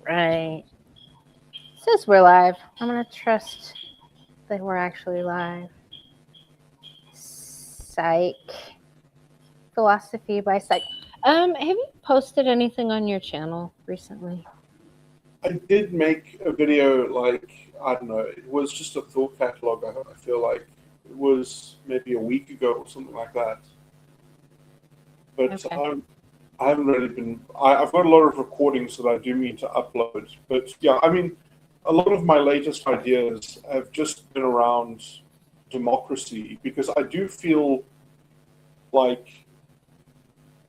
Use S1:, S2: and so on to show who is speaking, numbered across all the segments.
S1: Right. It says we're live. I'm gonna trust that we're actually live. Psych. Philosophy by Psych. Have you posted anything on your channel recently?
S2: I did make a video, like, I don't know, it was just a thought catalog. I feel like it was maybe a week ago or something like that. But
S1: Okay.
S2: I haven't really been. I've got a lot of recordings that I do need to upload. But yeah, I mean, a lot of my latest ideas have just been around democracy because I do feel like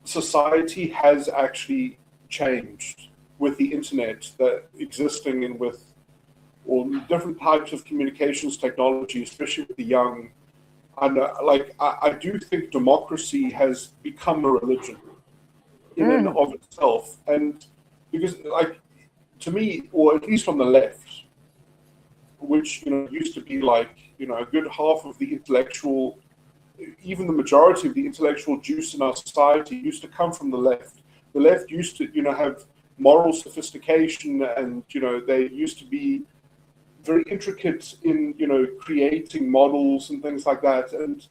S2: society has actually changed with the internet that existing and with all different types of communications technology, especially with the young. And I do think democracy has become a religion in and
S1: Mm.
S2: of itself. And because, like, to me, or at least on the left, which used to be like a good half of the intellectual, even the majority of the intellectual juice in our society used to come from the left. The left used to have moral sophistication, and they used to be very intricate in creating models and things like that. And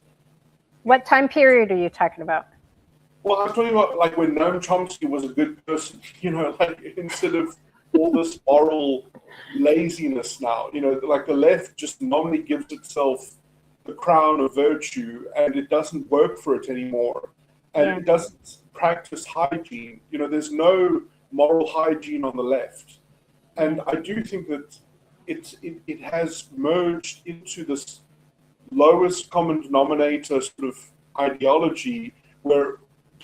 S1: What time period are you talking about?
S2: well, I'm talking about like when Noam Chomsky was a good person, like instead of all this moral laziness now, like the left just normally gives itself the crown of virtue and it doesn't work for it anymore. And
S1: Yeah.
S2: it doesn't practice hygiene. There's no moral hygiene on the left. And I do think that it has merged into this lowest common denominator sort of ideology where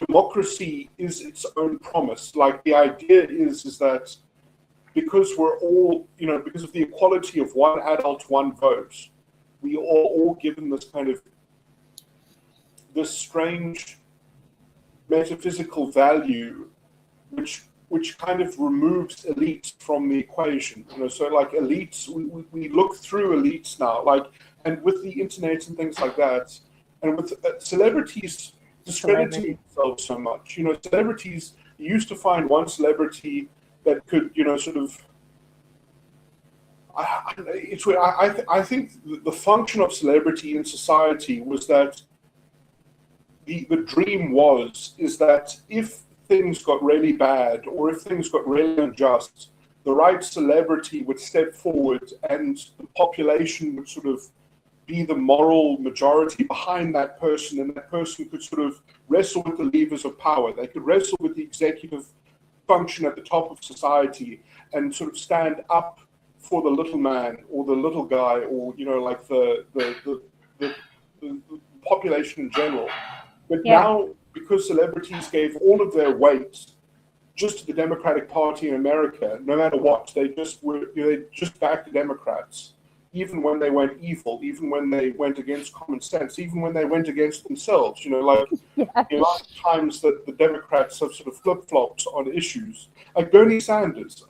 S2: democracy is its own promise. Like the idea is that because we're all, because of the equality of one adult, one vote, we are all given this kind of this strange metaphysical value, which kind of removes elites from the equation. So like elites, we look through elites now, like, and with the internet and things like that, and with celebrities discrediting themselves so much. Celebrities, you used to find one celebrity that could, sort of. It's weird. I think the function of celebrity in society was that the dream is that if things got really bad or if things got really unjust, the right celebrity would step forward and the population would sort of be the moral majority behind that person, and that person could sort of wrestle with the levers of power. They could wrestle with the executive function at the top of society and sort of stand up for the little man or the little guy, or like the population in general. But
S1: Yeah.
S2: now, because celebrities gave all of their weight just to the Democratic Party in America, no matter what, they just were, they just backed the Democrats, even when they went evil, even when they went against common sense, even when they went against themselves. Like
S1: Yeah.
S2: the amount of times that the Democrats have sort of flip-flopped on issues, like Bernie Sanders.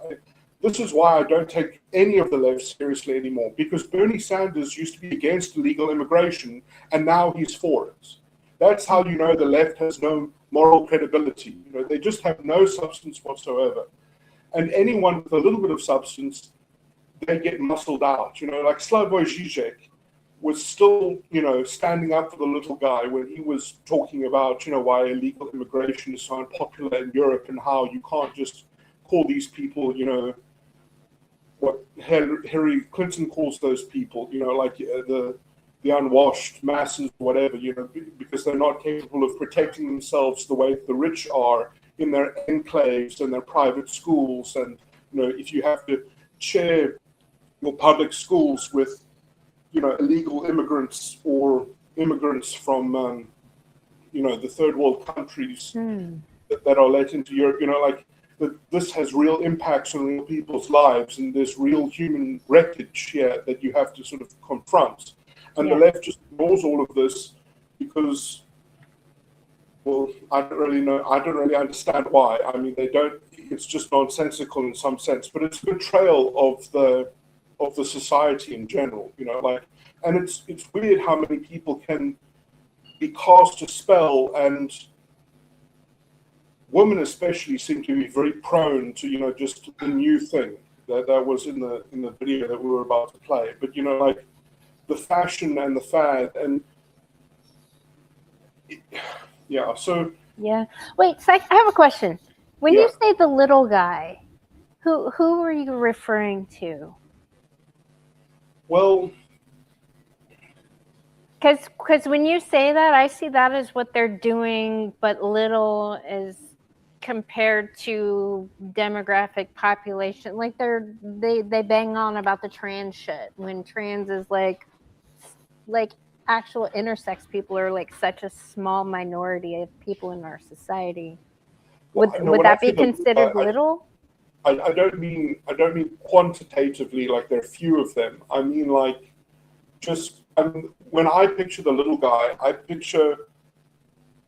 S2: This is why I don't take any of the left seriously anymore, because Bernie Sanders used to be against illegal immigration, and now he's for it. That's how you know the left has no moral credibility. They just have no substance whatsoever. And anyone with a little bit of substance, they get muscled out. Like Slavoj Žižek was still, standing up for the little guy when he was talking about, why illegal immigration is so unpopular in Europe and how you can't just call these people, what Hillary Clinton calls those people, like the unwashed masses, whatever, because they're not capable of protecting themselves the way the rich are in their enclaves and their private schools. And, if you have to share your public schools with, illegal immigrants or immigrants from, the third world countries that are let into Europe, like this has real impacts on real people's lives, and there's real human wreckage here that you have to sort of confront. And
S1: Yeah.
S2: the left just ignores all of this because, well, I don't really know. I don't really understand why. I mean, they don't. It's just nonsensical in some sense, but it's a betrayal of the society in general. Like, and it's weird how many people can be cast a spell and women especially seem to be very prone to, just the new thing that was in the video that we were about to play. But, like the fashion and the fad and yeah, so.
S1: Yeah. Wait, so I have a question. When
S2: Yeah.
S1: you say the little guy, who are you referring to?
S2: Well,
S1: because when you say that, I see that as what they're doing, but little is compared to demographic population. Like they bang on about the trans shit when trans is like actual intersex people are like such a small minority of people in our society. Would that be considered little?
S2: I don't mean quantitatively, like there are few of them. I mean like just when I picture the little guy, I picture,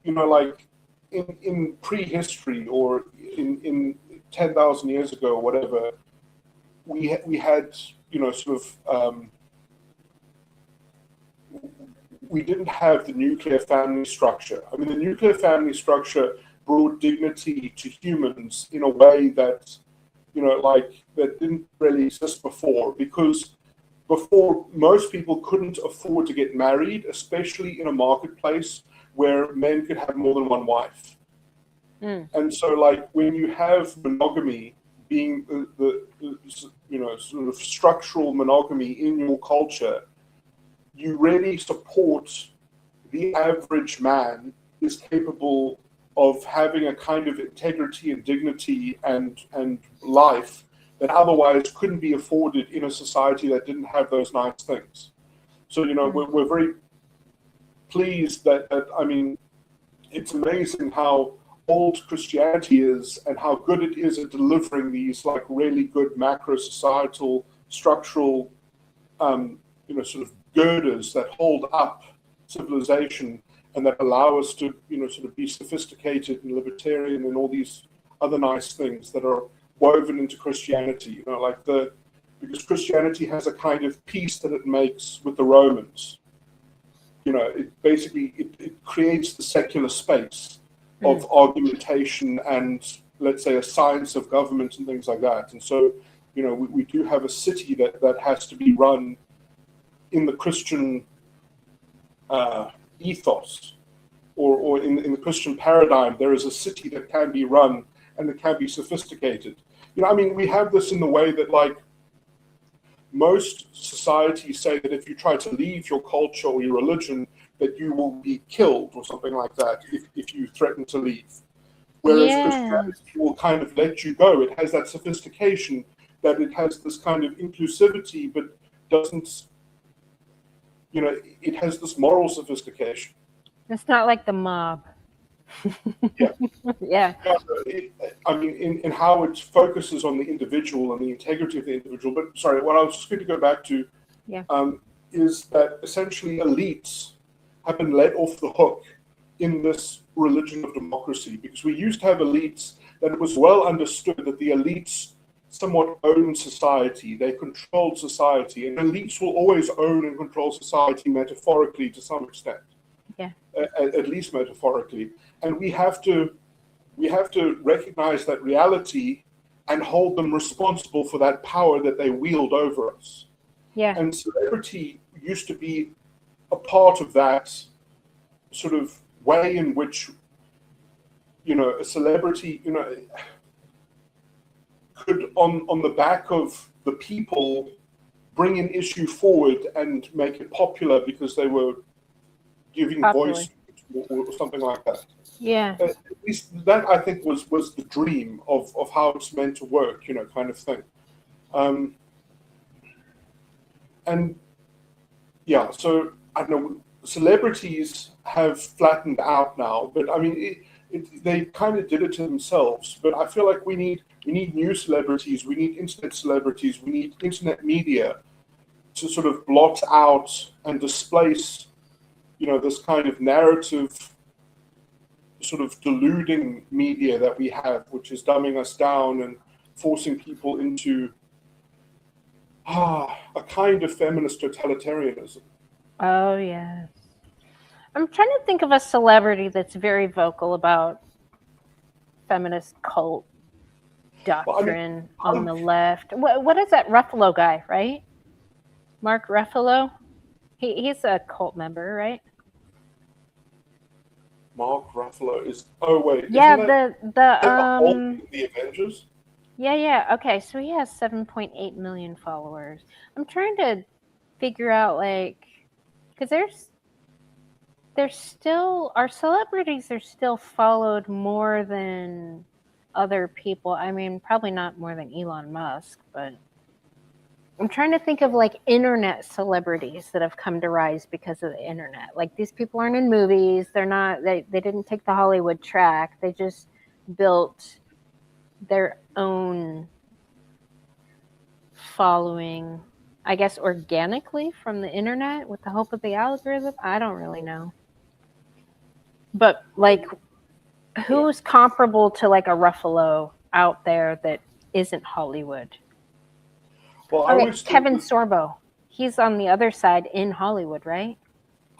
S2: like in prehistory or in 10,000 years ago or whatever, we had sort of we didn't have the nuclear family structure. I mean, the nuclear family structure brought dignity to humans in a way that, that didn't really exist before, because before most people couldn't afford to get married, especially in a marketplace where men could have more than one wife. And so, like, when you have monogamy being the sort of structural monogamy in your culture, you really support the average man is capable of having a kind of integrity and dignity and life that otherwise couldn't be afforded in a society that didn't have those nice things. So, we're very pleased that I mean, it's amazing how old Christianity is and how good it is at delivering these like really good macro societal structural sort of girders that hold up civilization and that allow us to sort of be sophisticated and libertarian and all these other nice things that are woven into Christianity, because Christianity has a kind of peace that it makes with the Romans. It basically it creates the secular space of argumentation and, let's say, a science of government and things like that. And so, we do have a city that has to be run in the Christian ethos, or in the Christian paradigm. There is a city that can be run and that can be sophisticated. I mean, we have this in the way that, like, most societies say that if you try to leave your culture or your religion, that you will be killed or something like that if you threaten to leave. Whereas Christianity will kind of let you go. It has that sophistication, that it has this kind of inclusivity, but doesn't, it has this moral sophistication.
S1: It's not like the mob.
S2: Yeah.
S1: Yeah.
S2: I mean, in how it focuses on the individual and the integrity of the individual. But sorry, what I was just going to go back to is that essentially elites have been let off the hook in this religion of democracy, because we used to have elites that it was well understood that the elites somewhat own society, they control society, and elites will always own and control society metaphorically to some extent.
S1: Yeah.
S2: At least metaphorically. And we have to recognize that reality and hold them responsible for that power that they wield over us.
S1: Yeah.
S2: And celebrity used to be a part of that sort of way in which, a celebrity, could on the back of the people bring an issue forward and make it popular because they were giving voice or something like that.
S1: Yeah.
S2: At least that, I think, was the dream of how it's meant to work, kind of thing. And yeah, so I don't know, celebrities have flattened out now, but I mean, they kind of did it to themselves. But I feel like we need new celebrities, we need internet celebrities, we need internet media to sort of blot out and displace, this kind of narrative, sort of deluding media that we have, which is dumbing us down and forcing people into a kind of feminist totalitarianism.
S1: Oh, yes. I'm trying to think of a celebrity that's very vocal about feminist cult doctrine
S2: Well,
S1: on the left. What is that Ruffalo guy, right? Mark Ruffalo? He's a cult member, right?
S2: Mark Ruffalo is. Oh wait,
S1: Yeah,
S2: isn't that the Hulk in the Avengers?
S1: Yeah. Okay, so he has 7.8 million followers. I'm trying to figure out, like, because there's still, our celebrities are still followed more than other people. I mean, probably not more than Elon Musk, but I'm trying to think of like internet celebrities that have come to rise because of the internet. Like, these people aren't in movies. They didn't take the Hollywood track. They just built their own following, I guess, organically from the internet with the help of the algorithm. I don't really know. But like, who's comparable to like a Ruffalo out there that isn't Hollywood?
S2: Well, I
S1: Okay,
S2: always
S1: Kevin Sorbo. He's on the other side in Hollywood, right?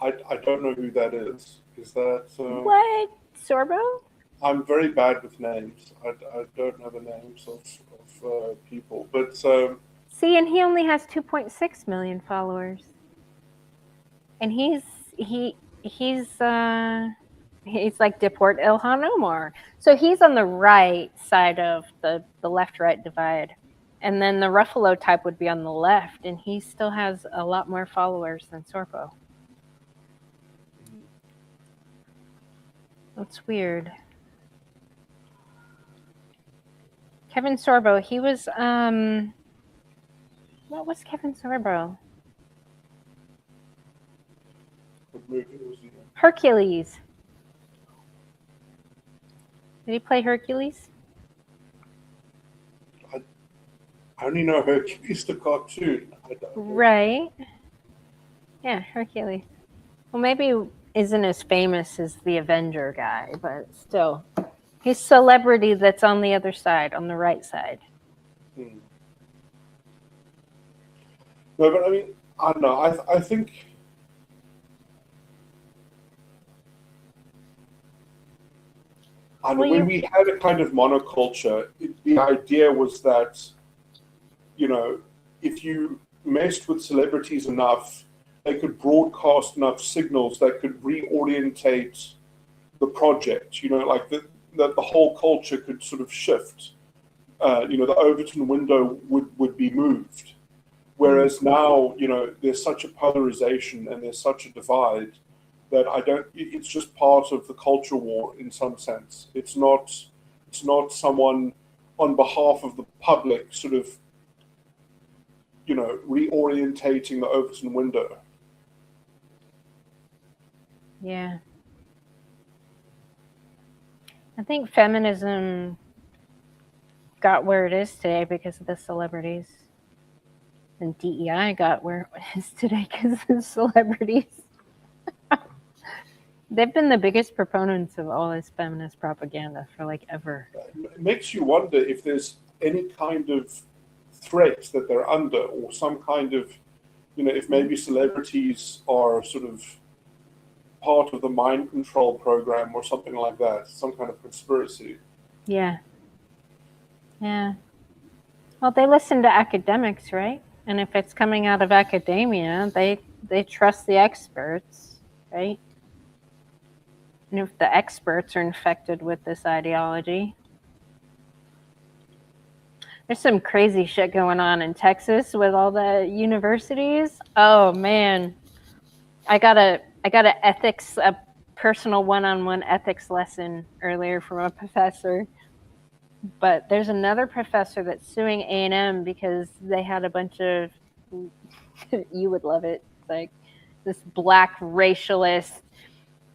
S2: I don't know who that is. Is that
S1: What? Sorbo?
S2: I'm very bad with names. I don't know the names of people, but
S1: See, and he only has 2.6 million followers, and he's like deport Ilhan Omar. So he's on the right side of the left-right divide. And then the Ruffalo type would be on the left, and he still has a lot more followers than Sorbo. That's weird. Kevin Sorbo, he was, what was Kevin Sorbo?
S2: what movie was he in?
S1: Hercules. Did he play Hercules?
S2: I only know Hercules the cartoon.
S1: Right. Yeah, Hercules. Well, maybe he isn't as famous as the Avenger guy, but still. He's celebrity that's on the other side, on the right side.
S2: No, but I mean, I don't know. I think when we had a kind of monoculture, the idea was that, you know, if you messed with celebrities enough, they could broadcast enough signals that could reorientate the project. You know, like the whole culture could sort of shift. You know, the Overton window would be moved. Whereas now, you know, there's such a polarization and there's such a divide that it's just part of the culture war in some sense. It's not someone on behalf of the public sort of, you know, reorientating the Overton window.
S1: Yeah. I think feminism got where it is today because of the celebrities. And DEI got where it is today because of the celebrities. They've been the biggest proponents of all this feminist propaganda for like ever.
S2: It makes you wonder if there's any kind of threat that they're under, or some kind of, you know, if maybe celebrities are sort of part of the mind control program or something like that, some kind of conspiracy.
S1: Yeah. Yeah. Well, they listen to academics, right? And if it's coming out of academia, they trust the experts, right? And if the experts are infected with this ideology. There's some crazy shit going on in Texas with all the universities. Oh man. I got a personal one-on-one ethics lesson earlier from a professor. But there's another professor that's suing A&M because they had a bunch of, you would love it, like this black racialist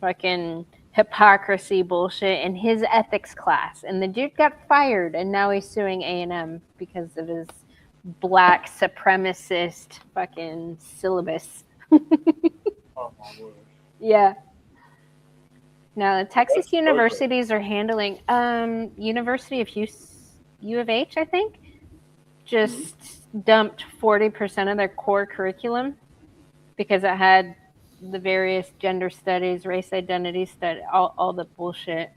S1: fucking hypocrisy bullshit in his ethics class. And the dude got fired, and now he's suing A&M because of his black supremacist fucking syllabus.
S2: Oh my word.
S1: Yeah. Now, the Texas universities are handling, University of U of H, I think, just dumped 40% of their core curriculum because it had the various gender studies, race identity study, all the bullshit.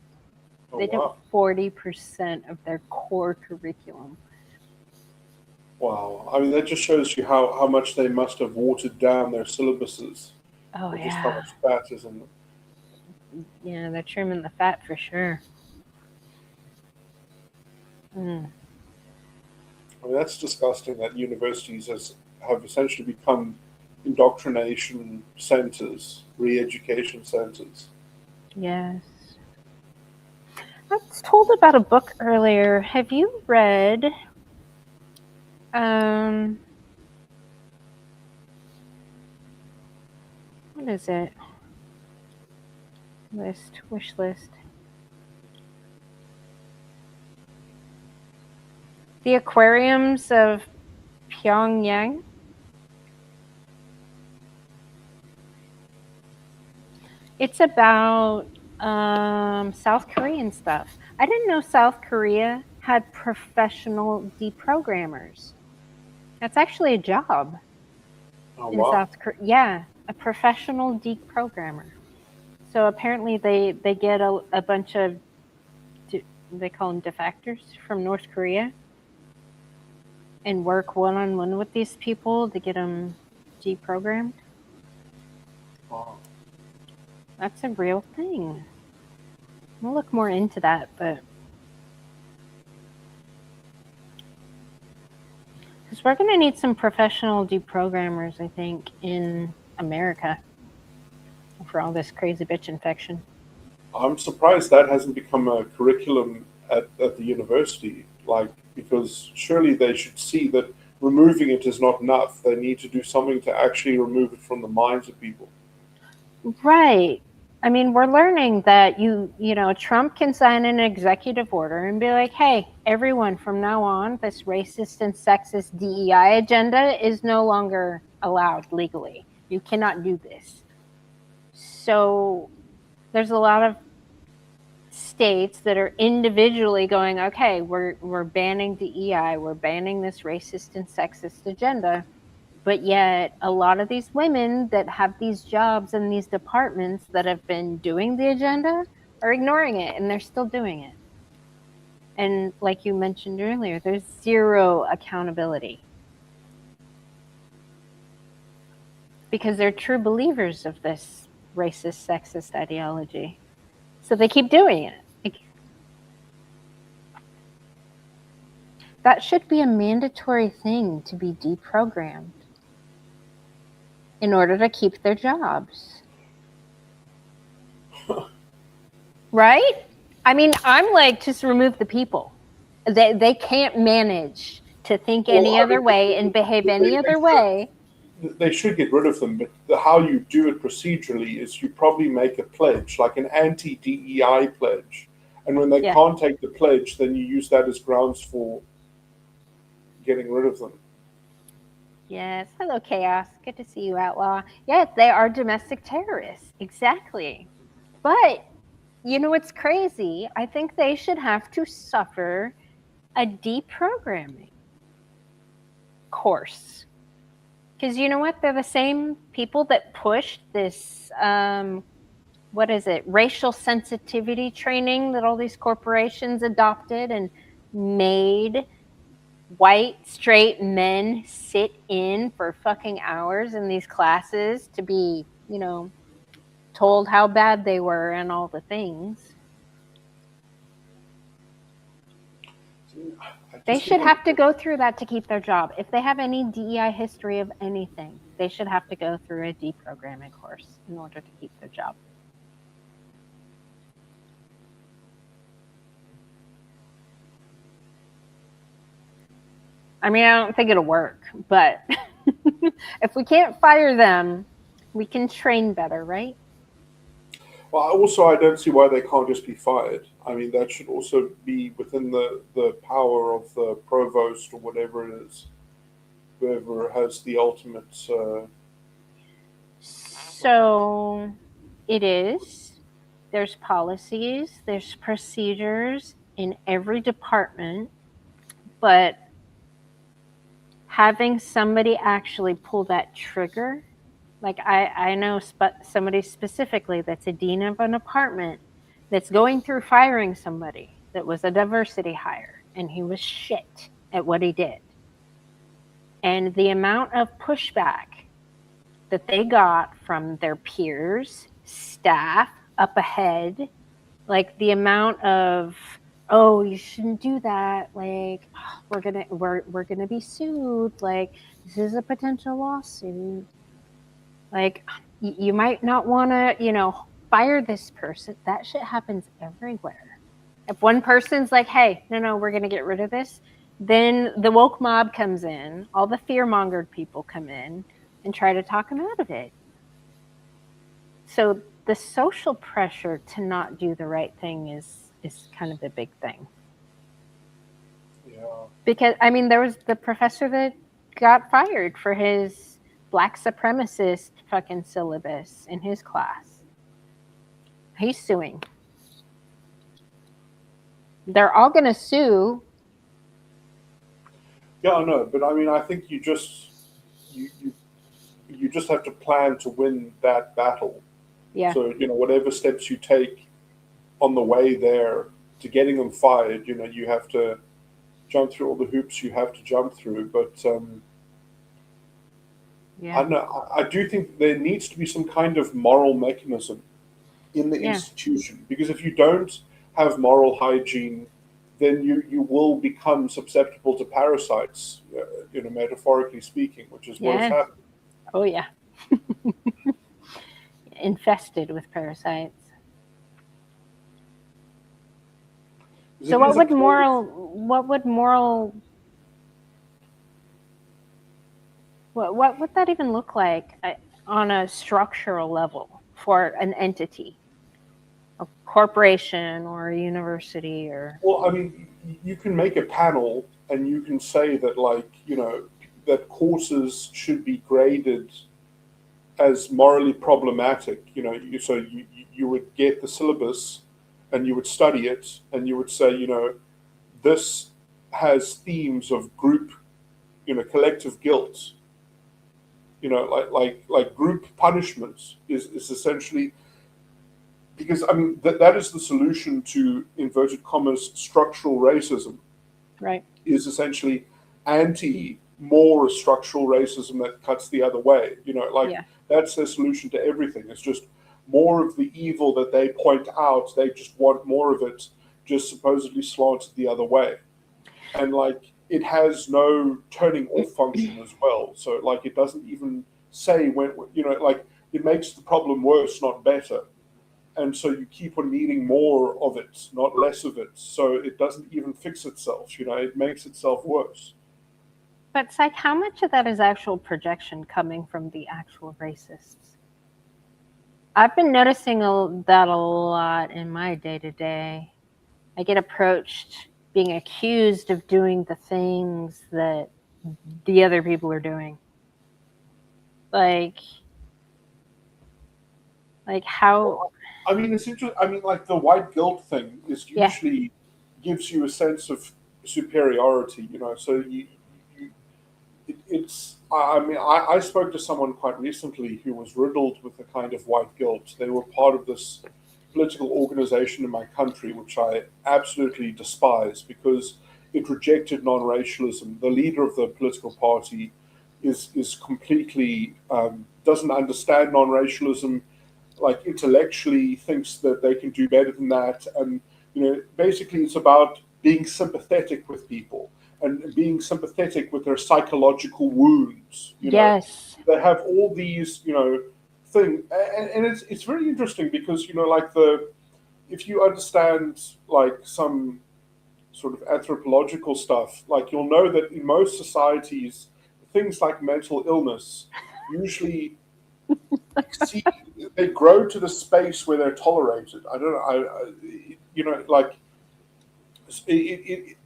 S2: Oh,
S1: They
S2: wow.
S1: took 40% of their core curriculum.
S2: Wow. I mean, that just shows you how much they must have watered down their syllabuses,
S1: Oh,
S2: or just how
S1: yeah.
S2: much fat is in them.
S1: Yeah, they're trimming the fat for sure. Mm.
S2: I mean, that's disgusting that universities have essentially become indoctrination centers, re-education centers.
S1: Yes. I was told about a book earlier. Have you read what is it? Wish list. The Aquariums of Pyongyang. It's about South Korean stuff. I didn't know South Korea had professional deprogrammers. That's actually a job
S2: Oh,
S1: in
S2: wow.
S1: South Korea. Yeah, a professional deprogrammer. So apparently they get a bunch of, they call them defectors from North Korea, and work one-on-one with these people to get them deprogrammed.
S2: Wow.
S1: That's a real thing. We'll look more into that, but because we're going to need some professional deprogrammers, I think, in America for all this crazy bitch infection.
S2: I'm surprised that hasn't become a curriculum at the university, because surely they should see that removing it is not enough. They need to do something to actually remove it from the minds of people.
S1: Right. I mean, we're learning that you know, Trump can sign an executive order and be like, hey, everyone, from now on, this racist and sexist DEI agenda is no longer allowed legally. You cannot do this. So there's a lot of states that are individually going, okay, we're banning DEI, we're banning this racist and sexist agenda. But yet a lot of these women that have these jobs in these departments that have been doing the agenda are ignoring it, and they're still doing it. And like you mentioned earlier, there's zero accountability because they're true believers of this racist, sexist ideology. So they keep doing it. That should be a mandatory thing to be deprogrammed in order to keep their jobs. Right? I mean, I'm like, just remove the people. They can't manage to think any other way and behave any other way.
S2: They should get rid of them, but how you do it procedurally is you probably make a pledge, like an anti-DEI pledge. And when they
S1: Yeah.
S2: can't take the pledge, then you use that as grounds for getting rid of them.
S1: Yes. Hello, Chaos. Good to see you, Outlaw. Yes, they are domestic terrorists. Exactly. But, you know what's crazy? I think they should have to suffer a deprogramming course. Because you know what? They're the same people that pushed this, what is it, racial sensitivity training that all these corporations adopted and made white straight men sit in for fucking hours in these classes to be, you know, told how bad they were and all the things. They should have to go through that to keep their job. If they have any DEI history of anything, they should have to go through a deprogramming course in order to keep their job. I mean, I don't think it'll work, but if we can't fire them, we can train better, right?
S2: Well, also, I don't see why they can't just be fired. I mean, that should also be within the power of the provost or whatever it is, whoever has the ultimate.
S1: So it is. There's policies, there's procedures in every department, but having somebody actually pull that trigger, like I know somebody specifically that's a dean of an department that's going through firing somebody that was a diversity hire, and he was shit at what he did. And the amount of pushback that they got from their peers, staff, up ahead, like the amount of, oh, you shouldn't do that, like, oh, we're gonna be sued, like, this is a potential lawsuit, like, you might not want to, fire this person. That shit happens everywhere. If one person's like, hey, no, we're gonna get rid of this, then the woke mob comes in, all the fear-mongered people come in and try to talk them out of it. So the social pressure to not do the right thing is kind of the big thing.
S2: Yeah.
S1: Because, I mean, there was the professor that got fired for his black supremacist fucking syllabus in his class. He's suing. They're all going to sue.
S2: Yeah, I know, but I mean, I think you just have to plan to win that battle.
S1: Yeah.
S2: So, whatever steps you take on the way there to getting them fired, you have to jump through all the hoops you have to jump through. But
S1: yeah.
S2: I don't know. I do think there needs to be some kind of moral mechanism in the institution, because if you don't have moral hygiene, then you will become susceptible to parasites, metaphorically speaking, which is what has happened.
S1: Oh yeah. Infested with parasites. So what would that even look like on a structural level for an entity, a corporation or a university? Or,
S2: well, I mean, you can make a panel and you can say that, like, that courses should be graded as morally problematic. So you would get the syllabus and you would study it and you would say, this has themes of group, collective guilt. Like group punishment is essentially, because I mean that is the solution to, inverted commas, structural racism.
S1: Right.
S2: Is essentially more structural racism that cuts the other way. That's their solution to everything. It's just more of the evil that they point out. They just want more of it, just supposedly slanted the other way. And it has no turning off function as well. So it doesn't even say when, it makes the problem worse, not better. And so you keep on needing more of it, not less of it. So it doesn't even fix itself. It makes itself worse.
S1: But it's like, how much of that is actual projection coming from the actual racists? I've been noticing that a lot in my day-to-day. I get approached being accused of doing the things that the other people are doing. Like how...
S2: I mean, it's interesting. I mean, the white guilt thing is usually gives you a sense of superiority, so it's, I mean, I spoke to someone quite recently who was riddled with a kind of white guilt. They were part of this political organization in my country, which I absolutely despise because it rejected non-racialism. The leader of the political party is completely, doesn't understand non-racialism, intellectually thinks that they can do better than that. And, basically it's about being sympathetic with people and being sympathetic with their psychological wounds.
S1: Yes.
S2: They have all these, things. And it's very interesting because, if you understand some sort of anthropological stuff, you'll know that in most societies, things like mental illness usually they grow to the space where they're tolerated. I don't know.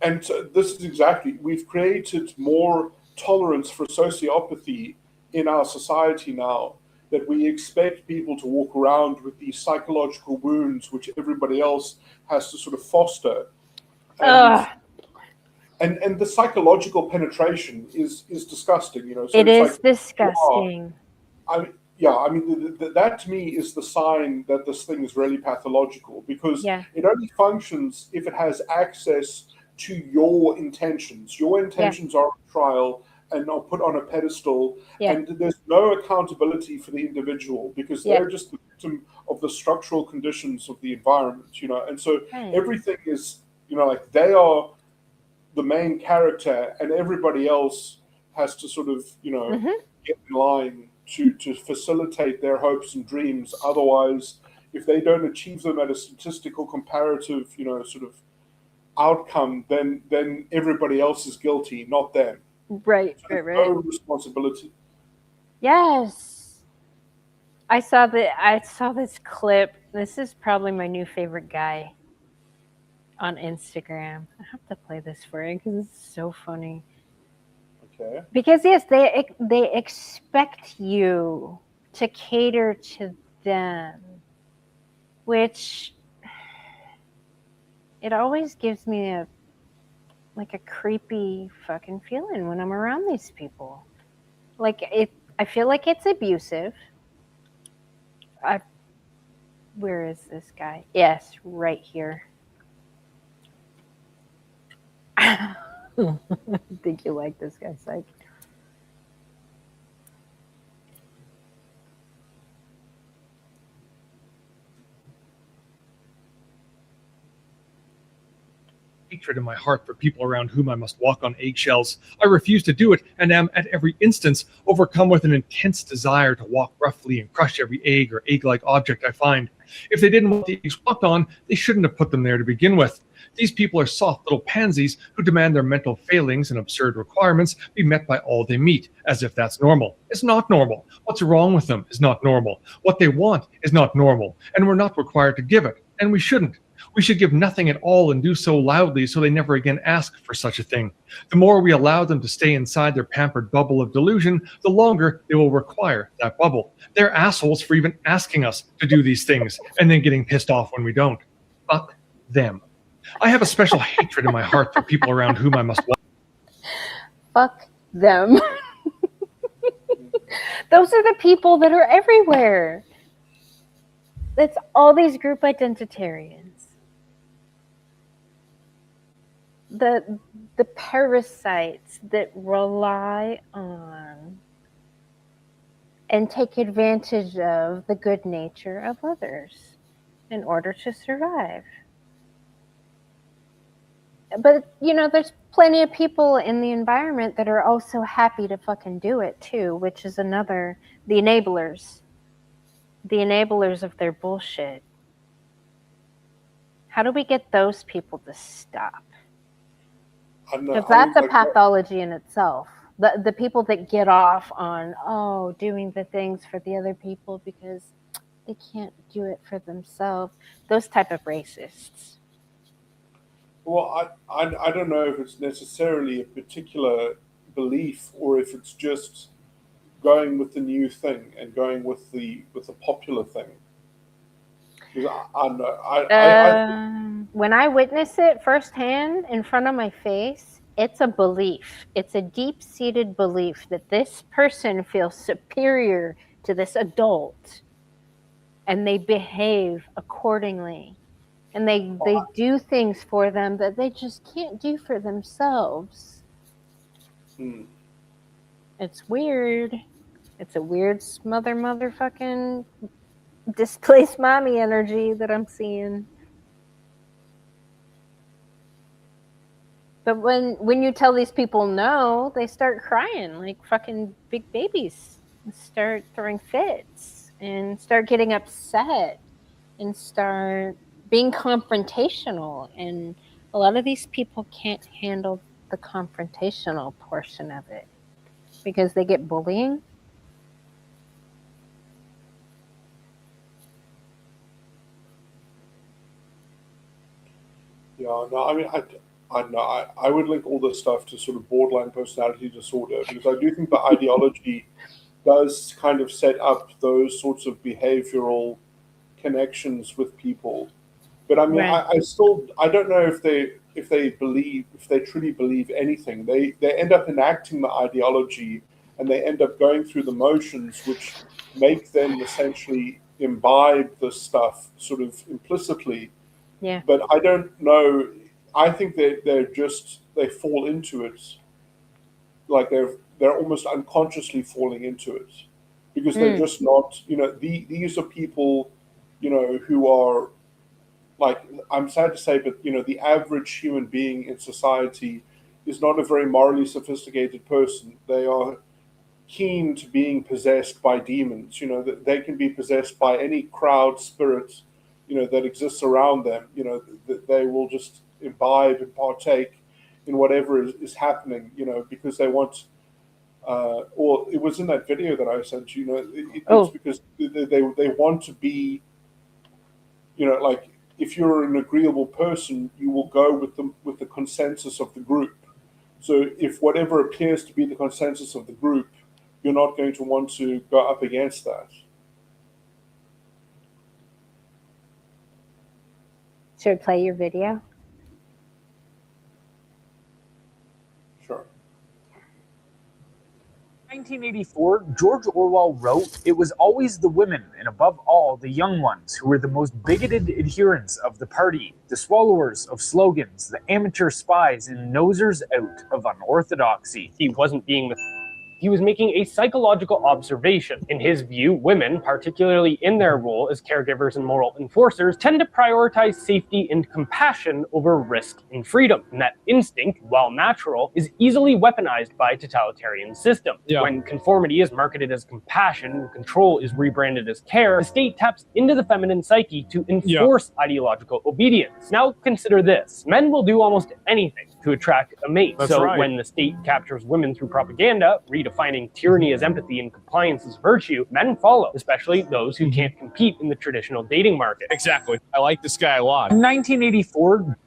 S2: And so this is exactly, we've created more tolerance for sociopathy in our society now, that we expect people to walk around with these psychological wounds, which everybody else has to sort of foster. And the psychological penetration is disgusting. So
S1: it is disgusting.
S2: I mean, yeah, I mean, that to me is the sign that this thing is really pathological, because
S1: Yeah.
S2: it only functions if it has access to your intentions. Your intentions are on trial and are put on a pedestal,
S1: Yeah.
S2: and there's no accountability for the individual, because
S1: Yeah.
S2: they're just the victim of the structural conditions of the environment, and so
S1: Right.
S2: everything is, like they are the main character, and everybody else has to sort of, get in line to facilitate their hopes and dreams. Otherwise, if they don't achieve them at a statistical comparative, sort of outcome, then everybody else is guilty, not them.
S1: Right.
S2: So there's no responsibility.
S1: Yes. I saw this clip. This is probably my new favorite guy on Instagram. I have to play this for you because it's so funny.
S2: Okay.
S1: Because yes, they expect you to cater to them, which it always gives me a creepy fucking feeling when I'm around these people. I feel like it's abusive. Where is this guy? Yes, right here. I think you like this guy, Psych.
S3: Hatred in my heart for people around whom I must walk on eggshells. I refuse to do it, and am at every instance overcome with an intense desire to walk roughly and crush every egg or egg-like object I find. If they didn't want the eggs walked on, they shouldn't have put them there to begin with. These people are soft little pansies who demand their mental failings and absurd requirements be met by all they meet, as if that's normal. It's not normal. What's wrong with them is not normal. What they want is not normal, and we're not required to give it, and we shouldn't. We should give nothing at all and do so loudly so they never again ask for such a thing. The more we allow them to stay inside their pampered bubble of delusion, the longer they will require that bubble. They're assholes for even asking us to do these things and then getting pissed off when we don't. Fuck them. I have a special hatred in my heart for people around whom I must walk.
S1: Fuck them. Those are the people that are everywhere. That's all these group identitarians. The parasites that rely on and take advantage of the good nature of others in order to survive. But, there's plenty of people in the environment that are also happy to fucking do it too, which is the enablers. The enablers of their bullshit. How do we get those people to stop? Because that's a pathology in itself. The people that get off on, doing the things for the other people because they can't do it for themselves. Those type of racists.
S2: Well, I don't know if it's necessarily a particular belief or if it's just going with the new thing and going with the popular thing.
S1: When I witness it firsthand in front of my face, it's a belief. It's a deep-seated belief that this person feels superior to this adult, and they behave accordingly. And they do things for them that they just can't do for themselves. It's weird. It's a weird motherfucking displaced mommy energy that I'm seeing. But when you tell these people no, they start crying like fucking big babies. And start throwing fits and start getting upset and start being confrontational. And a lot of these people can't handle the confrontational portion of it because they get bullying.
S2: Yeah, no, I mean, I would link all this stuff to sort of borderline personality disorder, because I do think the ideology does kind of set up those sorts of behavioral connections with people. But I mean,
S1: Right.
S2: I don't know if they truly believe anything. They end up enacting the ideology and they end up going through the motions, which make them essentially imbibe this stuff sort of implicitly.
S1: Yeah.
S2: But I don't know. I think they fall into it, like they're almost unconsciously falling into it, because they're just not. These are people, who are, like, I'm sad to say, but the average human being in society is not a very morally sophisticated person. They are keen to being possessed by demons. That they can be possessed by any crowd spirit, that exists around them. That they will just imbibe and partake in whatever is happening. Because they want. Or it was in that video that I sent you. It's because they want to be. Like, if you're an agreeable person, you will go with the consensus of the group. So if whatever appears to be the consensus of the group, you're not going to want to go up against that.
S1: Should I play your video?
S2: Sure.
S4: 1984, George Orwell wrote, "It was always the women, and above all, the young ones, who were the most bigoted adherents of the party, the swallowers of slogans, the amateur spies, and nosers out of unorthodoxy."
S5: He wasn't being he was making a psychological observation. In his view, women, particularly in their role as caregivers and moral enforcers, tend to prioritize safety and compassion over risk and freedom. And that instinct, while natural, is easily weaponized by totalitarian systems.
S3: Yeah.
S5: When conformity is marketed as compassion and control is rebranded as care, the state taps into the feminine psyche to enforce ideological obedience. Now consider this. Men will do almost anything to attract a mate.
S3: That's
S5: so
S3: right.
S5: when the state captures women through propaganda, redefining tyranny as empathy and compliance as virtue, men follow, especially those who can't compete in the traditional dating market.
S3: Exactly. I like this guy a lot.
S4: In 1984,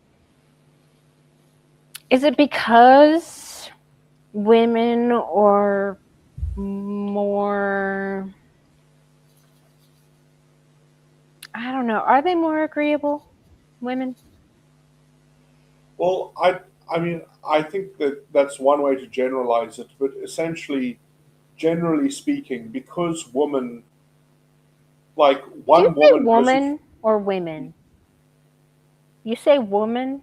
S1: Is it because women are more, I don't know, are they more agreeable, women?
S2: Well, I mean, I think that's one way to generalize it, but essentially, generally speaking, because women, like one
S1: Do you say
S2: woman,
S1: woman or women? You say woman?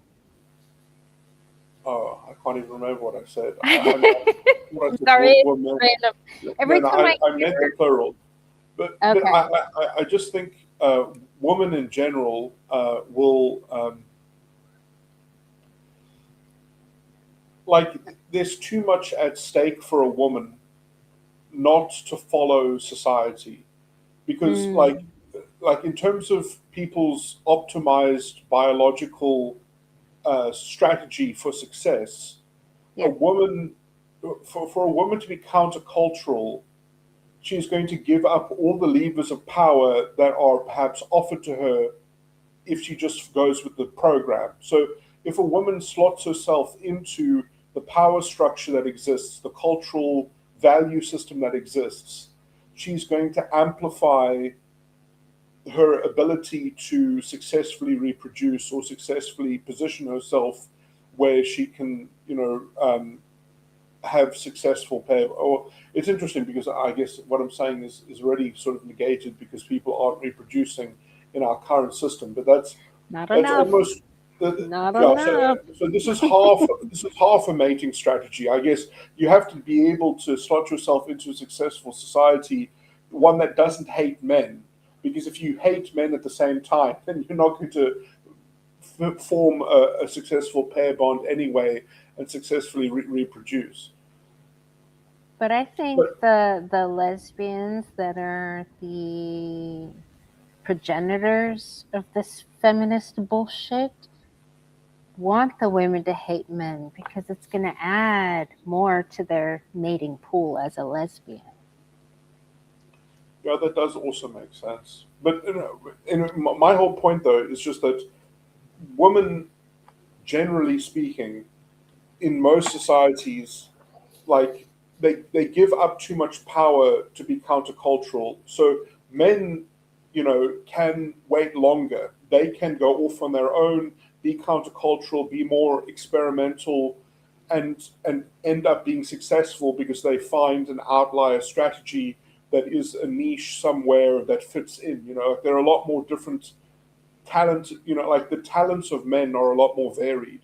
S2: oh, I can't even remember what I said.
S1: I'm sorry, it's
S2: woman.
S1: random. Every time
S2: I meant the plural, but
S1: Okay.
S2: I just think women in general will. Like, there's too much at stake for a woman not to follow society, because like in terms of people's optimized biological strategy for success,
S1: Yeah.
S2: a woman, for a woman to be countercultural, she's going to give up all the levers of power that are perhaps offered to her if she just goes with the program. So if a woman slots herself into the power structure that exists, the cultural value system that exists, she's going to amplify her ability to successfully reproduce or successfully position herself where she can, have successful pay. Or it's interesting because I guess what I'm saying is already sort of negated because people aren't reproducing in our current system. But that's
S1: enough.
S2: almost so this is half a mating strategy. I guess you have to be able to slot yourself into a successful society, one that doesn't hate men. Because if you hate men at the same time, then you're not going to form a successful pair bond anyway and successfully reproduce.
S1: But I think the lesbians that are the progenitors of this feminist bullshit want the women to hate men because it's going to add more to their mating pool as a lesbian.
S2: Yeah, that does also make sense. But my whole point, though, is just that women, generally speaking, in most societies, like they give up too much power to be countercultural. So men, can wait longer. They can go off on their own, be countercultural, be more experimental, and end up being successful because they find an outlier strategy that is a niche somewhere that fits in. There are a lot more different talent. Like the talents of men are a lot more varied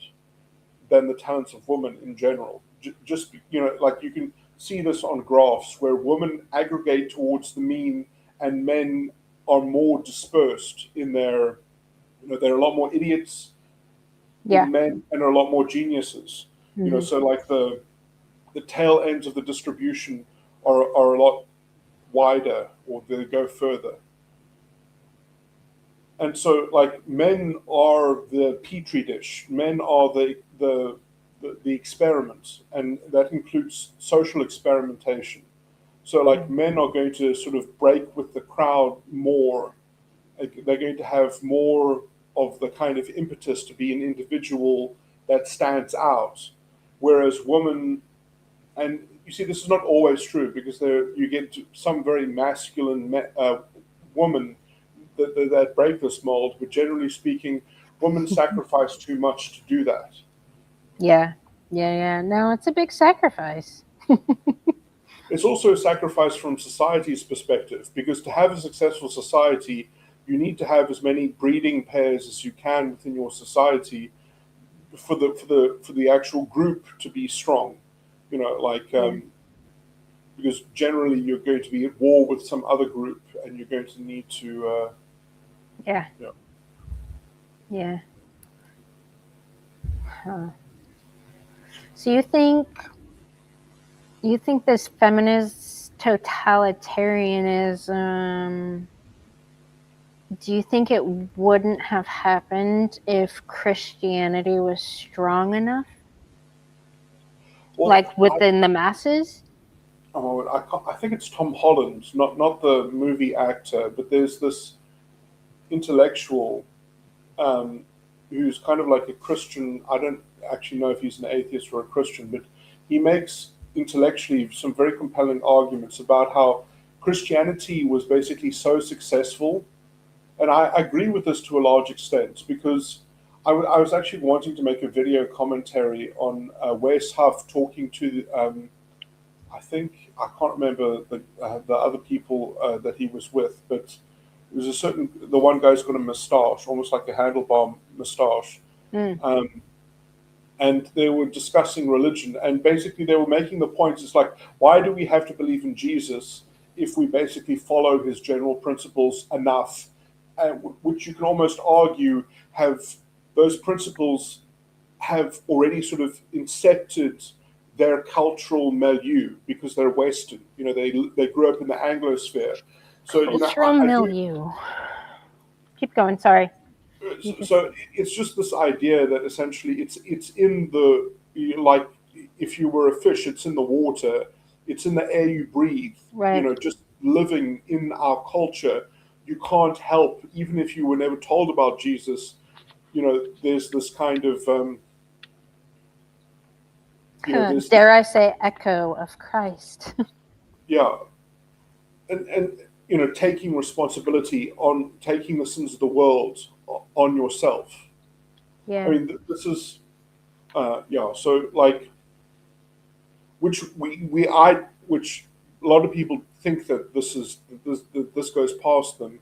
S2: than the talents of women in general. Just like you can see this on graphs where women aggregate towards the mean and men are more dispersed in their. There are a lot more idiots in men and are a lot more geniuses. So like the tail ends of the distribution are a lot wider, or they go further. And so like men are the petri dish, men are the experiment, and that includes social experimentation. So like men are going to sort of break with the crowd more. They're going to have more of the kind of impetus to be an individual that stands out, whereas women, and you see this is not always true, because you get some very masculine women that break this mold, but generally speaking, women sacrifice too much to do that.
S1: Yeah. No, it's a big sacrifice.
S2: It's also a sacrifice from society's perspective, because to have a successful society, you need to have as many breeding pairs as you can within your society for the actual group to be strong. Because generally you're going to be at war with some other group, and you're going to need to.
S1: Yeah.
S2: Yeah.
S1: Huh. So you think this feminist totalitarianism, do you think it wouldn't have happened if Christianity was strong enough?
S2: Well,
S1: like within the masses?
S2: I think it's Tom Holland, not the movie actor, but there's this intellectual who's kind of like a Christian. I don't actually know if he's an atheist or a Christian, but he makes intellectually some very compelling arguments about how Christianity was basically so successful. And I agree with this to a large extent, because I was actually wanting to make a video commentary on Wes Huff talking to, I can't remember the other people that he was with, but it was the one guy's got a moustache, almost like a handlebar moustache. And they were discussing religion, and basically they were making the point, it's like, why do we have to believe in Jesus if we basically follow his general principles enough? Which you can almost argue those principles have already sort of incepted their cultural milieu, because they're Western. They grew up in the Anglosphere. So
S1: cultural milieu. Keep going. Sorry.
S2: So it's just this idea that essentially it's in like if you were a fish, it's in the water, it's in the air you breathe.
S1: Right.
S2: Just living in our culture, you can't help, even if you were never told about Jesus. There's this kind of
S1: dare I say, echo of Christ.
S2: Yeah, and taking responsibility on taking the sins of the world on yourself.
S1: Yeah.
S2: I mean, this is so like, which which a lot of people think that this goes past them,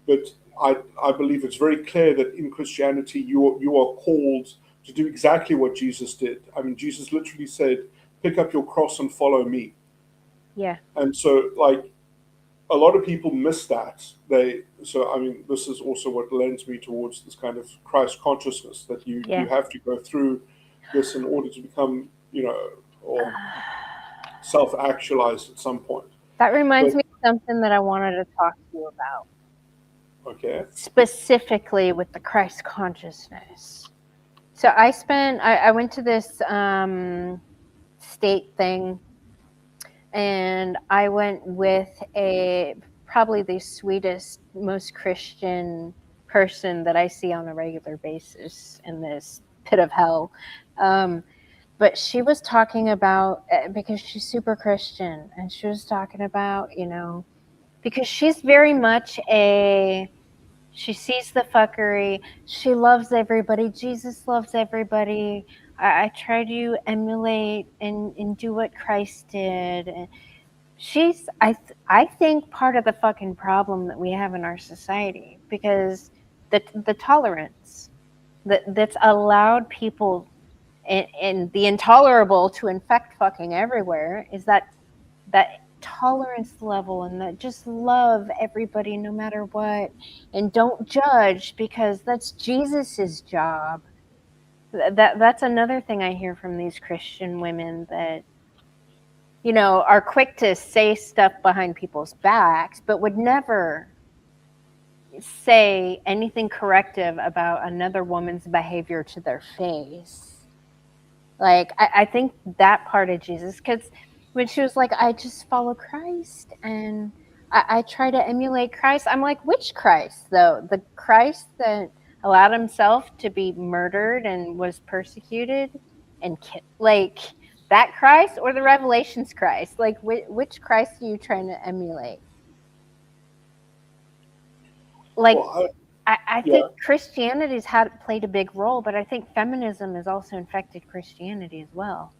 S2: but I believe it's very clear that in Christianity you are called to do exactly what Jesus did. I mean, Jesus literally said, "Pick up your cross and follow me."
S1: Yeah.
S2: And so, like, a lot of people miss that. This is also what lends me towards this kind of Christ consciousness, that you have to go through this in order to become, or self-actualized at some point.
S1: That reminds me of something that I wanted to talk to you about.
S2: Okay.
S1: Specifically with the Christ consciousness. So I went to this state thing, and I went with probably the sweetest, most Christian person that I see on a regular basis in this pit of hell. But she was talking about, because she's super Christian, and she was talking about, because she's very much she sees the fuckery. She loves everybody. Jesus loves everybody. I try to emulate and do what Christ did. And she's, I think, part of the fucking problem that we have in our society, because the tolerance that's allowed people and the intolerable to infect fucking everywhere is that tolerance level, and that just love everybody no matter what, and don't judge, because that's Jesus's job. That's another thing I hear from these Christian women, that are quick to say stuff behind people's backs, but would never say anything corrective about another woman's behavior to their face. Like, I think that part of Jesus, because when she was like, I just follow Christ and I try to emulate Christ. I'm like, which Christ, though? The Christ that allowed himself to be murdered and was persecuted and like that Christ, or the Revelations Christ? Like, which Christ are you trying to emulate? Like,
S2: Well,
S1: I think Christianity's played a big role, but I think feminism has also infected Christianity as well.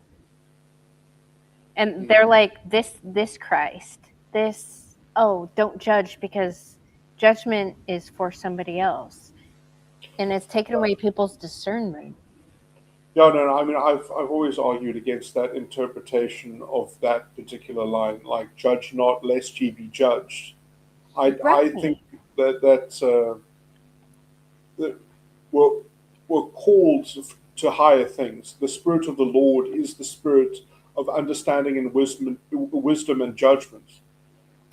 S1: And they're like, this Christ, don't judge, because judgment is for somebody else, and it's taken away people's discernment.
S2: Yeah, no. I mean, I've always argued against that interpretation of that particular line, like "judge not, lest ye be judged." I think that we're called to higher things. The Spirit of the Lord is the Spirit of understanding and wisdom and judgment,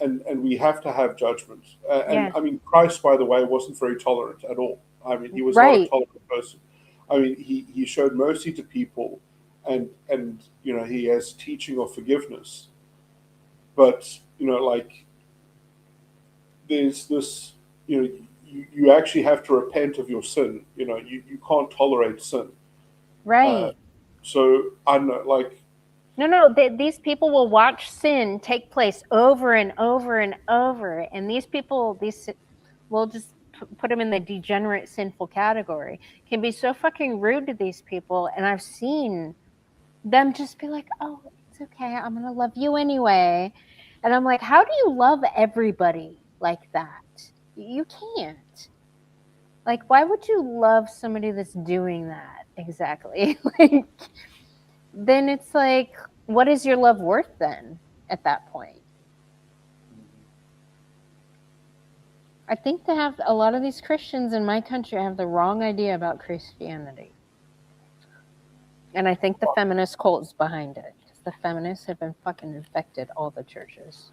S2: and we have to have judgment. And I mean, Christ, by the way, wasn't very tolerant at all. I mean, he was not a tolerant person. I mean, he showed mercy to people, and he has teaching of forgiveness. But like, there's this, you actually have to repent of your sin. You can't tolerate sin.
S1: Right.
S2: So I don't know, like.
S1: No, these people will watch sin take place over and over and over, and these people, we'll just put them in the degenerate, sinful category, can be so fucking rude to these people, and I've seen them just be like, oh, it's okay, I'm gonna love you anyway. And I'm like, how do you love everybody like that? You can't. Like, why would you love somebody that's doing that exactly? Like, then it's like, what is your love worth then at that point? I think they have, a lot of these Christians in my country have the wrong idea about Christianity. And I think the feminist cult is behind it, because the feminists have been fucking infected all the churches.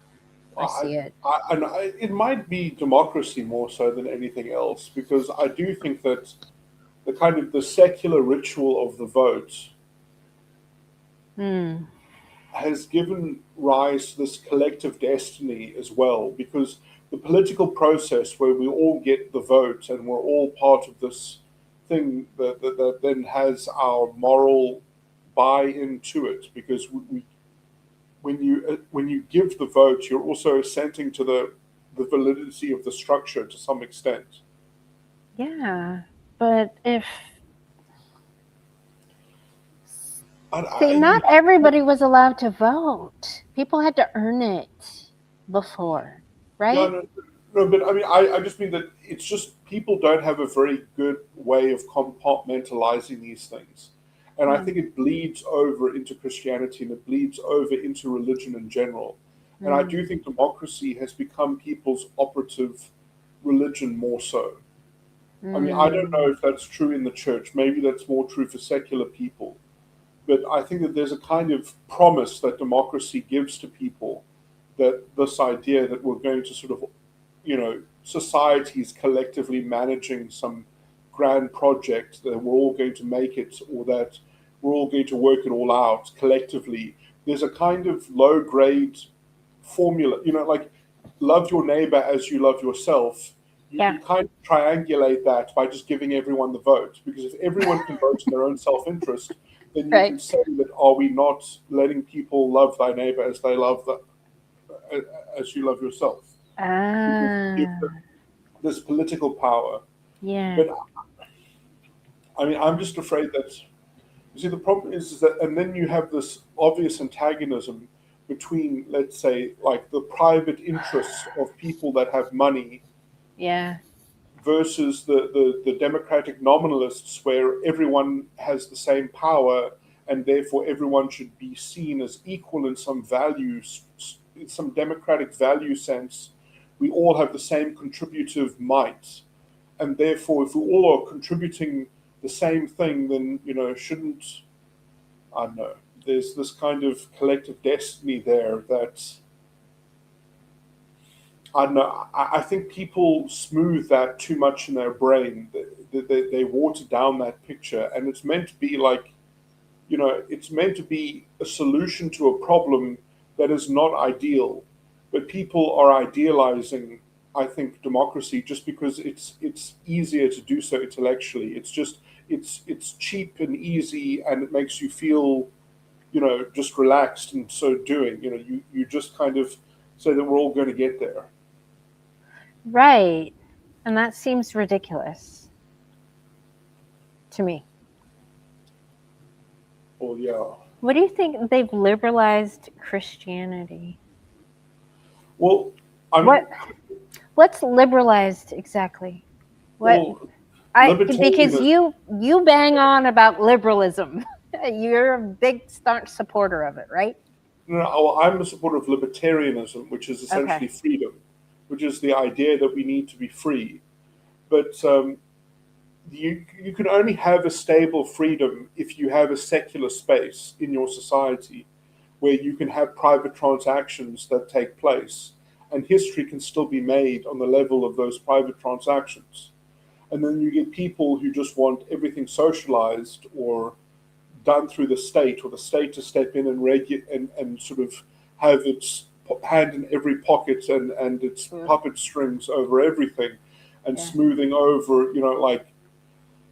S1: I see it.
S2: It might be democracy more so than anything else, because I do think that the kind of the secular ritual of the vote has given rise to this collective destiny as well, because the political process where we all get the vote and we're all part of this thing that then has our moral buy-in to it, because when you give the vote, you're also assenting to the validity of the structure to some extent.
S1: Yeah, but if not everybody was allowed to vote. People had to earn it before, right?
S2: No, but I mean, I just mean that it's just people don't have a very good way of compartmentalizing these things. And I think it bleeds over into Christianity, and it bleeds over into religion in general. And I do think democracy has become people's operative religion more so. I mean, I don't know if that's true in the church. Maybe that's more true for secular people. But I think that there's a kind of promise that democracy gives to people, that this idea that we're going to sort of, societies collectively managing some grand project, that we're all going to make it, or that we're all going to work it all out collectively. There's a kind of low-grade formula, like love your neighbor as you love yourself. You can kind of triangulate that by just giving everyone the vote, because if everyone can vote in their own self-interest, then you can say that, are we not letting people love thy neighbor as they love as you love yourself? Give them this political power.
S1: Yeah.
S2: But I mean, I'm just afraid that You see, the problem is that, and then you have this obvious antagonism between, let's say, like the private interests of people that have money
S1: Yeah.
S2: versus the democratic nominalists where everyone has the same power and therefore everyone should be seen as equal in some values, in some democratic value sense. We all have the same contributive might. And therefore, if we all are contributing the same thing, then, shouldn't, I don't know, there's this kind of collective destiny there that, I don't know, I think people smooth that too much in their brain. They water down that picture, and it's meant to be like, it's meant to be a solution to a problem that is not ideal, but people are idealizing, I think, democracy just because it's easier to do so intellectually. It's just it's cheap and easy, and it makes you feel, just relaxed in so doing. You just kind of say that we're all going to get there.
S1: Right. And that seems ridiculous to me.
S2: Well, yeah.
S1: What do you think? They've liberalized Christianity.
S2: Well, I mean,
S1: What's liberalized exactly?
S2: well,
S1: Because you bang on about liberalism. You're a big staunch supporter of it, right?
S2: No, I'm a supporter of libertarianism, which is essentially freedom, which is the idea that we need to be free. But you can only have a stable freedom if you have a secular space in your society where you can have private transactions that take place, and history can still be made on the level of those private transactions. And then you get people who just want everything socialized or done through the state, or the state to step in and sort of have its hand in every pocket and its puppet strings over everything and smoothing over,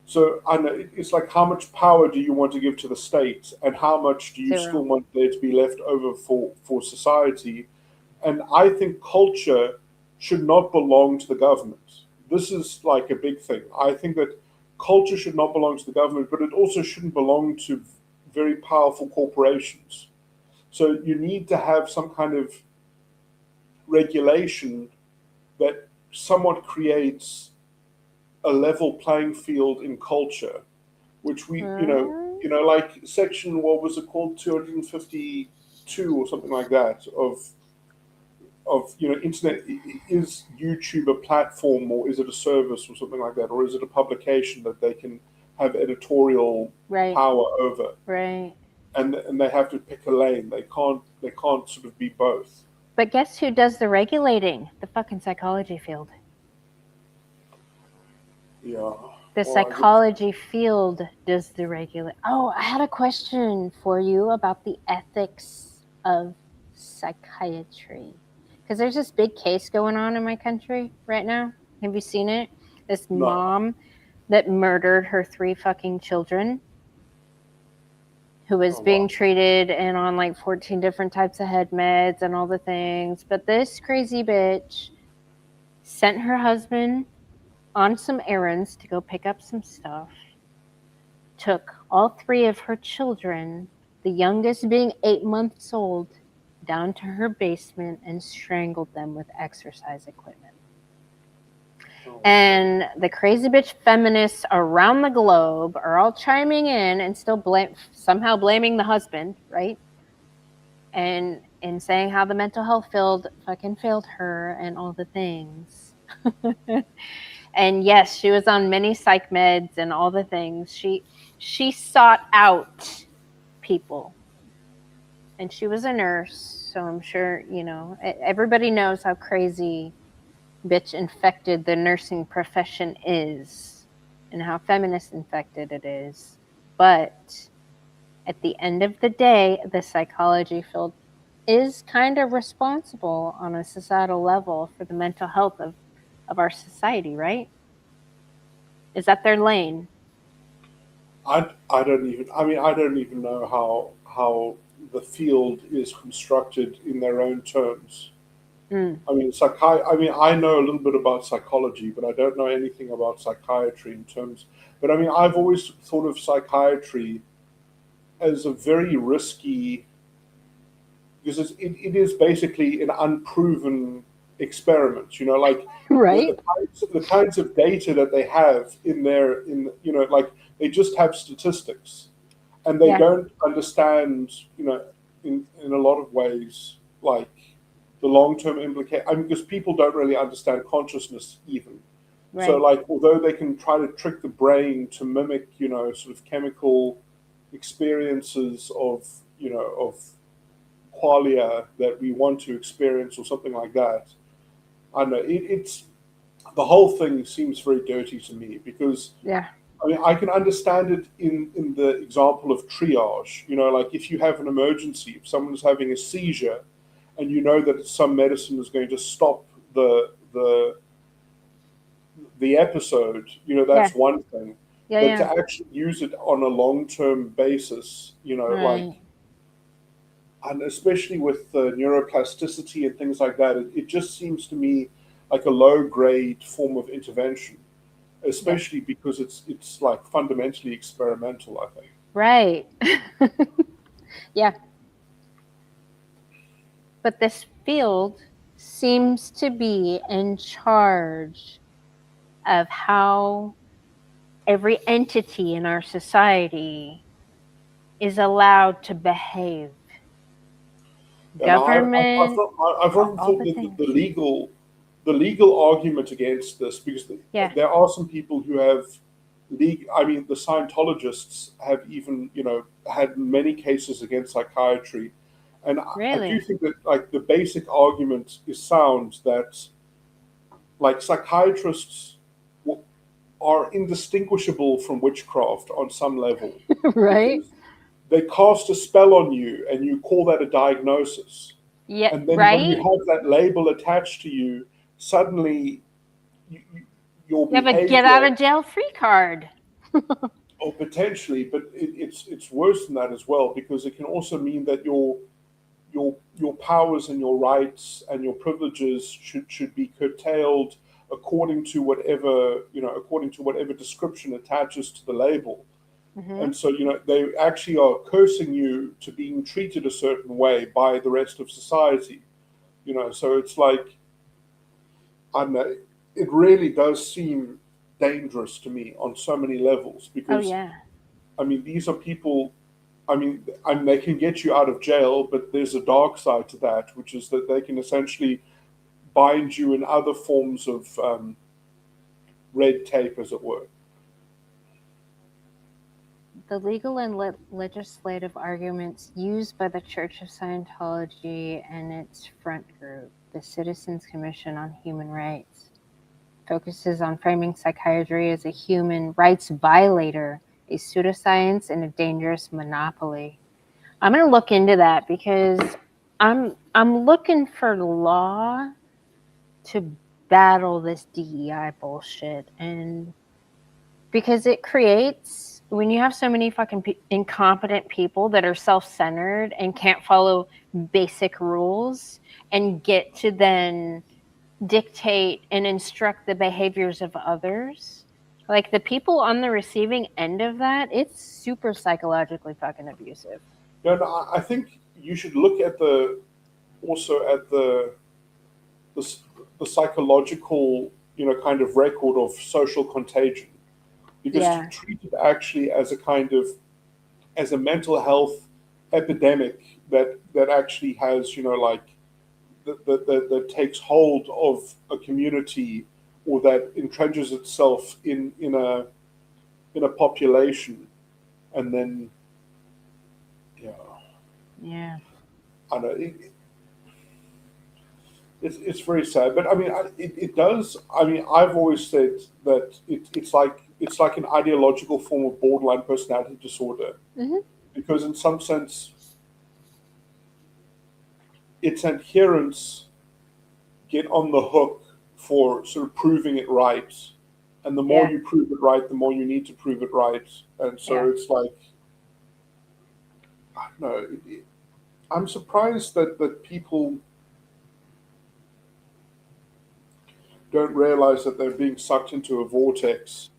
S2: so I know it's like, how much power do you want to give to the state, and how much do you still want there to be left over for society? And I think culture should not belong to the government. This is like a big thing. I think that culture should not belong to the government, but it also shouldn't belong to very powerful corporations. So you need to have some kind of regulation that somewhat creates a level playing field in culture, which we, like section, what was it called, 252 or something like that of internet. Is YouTube a platform, or is it a service or something like that, or is it a publication that they can have editorial power over?
S1: Right.
S2: And they have to pick a lane. They can't sort of be both.
S1: But guess who does the regulating? The fucking psychology field.
S2: Yeah.
S1: The psychology field does the regulate. Oh, I had a question for you about the ethics of psychiatry. Because there's this big case going on in my country right now. Have you seen it? This mom that murdered her 3 fucking children, who was being treated and on like 14 different types of head meds and all the things. But this crazy bitch sent her husband on some errands to go pick up some stuff, took all 3 of her children, the youngest being 8 months old, down to her basement and strangled them with exercise equipment. And the crazy bitch feminists around the globe are all chiming in and still somehow blaming the husband, right? And saying how the mental health field fucking failed her and all the things. And yes, she was on many psych meds and all the things. She sought out people. And she was a nurse, so I'm sure, everybody knows how crazy bitch infected the nursing profession is and how feminist infected it is. But at the end of the day, the psychology field is kind of responsible on a societal level for the mental health of our society, right? Is that their lane?
S2: I don't even know how the field is constructed in their own terms. I mean, I know a little bit about psychology, but I don't know anything about psychiatry in terms. But I mean, I've always thought of psychiatry as a very risky, because it is basically an unproven experiment. You know, like
S1: Right.
S2: the kinds of data that they have like they just have statistics, and they
S1: Yeah.
S2: don't understand, in a lot of ways, like the long-term implication. I mean, because people don't really understand consciousness even.
S1: Right.
S2: So, like, although they can try to trick the brain to mimic, sort of chemical experiences of, of qualia that we want to experience or something like that, I don't know. It's the whole thing seems very dirty to me because
S1: Yeah.
S2: I mean, I can understand it in the example of triage. Like if you have an emergency, if someone's having a seizure, and you know that some medicine is going to stop the episode, that's
S1: Yeah.
S2: one thing.
S1: Yeah.
S2: But
S1: Yeah.
S2: to actually use it on a long-term basis, like,
S1: Right.
S2: and especially with neuroplasticity and things like that, it just seems to me like a low-grade form of intervention, especially because it's like fundamentally experimental, I think.
S1: Right. Yeah. But this field seems to be in charge of how every entity in our society is allowed to behave.
S2: And
S1: Government,
S2: I've often
S1: all
S2: thought
S1: the
S2: that
S1: things.
S2: the legal argument against this, because
S1: Yeah.
S2: there are some people who have I mean, the Scientologists have even, had many cases against psychiatry. And I do
S1: Really?
S2: think that, like, the basic argument is sound that, like, psychiatrists are indistinguishable from witchcraft on some level.
S1: Right?
S2: Because they cast a spell on you and you call that a diagnosis.
S1: Yeah.
S2: And then when you
S1: Right?
S2: have that label attached to you, suddenly your
S1: You have a
S2: behavior,
S1: get out of jail free card.
S2: or potentially, but it's worse than that as well, because it can also mean that your powers and your rights and your privileges should be curtailed according to whatever description attaches to the label.
S1: Mm-hmm.
S2: And so, they actually are cursing you to being treated a certain way by the rest of society. So it's like, I don't know, it really does seem dangerous to me on so many levels,
S1: Oh,
S2: because,
S1: yeah.
S2: I mean, these are people, I mean, they can get you out of jail, but there's a dark side to that, which is that they can essentially bind you in other forms of red tape, as it were.
S1: The legal and legislative arguments used by the Church of Scientology and its front group, the Citizens Commission on Human Rights, focuses on framing psychiatry as a human rights violator, a pseudoscience, and a dangerous monopoly. I'm going to look into that because I'm looking for law to battle this DEI bullshit, and because it creates, when you have so many fucking incompetent people that are self-centered and can't follow basic rules and get to then dictate and instruct the behaviors of others, like the people on the receiving end of that, it's super psychologically fucking abusive.
S2: No, I think you should look at the psychological, kind of record of social contagion, because
S1: Yeah.
S2: to treat it actually as a mental health epidemic that actually has, that takes hold of a community, or that entrenches itself in a population, and then,
S1: Yeah.
S2: I don't know. It's very sad, but I mean, it does. I mean, I've always said that it's like an ideological form of borderline personality disorder,
S1: Mm-hmm.
S2: because in some sense, its adherents get on the hook for sort of proving it right, and the more
S1: Yeah.
S2: you prove it right, the more you need to prove it right, and so
S1: Yeah.
S2: it's like, I don't know. I'm surprised that people don't realize that they're being sucked into a vortex.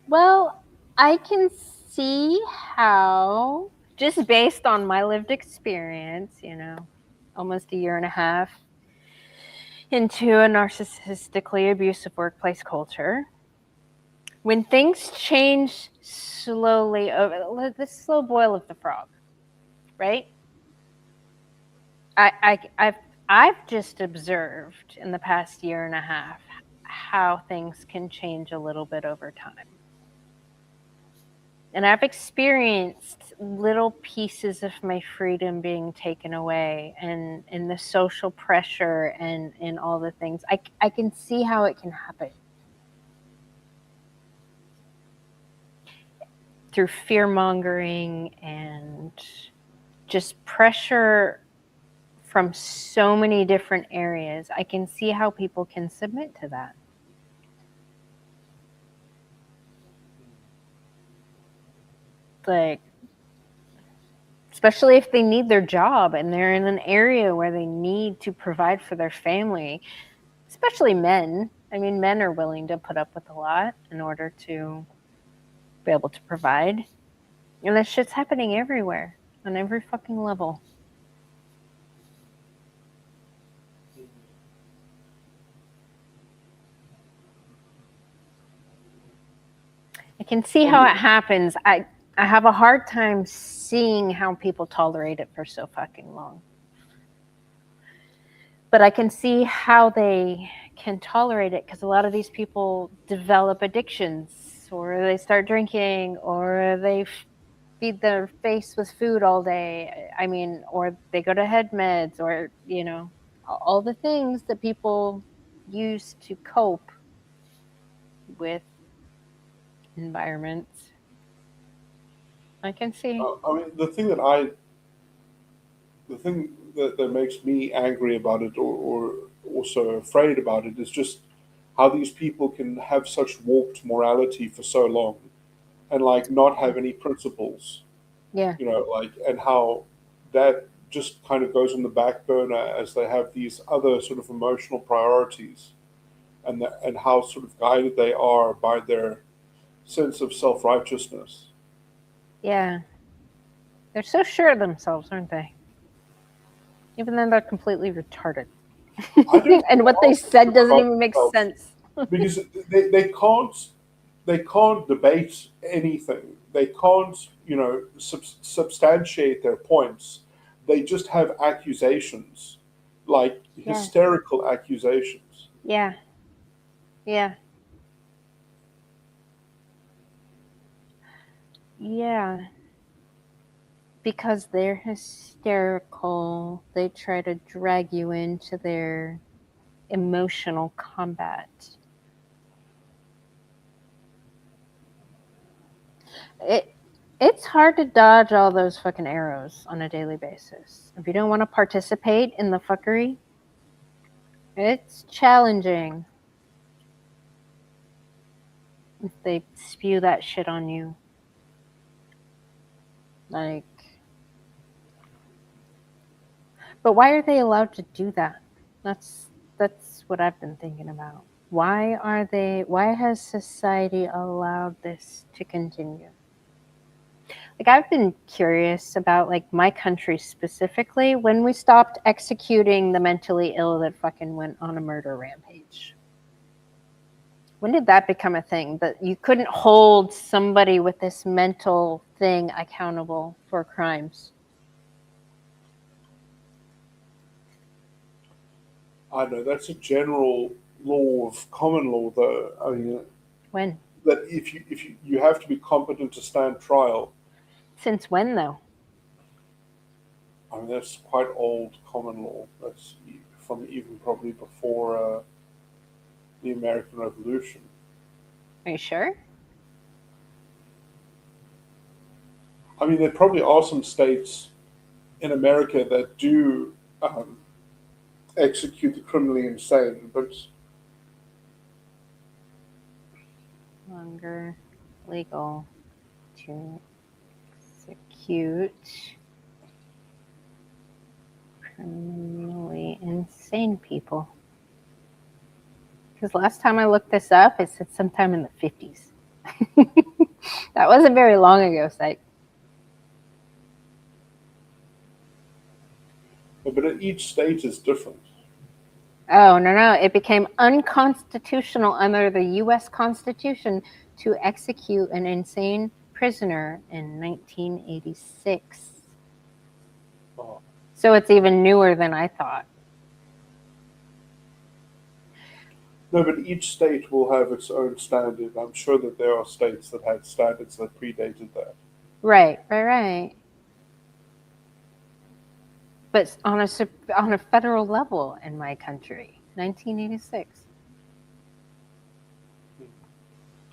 S1: Well, I can see how, just based on my lived experience, almost a year and a half into a narcissistically abusive workplace culture, when things change slowly over the slow boil of the frog, right? I've just observed in the past year and a half how things can change a little bit over time. And I've experienced little pieces of my freedom being taken away, and the social pressure and all the things. I can see how it can happen. Through fear-mongering and just pressure from so many different areas, I can see how people can submit to that. Like, especially if they need their job and they're in an area where they need to provide for their family, especially men. I mean, men are willing to put up with a lot in order to be able to provide. And that shit's happening everywhere, on every fucking level. I can see how it happens. I have a hard time seeing how people tolerate it for so fucking long. But I can see how they can tolerate it, because a lot of these people develop addictions, or they start drinking, or they feed their face with food all day. I mean, or they go to head meds, or, all the things that people use to cope with environments. I can see.
S2: I mean, the thing that makes me angry about it, or also afraid about it, is just how these people can have such warped morality for so long, and like not have any principles.
S1: Yeah.
S2: And how that just kind of goes on the back burner as they have these other sort of emotional priorities, and how sort of guided they are by their sense of self-righteousness.
S1: Yeah. They're so sure of themselves, aren't they? Even though they're completely retarded. And what they said doesn't even make sense.
S2: Because they can't debate anything. They can't, substantiate their points. They just have accusations, like hysterical accusations.
S1: Yeah. Yeah. Yeah. Because they're hysterical, they try to drag you into their emotional combat. It's hard to dodge all those fucking arrows on a daily basis. If you don't want to participate in the fuckery, it's challenging. If they spew that shit on you. Like, but why are they allowed to do that? That's what I've been thinking about. Why has society allowed this to continue? Like, I've been curious about, like, my country specifically, when we stopped executing the mentally ill that fucking went on a murder rampage. When did that become a thing? That you couldn't hold somebody with this mental thing accountable for crimes?
S2: I know that's a general law of common law, though. I mean,
S1: When?
S2: that if you have to be competent to stand trial.
S1: Since when, though?
S2: I mean, that's quite old common law. That's from even probably before the American Revolution.
S1: Are you sure?
S2: I mean, there probably are some states in America that do execute the criminally insane, but
S1: Longer legal to execute criminally insane people. Because last time I looked this up, it said sometime in the 50s. That wasn't very long ago, Psych.
S2: But each state is different.
S1: Oh, no. It became unconstitutional under the U.S. Constitution to execute an insane prisoner in 1986.
S2: Oh.
S1: So it's even newer than I thought.
S2: No, but each state will have its own standard. I'm sure that there are states that had standards that predated that.
S1: Right. But on a federal level in my country, 1986.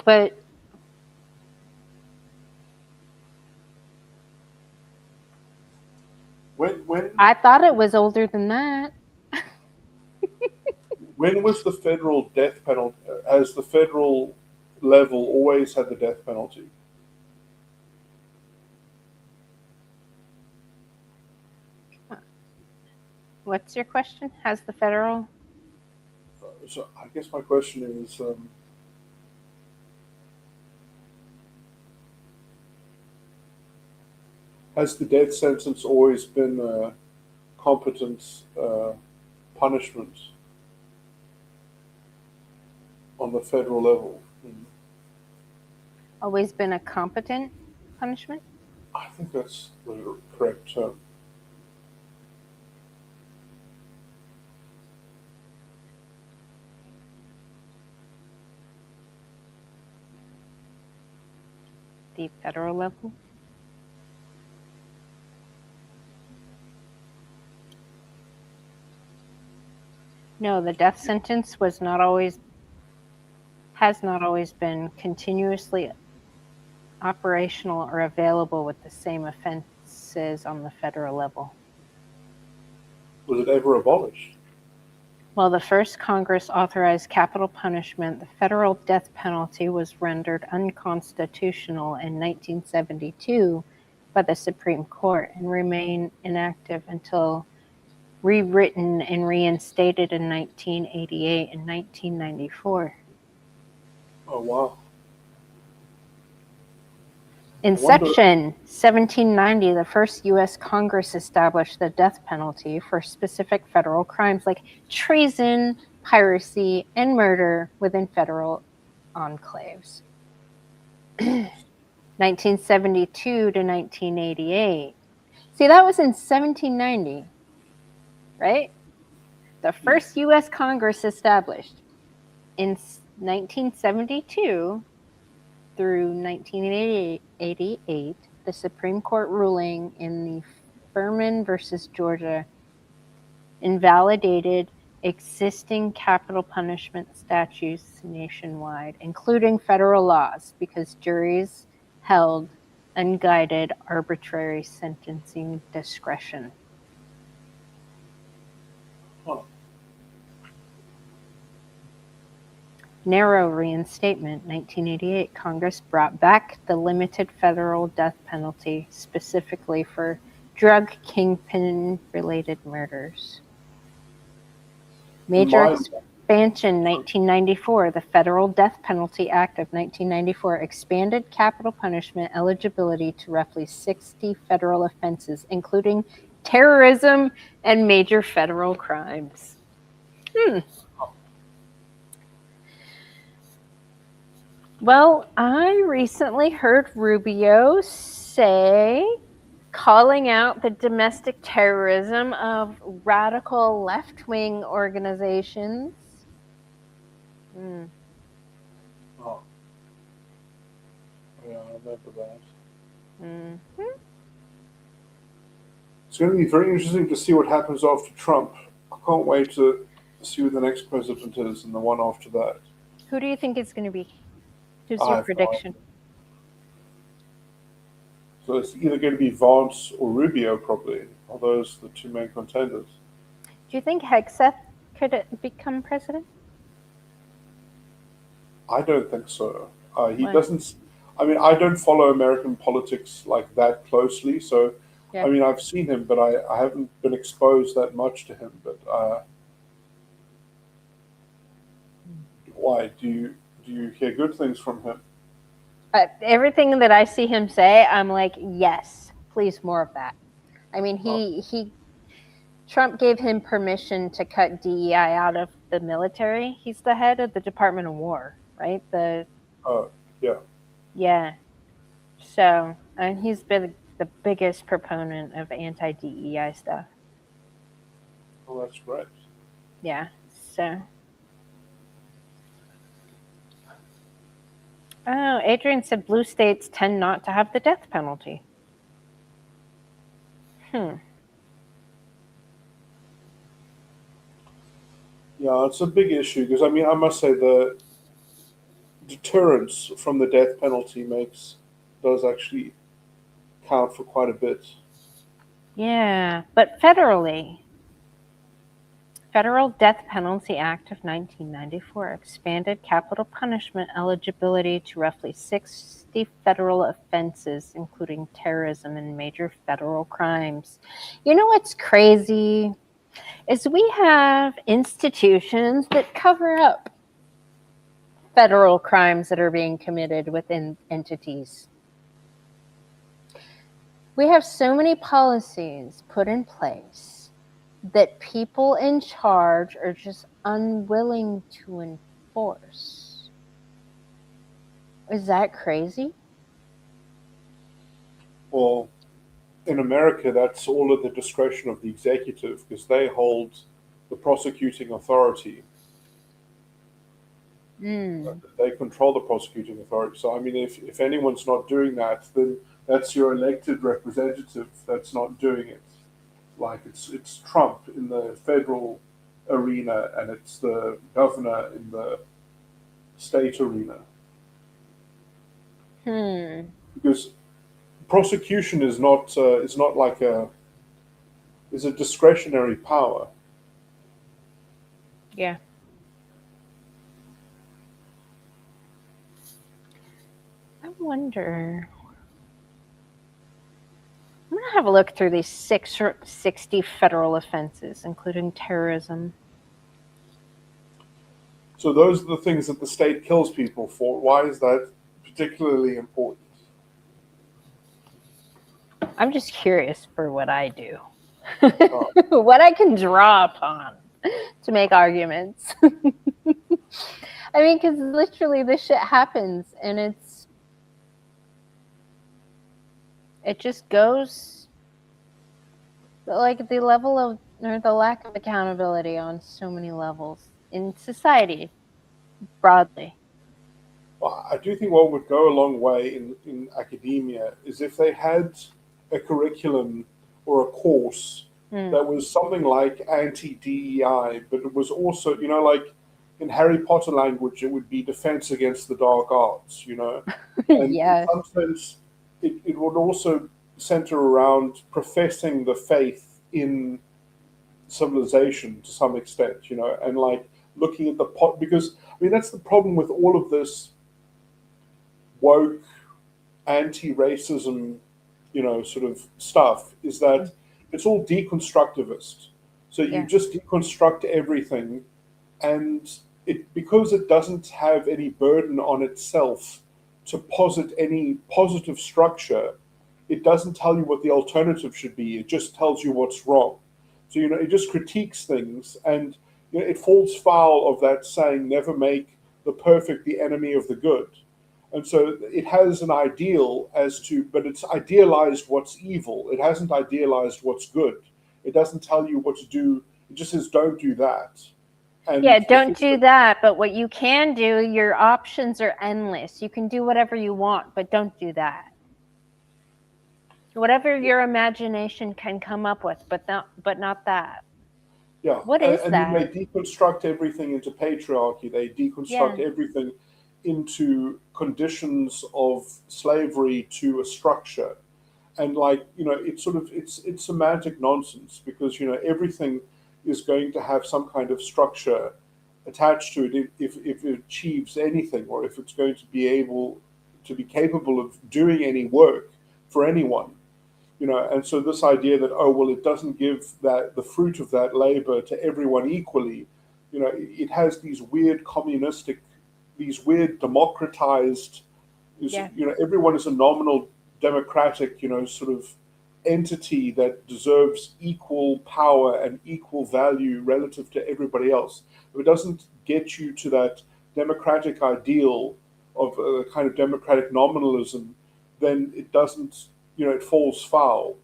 S1: But
S2: When
S1: I thought it was older than that.
S2: when was the federal death penalty? Has the federal level always had the death penalty?
S1: What's your question? Has the federal?
S2: So I guess my question is, has the death sentence always been a competent punishment on the federal level?
S1: Always been a competent punishment?
S2: I think that's the correct term.
S1: The federal level? No, the death sentence has not always been continuously operational or available with the same offenses on the federal level.
S2: Was it ever abolished?
S1: While the first Congress authorized capital punishment, the federal death penalty was rendered unconstitutional in 1972 by the Supreme Court and remained inactive until rewritten and reinstated in 1988 and 1994.
S2: Oh, wow.
S1: In Section 1790, the first U.S. Congress established the death penalty for specific federal crimes like treason, piracy, and murder within federal enclaves. 1972 to 1988. See, that was in 1790, right? The first U.S. Congress established. In 1972 through 1988, the Supreme Court ruling in the Furman versus Georgia invalidated existing capital punishment statutes nationwide, including federal laws, because juries held unguided, arbitrary sentencing discretion.
S2: Huh.
S1: Narrow reinstatement, 1988. Congress brought back the limited federal death penalty specifically for drug kingpin-related murders. Major expansion, 1994. The Federal Death Penalty Act of 1994 expanded capital punishment eligibility to roughly 60 federal offenses, including terrorism and major federal crimes. Well, I recently heard Rubio say, calling out the domestic terrorism of radical left-wing organizations.
S2: Oh. Yeah, I remember that.
S1: Mm-hmm.
S2: It's going to be very interesting to see what happens after Trump. I can't wait to see who the next president is and the one after that.
S1: Who do you think it's going to be? Who's
S2: I
S1: your
S2: have no
S1: prediction?
S2: idea. So it's either going to be Vance or Rubio, probably. Are those the two main contenders?
S1: Do you think Hegseth could become president?
S2: I don't think so. He
S1: Why?
S2: doesn't. I mean, I don't follow American politics like that closely. So,
S1: Yeah.
S2: I mean, I've seen him, but I haven't been exposed that much to him. But why do you hear good things from him?
S1: Everything that I see him say, I'm like, yes, please, more of that. I mean, Trump gave him permission to cut DEI out of the military. He's the head of the Department of War, right?
S2: Yeah.
S1: Yeah. So, and he's been the biggest proponent of anti-DEI stuff.
S2: Well, that's great.
S1: Yeah. So. Oh, Adrian said blue states tend not to have the death penalty.
S2: Yeah, it's a big issue because I mean, I must say the deterrence from the death penalty does actually count for quite a bit.
S1: Yeah, but federally, Federal Death Penalty Act of 1994 expanded capital punishment eligibility to roughly 60 federal offenses, including terrorism and major federal crimes. You know what's crazy is we have institutions that cover up federal crimes that are being committed within entities. We have so many policies put in place that people in charge are just unwilling to enforce. Is that crazy?
S2: Well, in America, that's all at the discretion of the executive because they hold the prosecuting authority. They control the prosecuting authority. So, I mean, if anyone's not doing that, then that's your elected representative that's not doing it. Like it's Trump in the federal arena and it's the governor in the state arena. Because prosecution is not like is a discretionary power.
S1: Yeah. I wonder. I'm going to have a look through these 60 federal offenses, including terrorism.
S2: So those are the things that the state kills people for. Why is that particularly important?
S1: I'm just curious for what I do. What I can draw upon to make arguments. I mean, because literally this shit happens and it just goes like the level of, or the lack of accountability on so many levels in society broadly.
S2: Well, I do think what would go a long way in academia is if they had a curriculum or a course that was something like anti-DEI, but it was also, like in Harry Potter language, it would be defense against the dark arts, And
S1: Yeah.
S2: in some sense, it would also center around professing the faith in civilization to some extent, and like looking at because I mean that's the problem with all of this woke anti-racism, sort of stuff is that it's all deconstructivist. So you just deconstruct everything, and because it doesn't have any burden on itself to posit any positive structure, it doesn't tell you what the alternative should be. It just tells you what's wrong. So, it just critiques things, and it falls foul of that saying, never make the perfect the enemy of the good. And so it has an ideal but it's idealized what's evil. It hasn't idealized what's good. It doesn't tell you what to do. It just says, don't do that. And
S1: don't do that. But what you can do, your options are endless. You can do whatever you want, but don't do that. Whatever your imagination can come up with, but not that.
S2: Yeah.
S1: What is
S2: and
S1: that?
S2: Then they deconstruct everything into patriarchy. They deconstruct everything into conditions of slavery to a structure. And it's semantic nonsense because, everything is going to have some kind of structure attached to it if it achieves anything, or if it's going to be able to be capable of doing any work for anyone. And so this idea that, it doesn't give the fruit of that labor to everyone equally, it has these weird democratized
S1: Yeah.
S2: Everyone is a nominal democratic, sort of entity that deserves equal power and equal value relative to everybody else. If it doesn't get you to that democratic ideal of a kind of democratic nominalism, then it doesn't, it falls foul.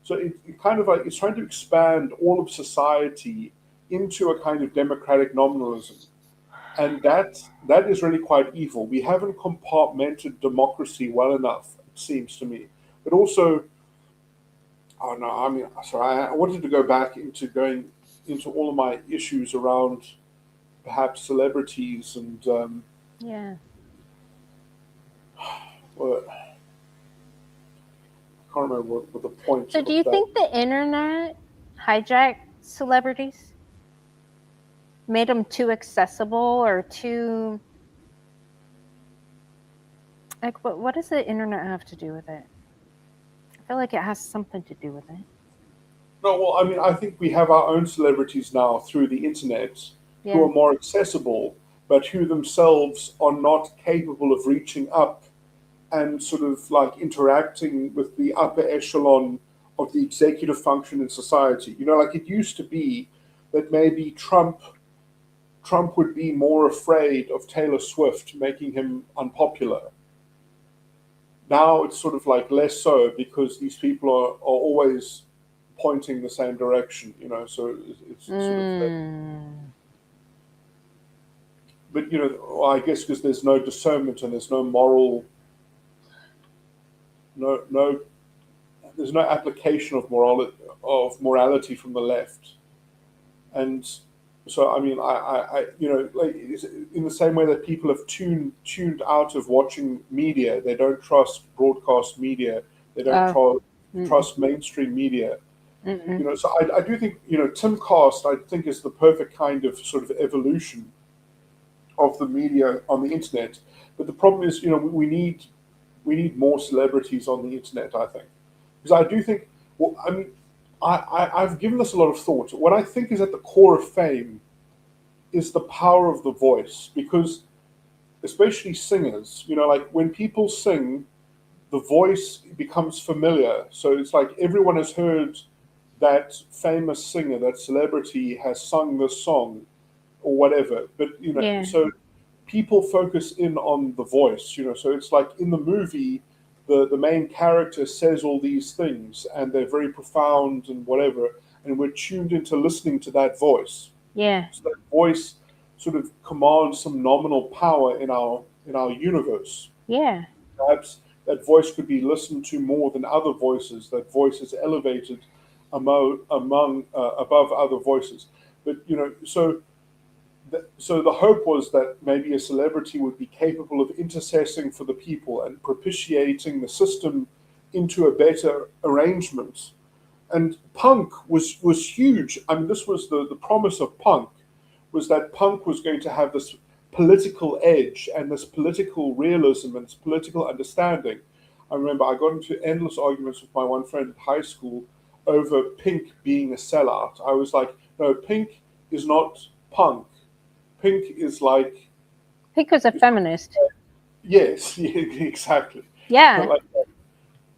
S2: So it kind of like it's trying to expand all of society into a kind of democratic nominalism. And that is really quite evil. We haven't compartmented democracy well enough, it seems to me. But also, oh no, I mean, sorry, I wanted to go back into going into all of my issues around perhaps celebrities and
S1: Yeah.
S2: well, I can't remember what the point.
S1: So do you think the internet hijacked celebrities? Made them too accessible or too, like, what does the internet have to do with it? I feel like it has something to do with it.
S2: No, well, I mean, I think we have our own celebrities now through the internet
S1: Yeah.
S2: who are more accessible, but who themselves are not capable of reaching up and sort of like interacting with the upper echelon of the executive function in society. Like it used to be that maybe Trump would be more afraid of Taylor Swift making him unpopular. Now it's sort of like less so because these people are always pointing the same direction, so it's sort of that. But, I guess because there's no discernment and there's no moral, there's no application of morality from the left. And so, I mean, I like in the same way that people have tuned out of watching media, they don't trust broadcast media, they don't trust mainstream media. So I do think, Timcast, I think, is the perfect kind of sort of evolution of the media on the internet. But the problem is, we need more celebrities on the internet, I think. Because I do think, well, I mean, I've given this a lot of thought. What I think is at the core of fame is the power of the voice, because especially singers, like when people sing, the voice becomes familiar. So it's like everyone has heard that famous singer, that celebrity has sung this song or whatever. But, so people focus in on the voice, so it's like in the movie, the main character says all these things and they're very profound and whatever, and we're tuned into listening to that voice.
S1: Yeah.
S2: So that voice sort of commands some nominal power in our universe.
S1: Yeah.
S2: Perhaps that voice could be listened to more than other voices. That voice is elevated above other voices. But so the hope was that maybe a celebrity would be capable of intercessing for the people and propitiating the system into a better arrangement. And punk was huge. I mean, this was the promise of punk, was that punk was going to have this political edge and this political realism and this political understanding. I remember I got into endless arguments with my one friend at high school over Pink being a sellout. I was like, no, Pink is not punk. Pink is like...
S1: Pink was a feminist.
S2: Yes, yeah, exactly.
S1: Yeah.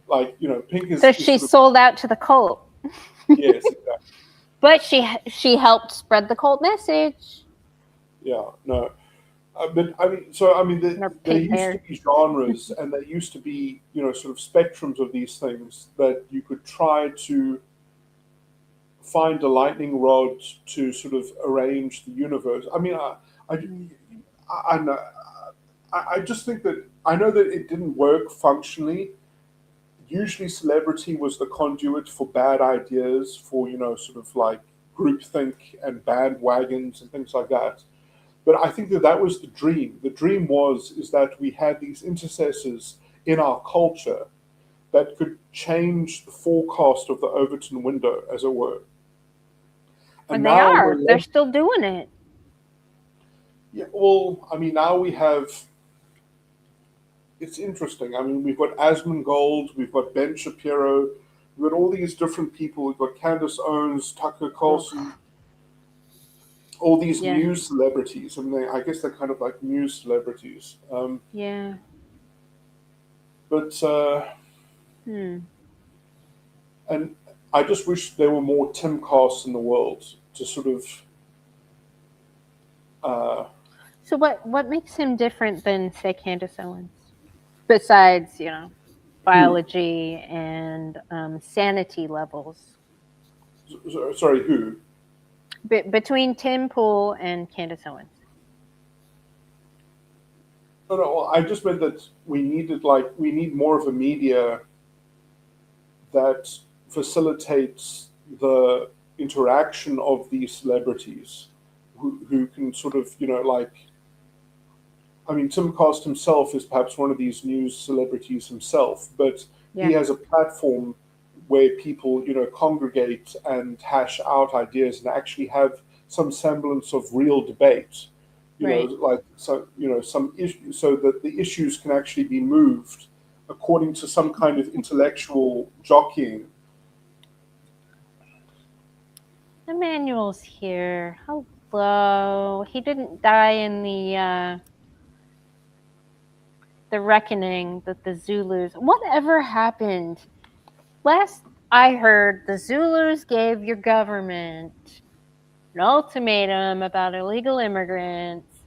S2: Like Pink is...
S1: So she sold out to the cult.
S2: Yes, exactly.
S1: But she helped spread the cult message.
S2: Yeah, no. But there used to be genres and there used to be, sort of spectrums of these things that you could try to find a lightning rod to sort of arrange the universe. I mean, I know. I just think that I know that it didn't work functionally. Usually, celebrity was the conduit for bad ideas, for sort of like groupthink and bandwagons and things like that. But I think that was the dream. The dream is that we had these intercessors in our culture that could change the forecast of the Overton window, as it were.
S1: And now they're still doing it.
S2: Yeah, well, I mean, now we have... It's interesting. I mean, we've got Asmongold, we've got Ben Shapiro, we've got all these different people. We've got Candace Owens, Tucker Carlson, all these news celebrities. I mean, I guess they're kind of like news celebrities.
S1: Yeah.
S2: But
S1: Hmm.
S2: and I just wish there were more Tim casts in the world to sort of.
S1: So what makes him different than, say, Candace Owens? Besides, biology and sanity levels.
S2: Sorry, who?
S1: Between Tim Pool and Candace Owens.
S2: No, I just meant that we need more of a media that facilitates the interaction of these celebrities who can sort of, I mean, Tim Cast himself is perhaps one of these news celebrities himself, but
S1: Yeah.
S2: he has a platform where people, congregate and hash out ideas and actually have some semblance of real debate.
S1: Right.
S2: Some issues, so that the issues can actually be moved according to some kind of intellectual jockeying.
S1: Emmanuel's here. Hello. He didn't die in the reckoning that the Zulus. Whatever happened? Last I heard, the Zulus gave your government an ultimatum about illegal immigrants.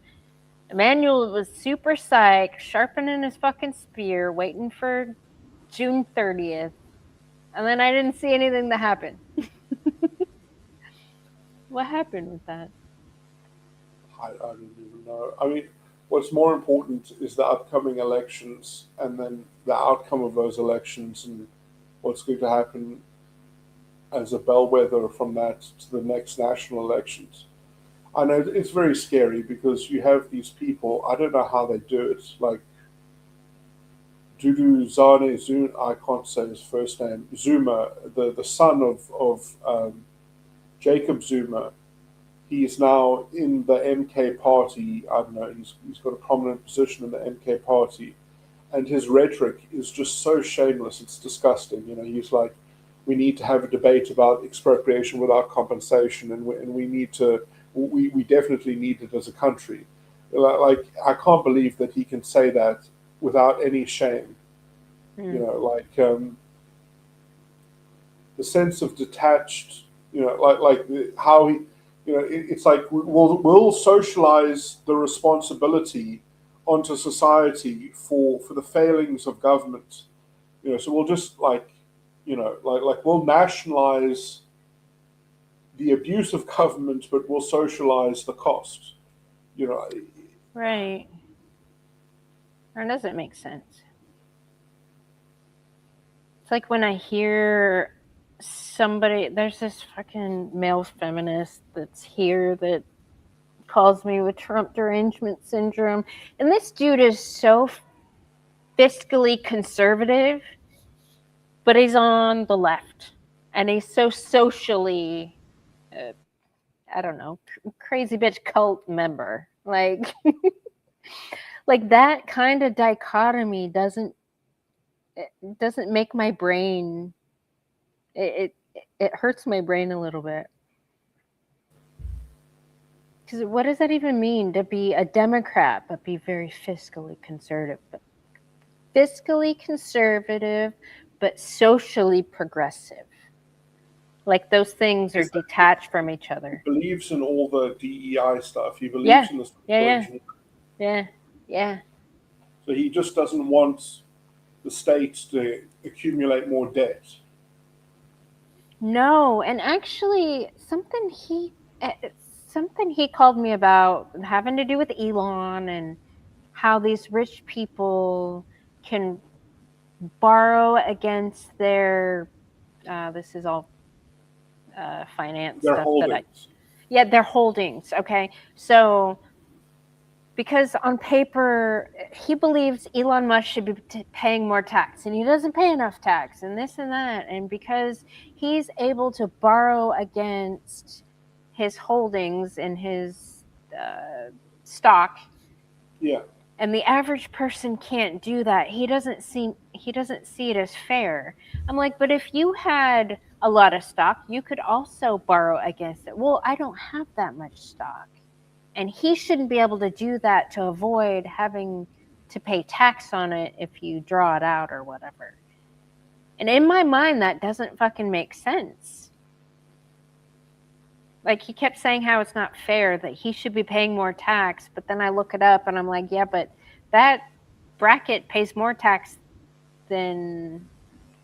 S1: Emmanuel was super psyched, sharpening his fucking spear, waiting for June 30th. And then I didn't see anything that happened. What happened with that?
S2: I don't even know. I mean, what's more important is the upcoming elections and then the outcome of those elections and what's going to happen as a bellwether from that to the next national elections. I know it's very scary because you have these people, I don't know how they do it, like Dudu Zane Zuma, I can't say his first name, Zuma, the son of Jacob Zuma. He's now in the MK party. I don't know, he's got a prominent position in the MK party. And his rhetoric is just so shameless, it's disgusting. He's like, we need to have a debate about expropriation without compensation, and we definitely need it as a country. Like, I can't believe that he can say that without any shame. The sense of detached, how he, it's like we'll socialize the responsibility onto society for the failings of government. So we'll just we'll nationalize the abuse of government, but we'll socialize the cost.
S1: Right. Or does it make sense? It's like when I hear somebody, there's this fucking male feminist that's here that calls me with Trump derangement syndrome. And this dude is so fiscally conservative, but he's on the left. And he's so socially, I don't know, crazy bitch cult member. Like, like that kind of dichotomy doesn't make my brain, it hurts my brain a little bit. Because what does that even mean to be a Democrat but be very fiscally conservative? But socially progressive. Like those things are detached from each other.
S2: He believes in all the DEI stuff. He believes in the
S1: Yeah.
S2: So he just doesn't want the states to accumulate more debt.
S1: No, and actually something he called me about having to do with Elon and how these rich people can borrow against their this is all finance
S2: Their
S1: stuff
S2: holdings.
S1: their holdings. Okay, so because on paper he believes Elon Musk should be paying more tax, and he doesn't pay enough tax, and this and that, and because he's able to borrow against his holdings in his stock.
S2: Yeah.
S1: And the average person can't do that. He doesn't see it as fair. I'm like, but if you had a lot of stock, you could also borrow against it. Well, I don't have that much stock. And he shouldn't be able to do that to avoid having to pay tax on it if you draw it out or whatever. And in my mind, that doesn't fucking make sense. Like, he kept saying how it's not fair, that he should be paying more tax, but then I look it up and I'm like, yeah, but that bracket pays more tax than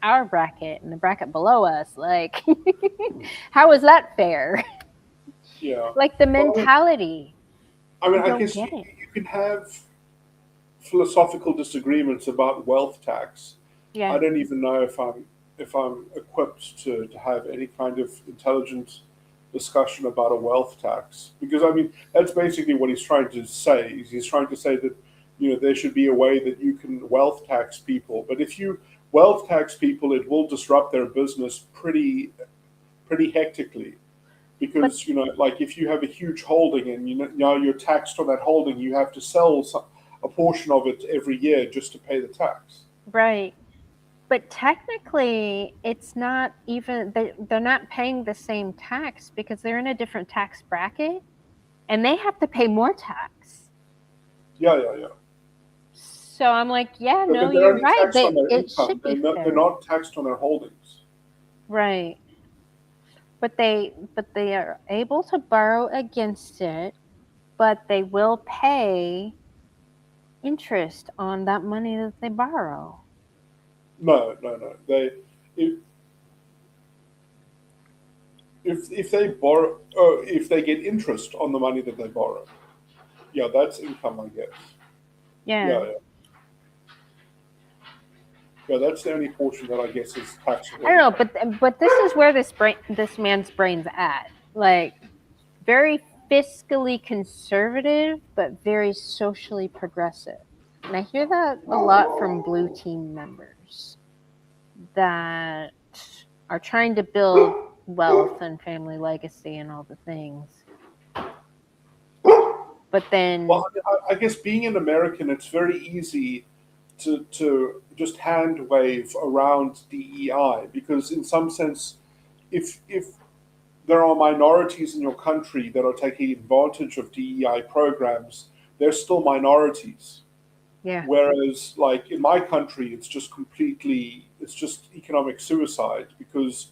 S1: our bracket and the bracket below us. Like, how is that fair?
S2: Yeah.
S1: Like, the mentality.
S2: I mean, I
S1: don't
S2: guess
S1: get
S2: you,
S1: it.
S2: you can have philosophical disagreements about wealth tax.
S1: Yeah.
S2: I don't even know if I'm equipped to have any kind of intelligent discussion about a wealth tax, because I mean that's basically what he's trying to say. He's trying to say that there should be a way that you can wealth tax people, but if you wealth tax people, it will disrupt their business pretty hectically, because like if you have a huge holding and now you're taxed on that holding, you have to sell a portion of it every year just to pay the tax.
S1: Right. But technically, it's not even, they're not paying the same tax because they're in a different tax bracket and they have to pay more tax.
S2: Yeah.
S1: So I'm like, yeah,
S2: But
S1: no,
S2: they're
S1: you're
S2: only
S1: right.
S2: taxed on their
S1: It
S2: income.
S1: should be
S2: They're
S1: fair.
S2: not taxed on their holdings.
S1: Right. But they are able to borrow against it, but they will pay interest on that money that they borrow.
S2: No. If they borrow, if they get interest on the money that they borrow, yeah, that's income, I guess.
S1: Yeah.
S2: Yeah, that's the only portion that I guess is taxable.
S1: I don't know, but this is where this man's brain's at. Like, very fiscally conservative, but very socially progressive. And I hear that a lot from blue team members that are trying to build wealth and family legacy and all the things. But then,
S2: Well, I guess being an American, it's very easy to just hand wave around DEI, because in some sense, if there are minorities in your country that are taking advantage of DEI programs, they're still minorities.
S1: yeah,
S2: Whereas, like in my country, it's just economic suicide, because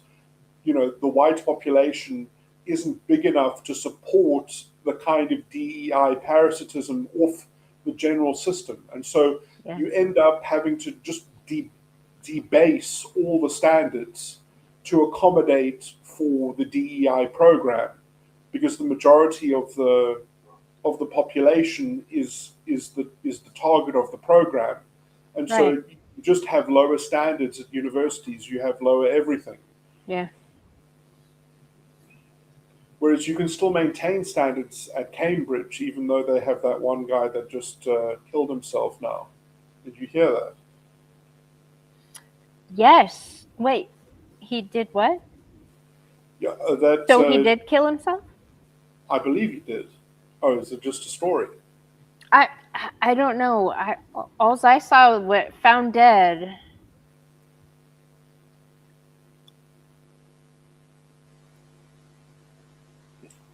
S2: the white population isn't big enough to support the kind of DEI parasitism off the general system, and so
S1: Yeah.
S2: you end up having to just debase all the standards to accommodate for the DEI program, because the majority of the population is the target of the program, and so
S1: Right.
S2: you just have lower standards at universities. You have lower everything.
S1: yeah.
S2: Whereas you can still maintain standards at Cambridge, even though they have that one guy that just killed himself now. Did you hear that?
S1: Yes. Wait, he did what?
S2: Yeah, that.
S1: So he did kill himself?
S2: I believe he did. Oh, is it just a story?
S1: I don't know. All I saw was found dead.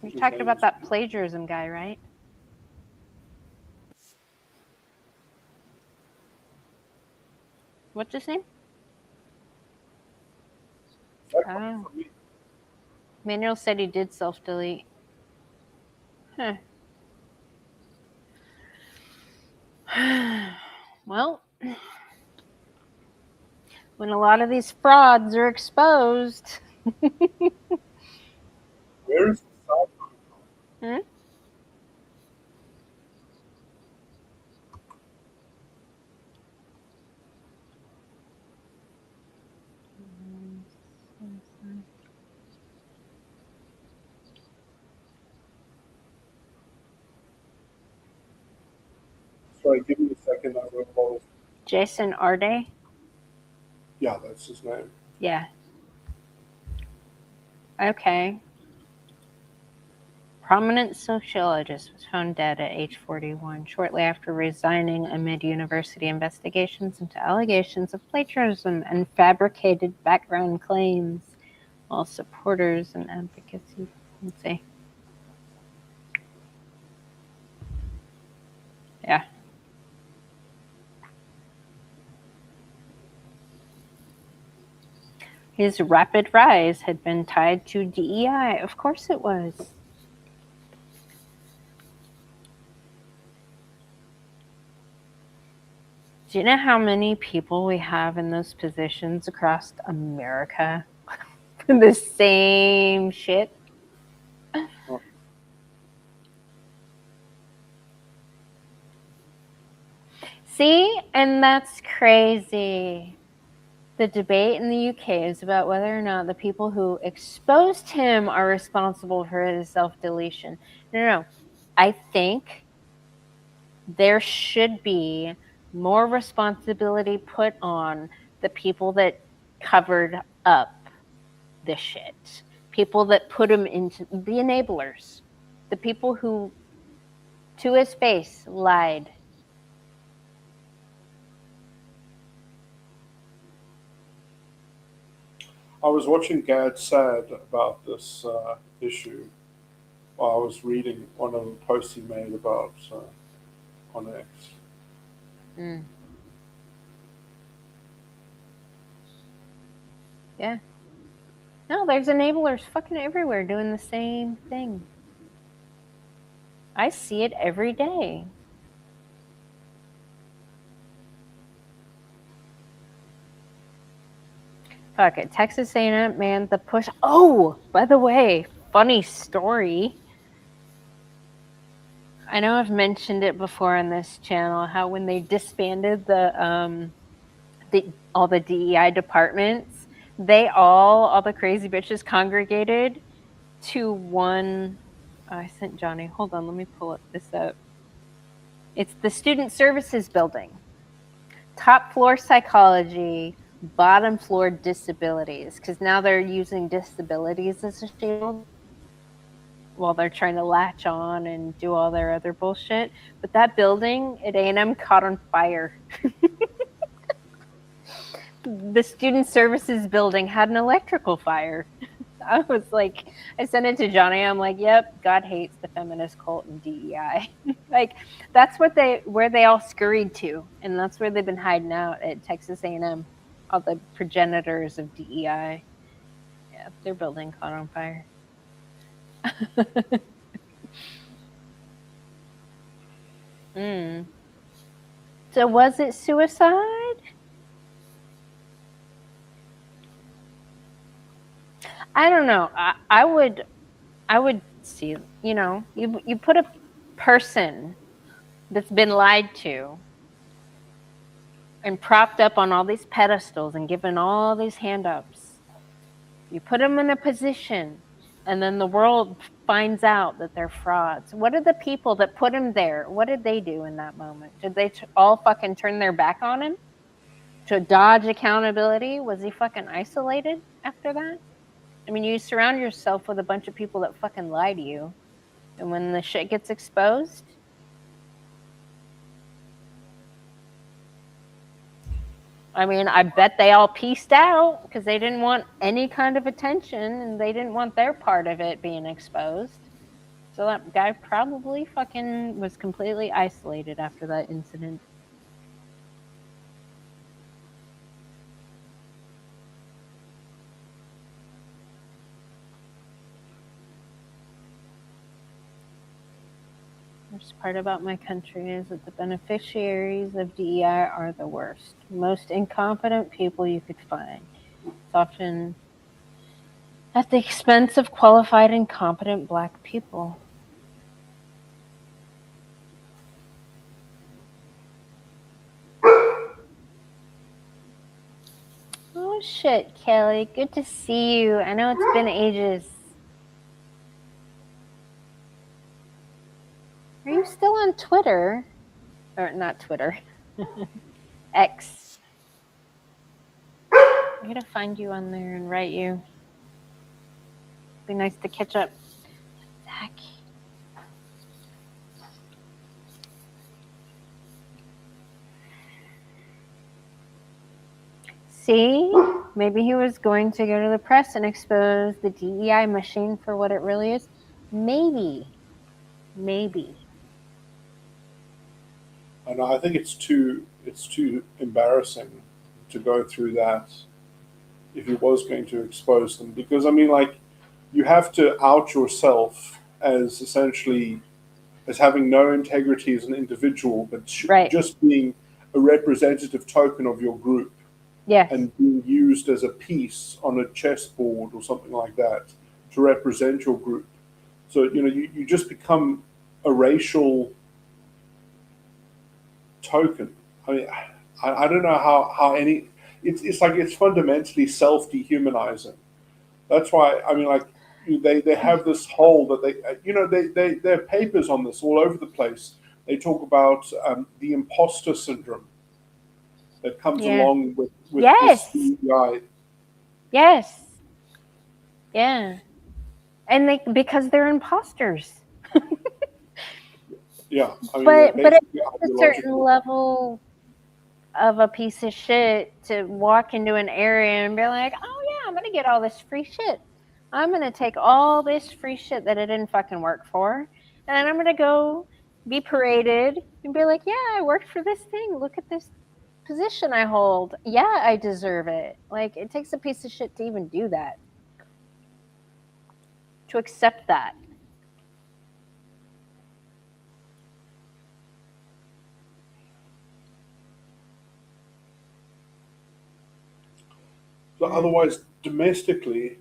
S1: You're talking about that plagiarism guy, right? What's his name? Oh. Manuel said he did self-delete. Huh. Well, when a lot of these frauds are exposed.
S2: Where is the sound coming from?
S1: Hmm?
S2: Sorry, give me a second. I will hold.
S1: Jason Arde?
S2: Yeah, that's his name.
S1: Yeah. Okay. Prominent sociologist was found dead at age 41, shortly after resigning amid university investigations into allegations of plagiarism and fabricated background claims, while supporters and advocacy. Let's see. Yeah. His rapid rise had been tied to DEI. Of course it was. Do you know how many people we have in those positions across America? The same shit. See? And that's crazy. The debate in the UK is about whether or not the people who exposed him are responsible for his self-deletion. No. I think there should be more responsibility put on the people that covered up the shit. People that put him into the enablers. The people who, to his face, lied.
S2: I was watching Gad Sad about this issue while I was reading one of the posts he made about on X.
S1: Yeah. No, there's enablers fucking everywhere doing the same thing. I see it every day. Fuck it. Texas A&M, man, the push. Oh, by the way, funny story. I know I've mentioned it before on this channel, how when they disbanded all the DEI departments, all the crazy bitches congregated to one. Oh, I sent Johnny. Hold on, let me pull this up. It's the Student Services Building. Top floor psychology, bottom floor disabilities, because now they're using disabilities as a shield while they're trying to latch on and do all their other bullshit. But that building at A&M caught on fire. The Student Services Building had an electrical fire. I was like, I sent it to Johnny. I'm like, yep, God hates the feminist cult and DEI. Like, that's where they all scurried to, and that's where they've been hiding out at Texas A&M. All the progenitors of DEI. Yeah, their building caught on fire. So was it suicide? I don't know. I would see, you put a person that's been lied to and propped up on all these pedestals and given all these hand-ups. You put them in a position, and then the world finds out that they're frauds. What did the people that put him there, what did they do in that moment? Did they all fucking turn their back on him to dodge accountability? Was he fucking isolated after that? I mean, you surround yourself with a bunch of people that fucking lie to you. And when the shit gets exposed, I mean, I bet they all pieced out because they didn't want any kind of attention and they didn't want their part of it being exposed. So that guy probably fucking was completely isolated after that incident. The worst part about my country is that the beneficiaries of DEI are the worst. Most incompetent people you could find. It's often at the expense of qualified and competent Black people. Oh shit, Kelly. Good to see you. I know it's been ages. Are you still on Twitter? Or not Twitter. X. I'm gonna find you on there and write you. Be nice to catch up. Zach. See? Maybe he was going to go to the press and expose the DEI machine for what it really is. Maybe.
S2: And I think it's too embarrassing to go through that if he was going to expose them. Because, I mean, like, you have to out yourself as essentially as having no integrity as an individual, but
S1: Right.
S2: just being a representative token of your group
S1: Yes.
S2: and being used as a piece on a chessboard or something like that to represent your group. So, you know, you just become a racial token. I mean, I don't know how any, it's like it's fundamentally self-dehumanizing. That's why, I mean, like, they have this whole that they, you know, there are papers on this all over the place. They talk about the imposter syndrome that comes
S1: Yeah.
S2: along with
S1: Yes.
S2: this DEI.
S1: Yes. Yeah. And because they're imposters.
S2: Yeah, I mean,
S1: But
S2: they're
S1: it's
S2: basically
S1: a certain
S2: ideological.
S1: level of a piece of shit to walk into an area and be like, oh yeah, I'm gonna get all this free shit. I'm gonna take all this free shit that I didn't fucking work for, and I'm gonna go be paraded and be like, yeah, I worked for this thing. Look at this position I hold. Yeah, I deserve it. Like, it takes a piece of shit to even do that. To accept that.
S2: But otherwise, domestically,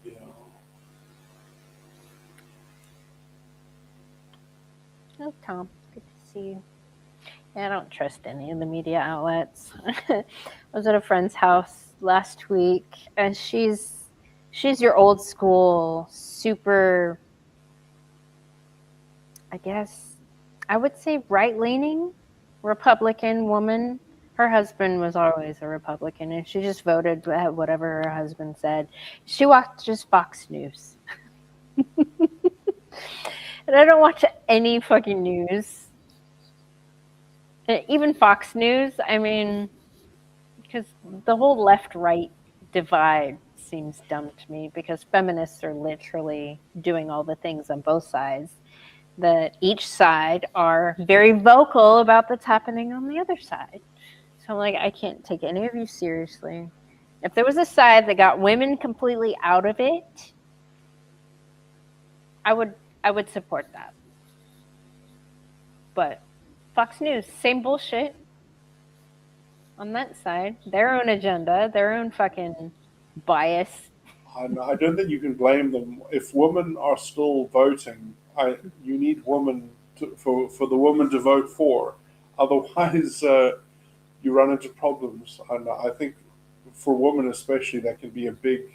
S2: yeah.
S1: Oh, Tom, good to see you. Yeah, I don't trust any of the media outlets. I was at a friend's house last week, and she's your old school, super, I guess, I would say right-leaning Republican woman. Her husband was always a Republican, and she just voted whatever her husband said. She watches Fox News. And I don't watch any fucking news. Even Fox News, I mean, because the whole left-right divide seems dumb to me, because feminists are literally doing all the things on both sides that each side are very vocal about that's happening on the other side. So I'm like, I can't take any of you seriously. If there was a side that got women completely out of it, I would support that. But Fox News, same bullshit on that side. Their own agenda, their own fucking bias.
S2: I don't think you can blame them. If women are still voting, you need women for the woman to vote for. Otherwise, you run into problems. And I think for women especially, that can be a big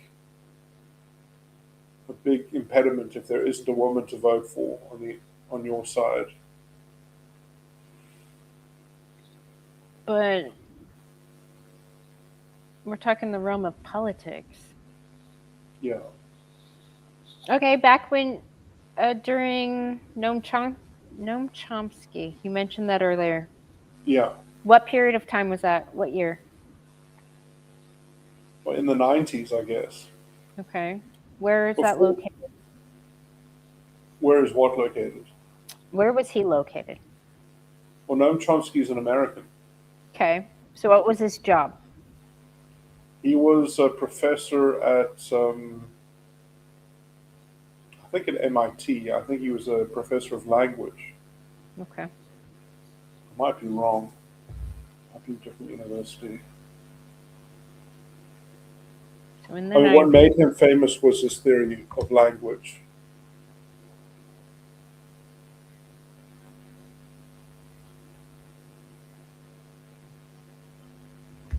S2: impediment if there isn't a woman to vote for on your side.
S1: But we're talking the realm of politics.
S2: Yeah.
S1: Okay, back when during Noam Chomsky, you mentioned that earlier.
S2: Yeah.
S1: What period of time was that? What year?
S2: Well, in the 90s, I guess.
S1: Okay. Where is that located?
S2: Where is what located?
S1: Where was he located?
S2: Well, Noam Chomsky is an American.
S1: Okay. So what was his job?
S2: He was a professor at, I think at MIT. I think he was a professor of language.
S1: Okay.
S2: I might be wrong. Might be a different university.
S1: So in
S2: I mean, what made him famous was his theory of language.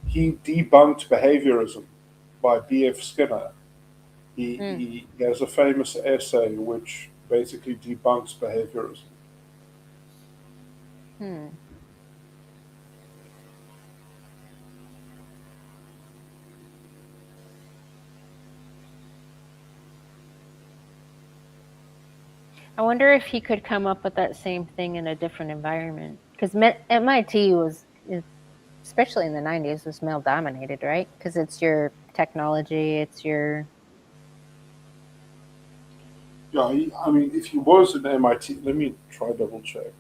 S2: He debunked behaviorism by B.F. Skinner. He has a famous essay which basically debunks behaviorism.
S1: I wonder if he could come up with that same thing in a different environment. Because MIT was, especially in the 90s, was male dominated, right? Because it's your technology, it's your...
S2: Yeah, I mean, if he was at MIT, let me try double check.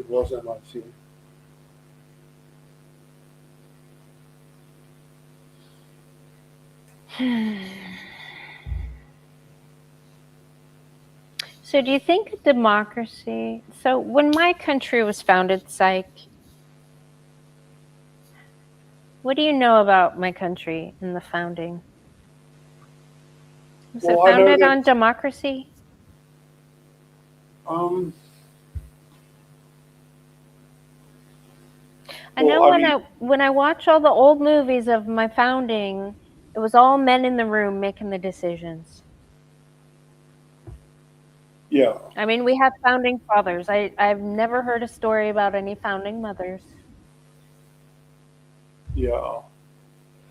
S2: It was MIT.
S1: So do you think democracy, so when my country was founded, Psych, what do you know about my country in the founding? Was it
S2: Well, I know
S1: founded
S2: that
S1: on democracy? I know
S2: well, I mean,
S1: when I watch all the old movies of my founding, it was all men in the room making the decisions.
S2: yeah,
S1: I mean, we had founding fathers. I've never heard a story about any founding mothers.
S2: yeah.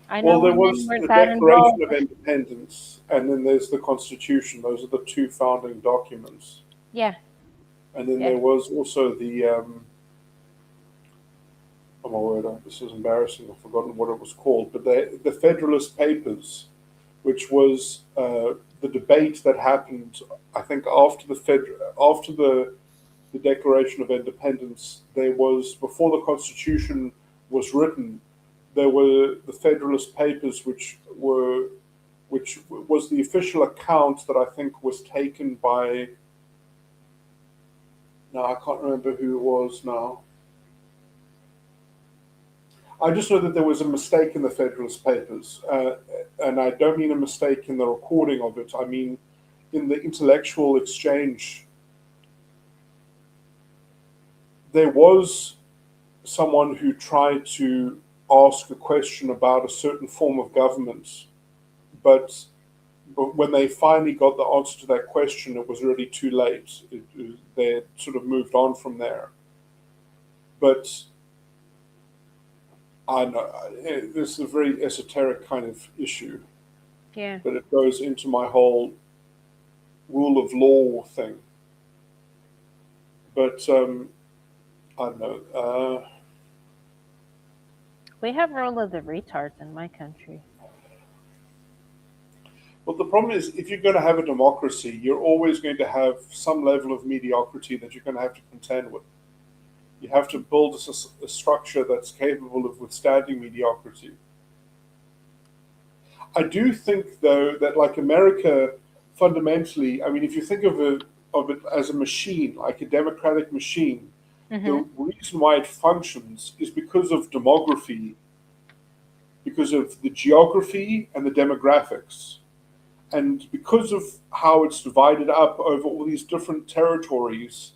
S1: I
S2: Well,
S1: know
S2: there
S1: women
S2: was
S1: weren't
S2: the
S1: that involved.
S2: Declaration of Independence, and then there's the Constitution. Those are the two founding documents.
S1: Yeah,
S2: And then
S1: yeah.
S2: there was also the, oh my word, this is embarrassing. I've forgotten what it was called, but the Federalist Papers, which was the debate that happened, I think, after the Declaration of Independence. There was, before the Constitution was written, there were the Federalist Papers, which was the official account that I think was taken by. Now I can't remember who it was now. I just know that there was a mistake in the Federalist Papers, and I don't mean a mistake in the recording of it. I mean in the intellectual exchange. There was someone who tried to ask a question about a certain form of government, but when they finally got the answer to that question, it was already too late. They had sort of moved on from there. But I know this is a very esoteric kind of issue,
S1: Yeah.
S2: but it goes into my whole rule of law thing. But I don't know.
S1: We have rule of the retards in my country.
S2: Well, the problem is, if you're going to have a democracy, you're always going to have some level of mediocrity that you're going to have to contend with. You have to build a structure that's capable of withstanding mediocrity. I do think, though, that like America, fundamentally, I mean, if you think of it as a machine, like a democratic machine, the reason why it functions is because of demography, because of the geography and the demographics. And because of how it's divided up over all these different territories,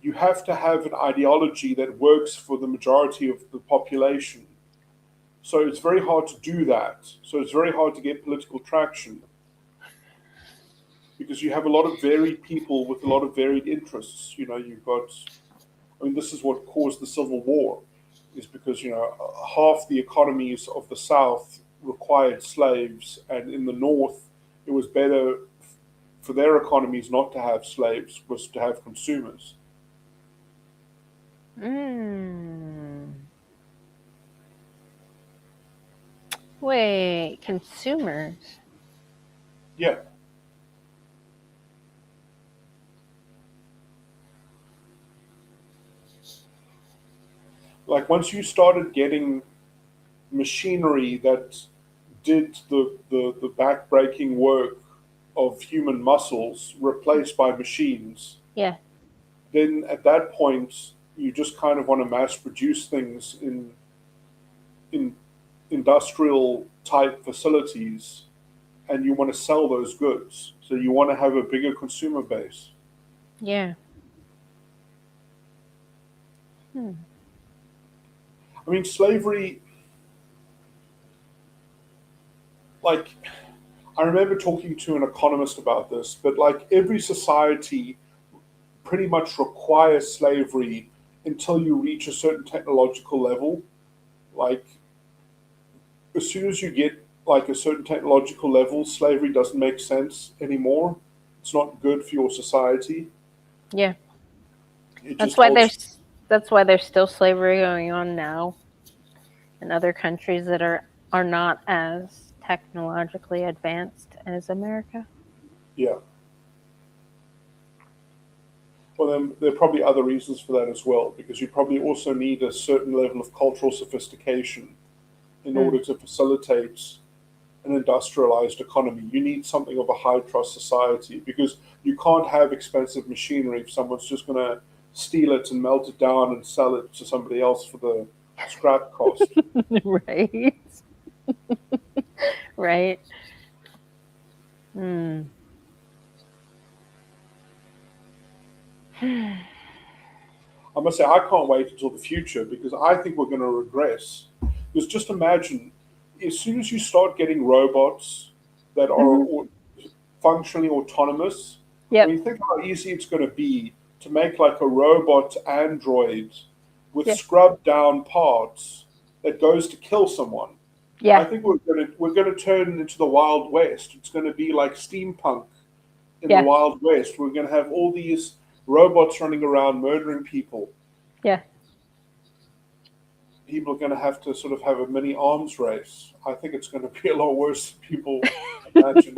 S2: you have to have an ideology that works for the majority of the population. So it's very hard to do that. So it's very hard to get political traction because you have a lot of varied people with a lot of varied interests. You know, you've got, I mean, this is what caused the Civil War, is because, you know, half the economies of the South required slaves, and in the North, it was better for their economies not to have slaves, was to have consumers.
S1: Wait, consumers?
S2: Yeah. Like once you started getting machinery that did the back-breaking work of human muscles replaced by machines,
S1: Yeah.
S2: then at that point you just kind of want to mass produce things in industrial type facilities, and you want to sell those goods. So you want to have a bigger consumer base.
S1: Yeah.
S2: I mean, slavery, like, I remember talking to an economist about this, but like every society pretty much requires slavery until you reach a certain technological level. Like, as soon as you get like a certain technological level, slavery doesn't make sense anymore. It's not good for your society.
S1: Yeah.
S2: It
S1: That's
S2: just
S1: why
S2: holds.
S1: that's why there's still slavery going on now in other countries that are not as technologically advanced as America.
S2: Yeah. Well, then there are probably other reasons for that as well, because you probably also need a certain level of cultural sophistication in order to facilitate an industrialized economy. You need something of a high trust society, because you can't have expensive machinery if someone's just going to steal it and melt it down and sell it to somebody else for the scrap cost.
S1: Right. Right. Hmm.
S2: I must say, I can't wait until the future, because I think we're going to regress. Because just imagine, as soon as you start getting robots that are functionally autonomous,
S1: Yep.
S2: I mean, think how easy it's going to be to make like a robot android with
S1: Yeah.
S2: scrubbed down parts that goes to kill someone. I
S1: Yeah.
S2: think we're going to turn into the Wild West. It's going to be like steampunk in
S1: Yeah.
S2: the Wild West. We're going to have all these robots running around murdering people.
S1: Yeah.
S2: People are going to have to sort of have a mini arms race. I think it's going to be a lot worse than people imagine.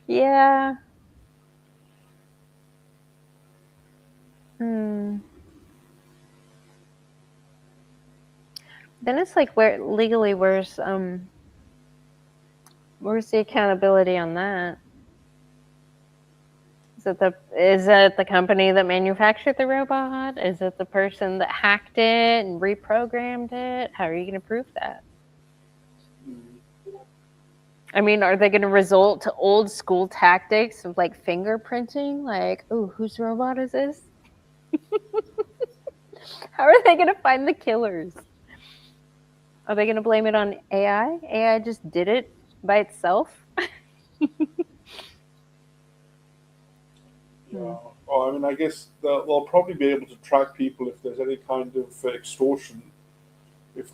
S1: Yeah. Hmm. Then it's like, where legally, where's the accountability on that? Is it the company that manufactured the robot? Is it the person that hacked it and reprogrammed it? How are you going to prove that? I mean, are they going to resort to old school tactics of like fingerprinting? Like, oh, whose robot is this? How are they going to find the killers? Are they going to blame it on AI? AI just did it by itself?
S2: Yeah. Well, I mean, I guess they'll probably be able to track people if there's any kind of extortion,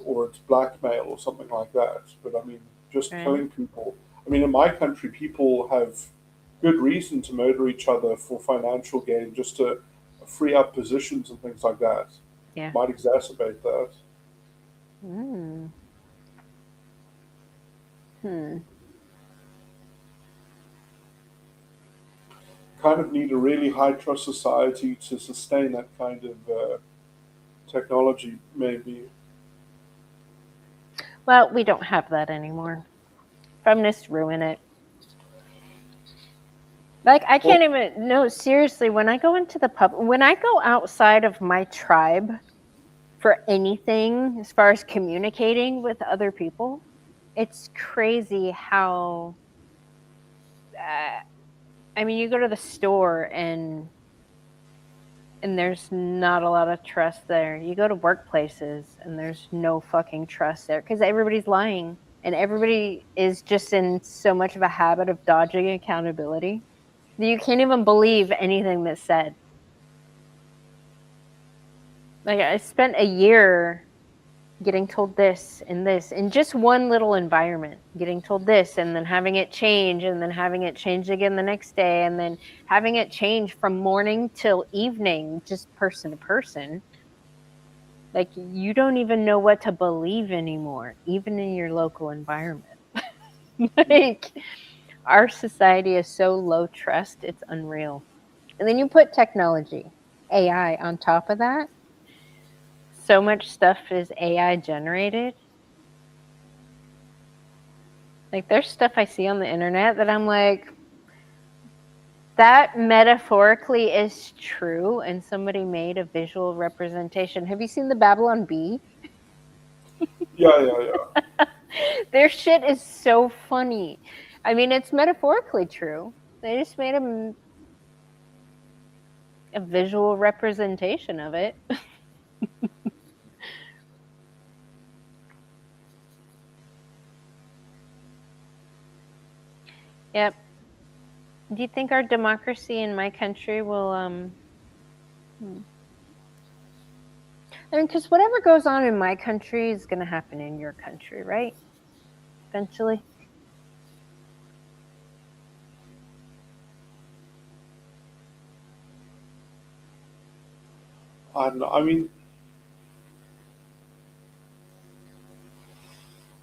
S2: or it's blackmail or something like that. But I mean, just
S1: Right.
S2: killing people. I mean, in my country, people have good reason to murder each other for financial gain, just to free up positions and things like that.
S1: Yeah.
S2: Might exacerbate that.
S1: Hmm. Hmm.
S2: Kind of need a really high trust society to sustain that kind of technology, maybe.
S1: Well, we don't have that anymore. Feminists ruin it. Like, I can't even, no, seriously, when I go into the when I go outside of my tribe for anything as far as communicating with other people, it's crazy how, I mean, you go to the store and there's not a lot of trust there. You go to workplaces and there's no fucking trust there, because everybody's lying and everybody is just in so much of a habit of dodging accountability that you can't even believe anything that's said. Like, I spent a year getting told this and this in just one little environment, getting told this and then having it change and then having it change again the next day and then having it change from morning till evening, just person to person. Like, you don't even know what to believe anymore, even in your local environment. Like, our society is so low trust, it's unreal. And then you put technology, AI on top of that. So much stuff is AI generated. Like, there's stuff I see on the internet that I'm like, that metaphorically is true, and somebody made a visual representation. Have you seen the Babylon Bee?
S2: Yeah.
S1: Their shit is so funny. I mean, it's metaphorically true. They just made a visual representation of it. Yep. Do you think our democracy in my country will, I mean, because whatever goes on in my country is going to happen in your country, right? Eventually.
S2: I don't know. I mean,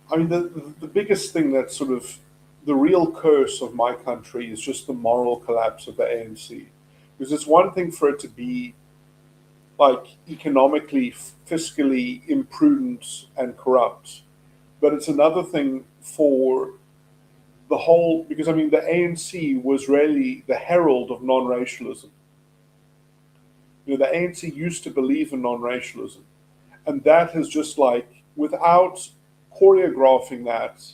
S2: the biggest thing that's sort of the real curse of my country is just the moral collapse of the ANC. Because it's one thing for it to be like economically, fiscally imprudent and corrupt, but it's another thing for the whole, because I mean, the ANC was really the herald of non-racialism. You know, the ANC used to believe in non-racialism, and that has just like, without choreographing that,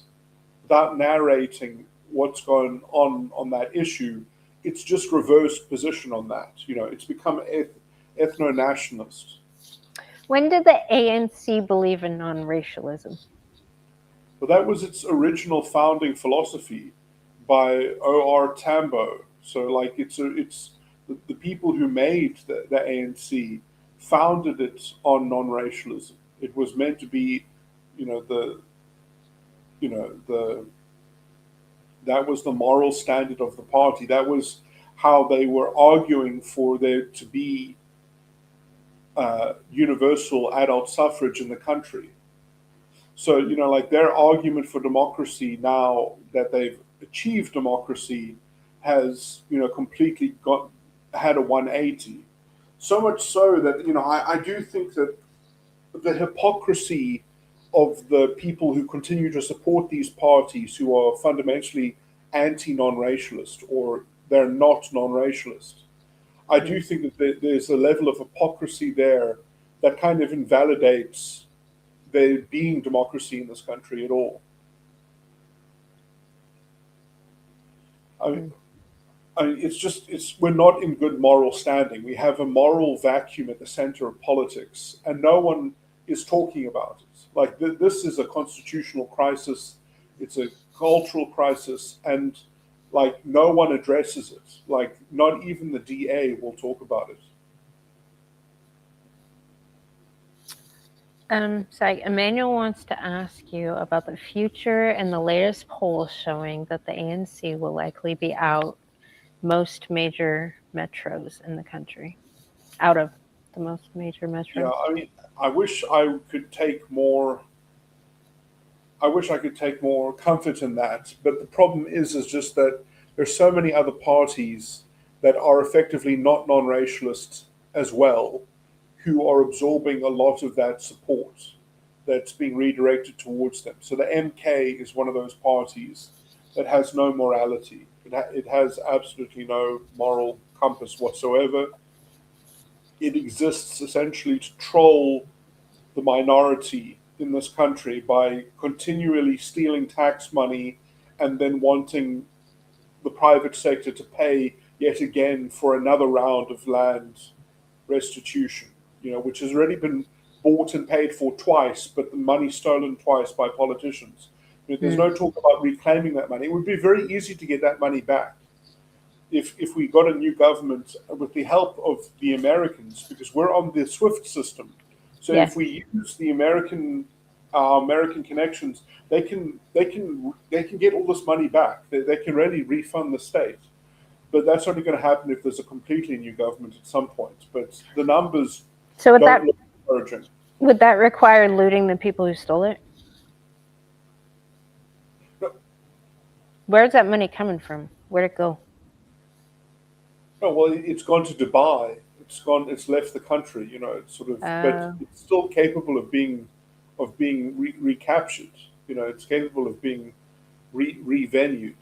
S2: without narrating what's going on that issue, it's just reversed position on that. You know, it's become ethno-nationalist.
S1: When did the ANC believe in non-racialism?
S2: But that was its original founding philosophy by O.R. Tambo. So, like, it's the people who made the ANC founded it on non-racialism. It was meant to be, that was the moral standard of the party. That was how they were arguing for there to be universal adult suffrage in the country. So, you know, like their argument for democracy now that they've achieved democracy has, you know, completely had a 180. So much so that, you know, I do think that the hypocrisy of the people who continue to support these parties who are fundamentally anti-non-racialist or they're not non-racialist, I do think that there's a level of hypocrisy there that kind of invalidates there being democracy in this country at all. I mean, we're not in good moral standing. We have a moral vacuum at the center of politics, and no one is talking about it. Like, this is a constitutional crisis, it's a cultural crisis, and like no one addresses it. Like, not even the DA will talk about it.
S1: Sorry, Emmanuel wants to ask you about the future and the latest polls showing that the ANC will likely be out most major metros in the country, out of the most major metros.
S2: Yeah, I mean, I wish I could take more comfort in that, but the problem is just that there's so many other parties that are effectively not non-racialist as well, who are absorbing a lot of that support that's being redirected towards them. So the MK is one of those parties that has no morality. It has absolutely no moral compass whatsoever. It exists essentially to troll the minority in this country by continually stealing tax money and then wanting the private sector to pay yet again for another round of land restitution, you know, which has already been bought and paid for twice, but the money stolen twice by politicians. There's no talk about reclaiming that money. It would be very easy to get that money back if we got a new government with the help of the Americans, because we're on the SWIFT system. So if we use the American connections, they can get all this money back. They can really refund the state. But that's only going to happen if there's a completely new government at some point. But the numbers don't look encouraging.
S1: Would that require looting the people who stole it?
S2: No.
S1: Where's that money coming from? Where'd it go?
S2: No, well, it's gone to Dubai. It's left the country. You know, it's sort of, but it's still capable of being recaptured. You know, it's capable of being revenued.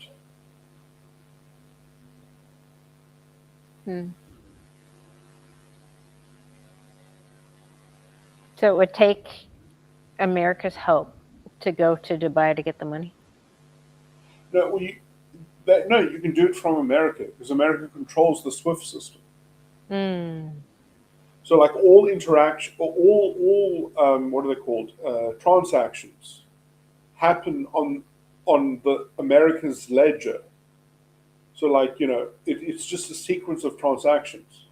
S1: So it would take America's help to go to Dubai to get the money?
S2: No, you can do it from America because America controls the SWIFT system. So, like all interaction, all what are they called? Transactions happen on the America's ledger. So, like, you know, it's just a sequence of transactions,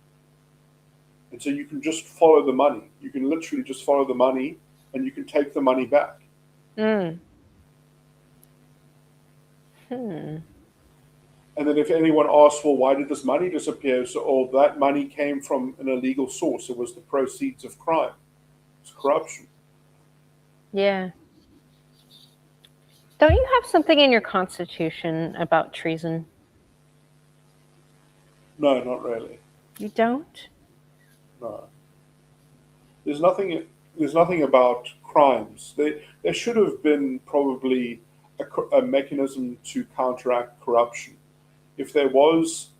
S2: and so you can just follow the money. You can literally just follow the money, and you can take the money back. And then if anyone asks, well, why did this money disappear? So, that money came from an illegal source. It was the proceeds of crime. It's corruption.
S1: Yeah. Don't you have something in your constitution about treason?
S2: No, not really.
S1: You don't?
S2: No. There's nothing about crimes. There should have been probably a mechanism to counteract corruption. If there was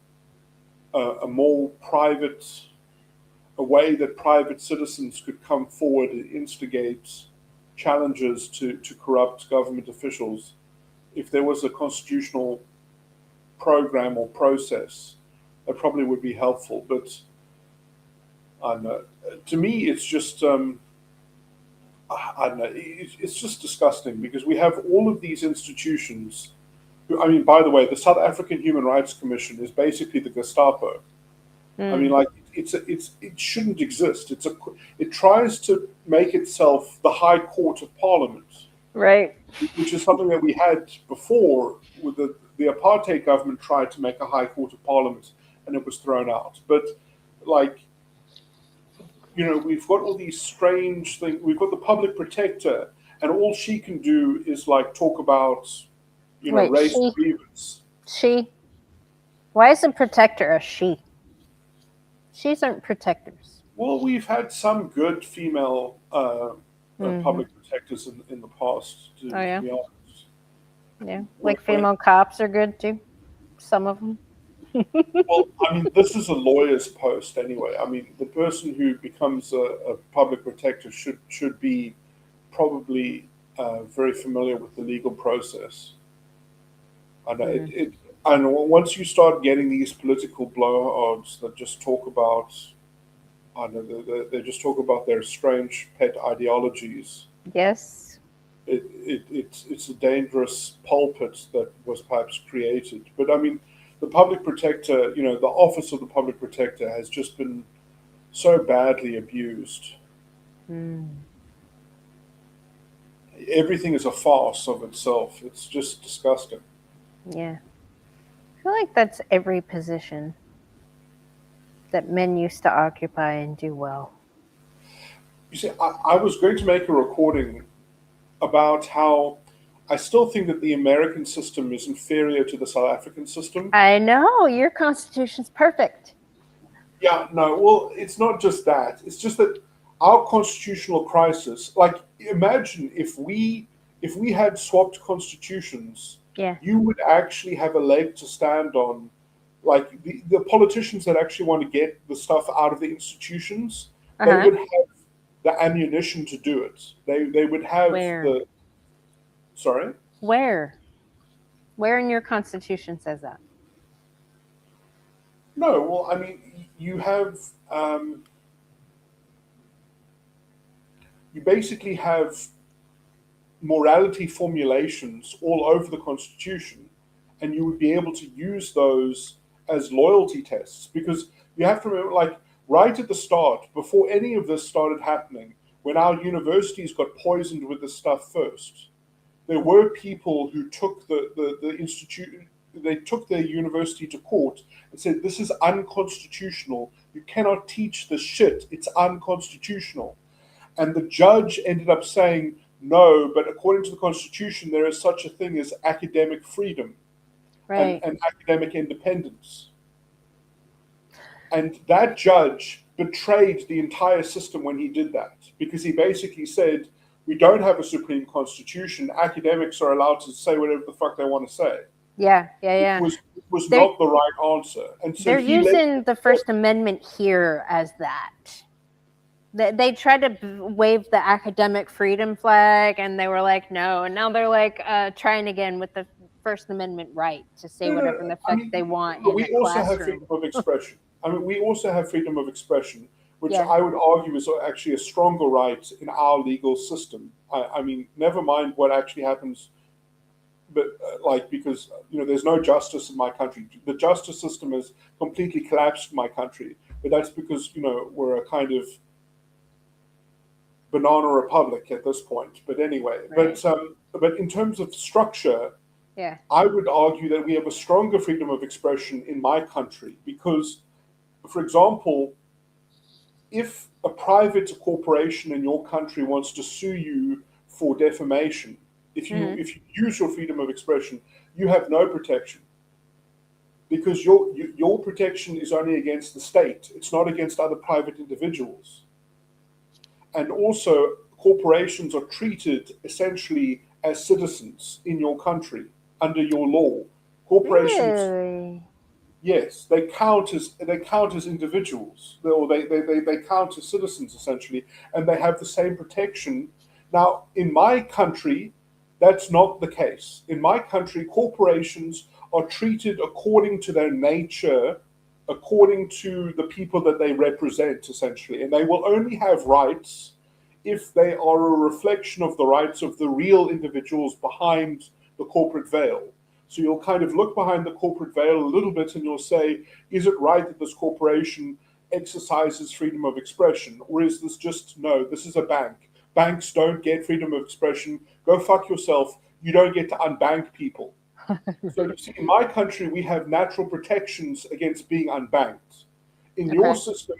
S2: a more private, a way that private citizens could come forward and instigate challenges to corrupt government officials, if there was a constitutional program or process, that probably would be helpful. But I don't know. To me, it's just I don't know. It's just disgusting because we have all of these institutions. I mean, by the way, the South African Human Rights Commission is basically the Gestapo. I mean, like it shouldn't exist. It tries to make itself the High Court of Parliament,
S1: Right.
S2: which is something that we had before. With the apartheid government tried to make a High Court of Parliament, and it was thrown out. But like, you know, we've got all these strange things. We've got the public protector, and all she can do is like talk about, you know,
S1: Wait,
S2: race
S1: she?
S2: grievance.
S1: She? Why is a protector a she? She's aren't protectors.
S2: Well, we've had some good female public protectors in the past. To
S1: yeah?
S2: be honest.
S1: Yeah. Like female cops are good too. Some of them.
S2: Well, I mean, this is a lawyer's post anyway. I mean, the person who becomes a public protector should be probably very familiar with the legal process. I know and once you start getting these political blowhards that just talk about, I don't know, they just talk about their strange pet ideologies.
S1: Yes.
S2: It's a dangerous pulpit that was perhaps created. But I mean, the public protector, you know, the office of the public protector has just been so badly abused. Everything is a farce of itself. It's just disgusting.
S1: Yeah. I feel like that's every position that men used to occupy and do well.
S2: You see, I was going to make a recording about how I still think that the American system is inferior to the South African system.
S1: I know, your constitution's perfect.
S2: Yeah, no, well, it's not just that. It's just that our constitutional crisis, like, imagine if we had swapped constitutions,
S1: Yeah.
S2: you would actually have a leg to stand on. Like, the politicians that actually want to get the stuff out of the institutions, they would have the ammunition to do it. They would have
S1: Where?
S2: Sorry?
S1: Where in your constitution says that?
S2: No, well, I mean, you have, you basically have morality formulations all over the Constitution, and you would be able to use those as loyalty tests, because you have to remember, like, right at the start, before any of this started happening, when our universities got poisoned with this stuff first, there were people who took the institute, they took their university to court and said, this is unconstitutional. You cannot teach this shit. It's unconstitutional. And the judge ended up saying, no, but according to the Constitution, there is such a thing as academic freedom and academic independence. And that judge betrayed the entire system when he did that, because he basically said, we don't have a supreme constitution. Academics are allowed to say whatever the fuck they want to say.
S1: Yeah.
S2: It was not the right answer. And so
S1: they're using the First Amendment here as that. They tried to wave the academic freedom flag, and they were like, no. And now they're like trying again with the First Amendment right to say whatever the fuck they want in
S2: we
S1: a
S2: also
S1: classroom.
S2: have freedom of expression. I mean, we also have freedom of expression, which
S1: Yeah.
S2: I would argue is actually a stronger right in our legal system. I mean, never mind what actually happens, but because, you know, there's no justice in my country. The justice system has completely collapsed in my country, but that's because, you know, we're a kind of banana republic at this point. But anyway, but in terms of structure,
S1: Yeah.
S2: I would argue that we have a stronger freedom of expression in my country because, for example, if a private corporation in your country wants to sue you for defamation, if you use your freedom of expression, you have no protection, because your protection is only against the state. It's not against other private individuals. And also, corporations are treated essentially as citizens in your country under your law. Corporations,
S1: Really?
S2: yes, they count as individuals, or they count as citizens essentially, and they have the same protection. Now, in my country, that's not the case. In my country, corporations are treated according to their nature, according to the people that they represent, essentially, and they will only have rights if they are a reflection of the rights of the real individuals behind the corporate veil. So you'll kind of look behind the corporate veil a little bit and you'll say, is it right that this corporation exercises freedom of expression? Or is this just, no, this is a bank. Banks don't get freedom of expression. Go fuck yourself. You don't get to unbank people. So you see, in my country, we have natural protections against being unbanked. In your system,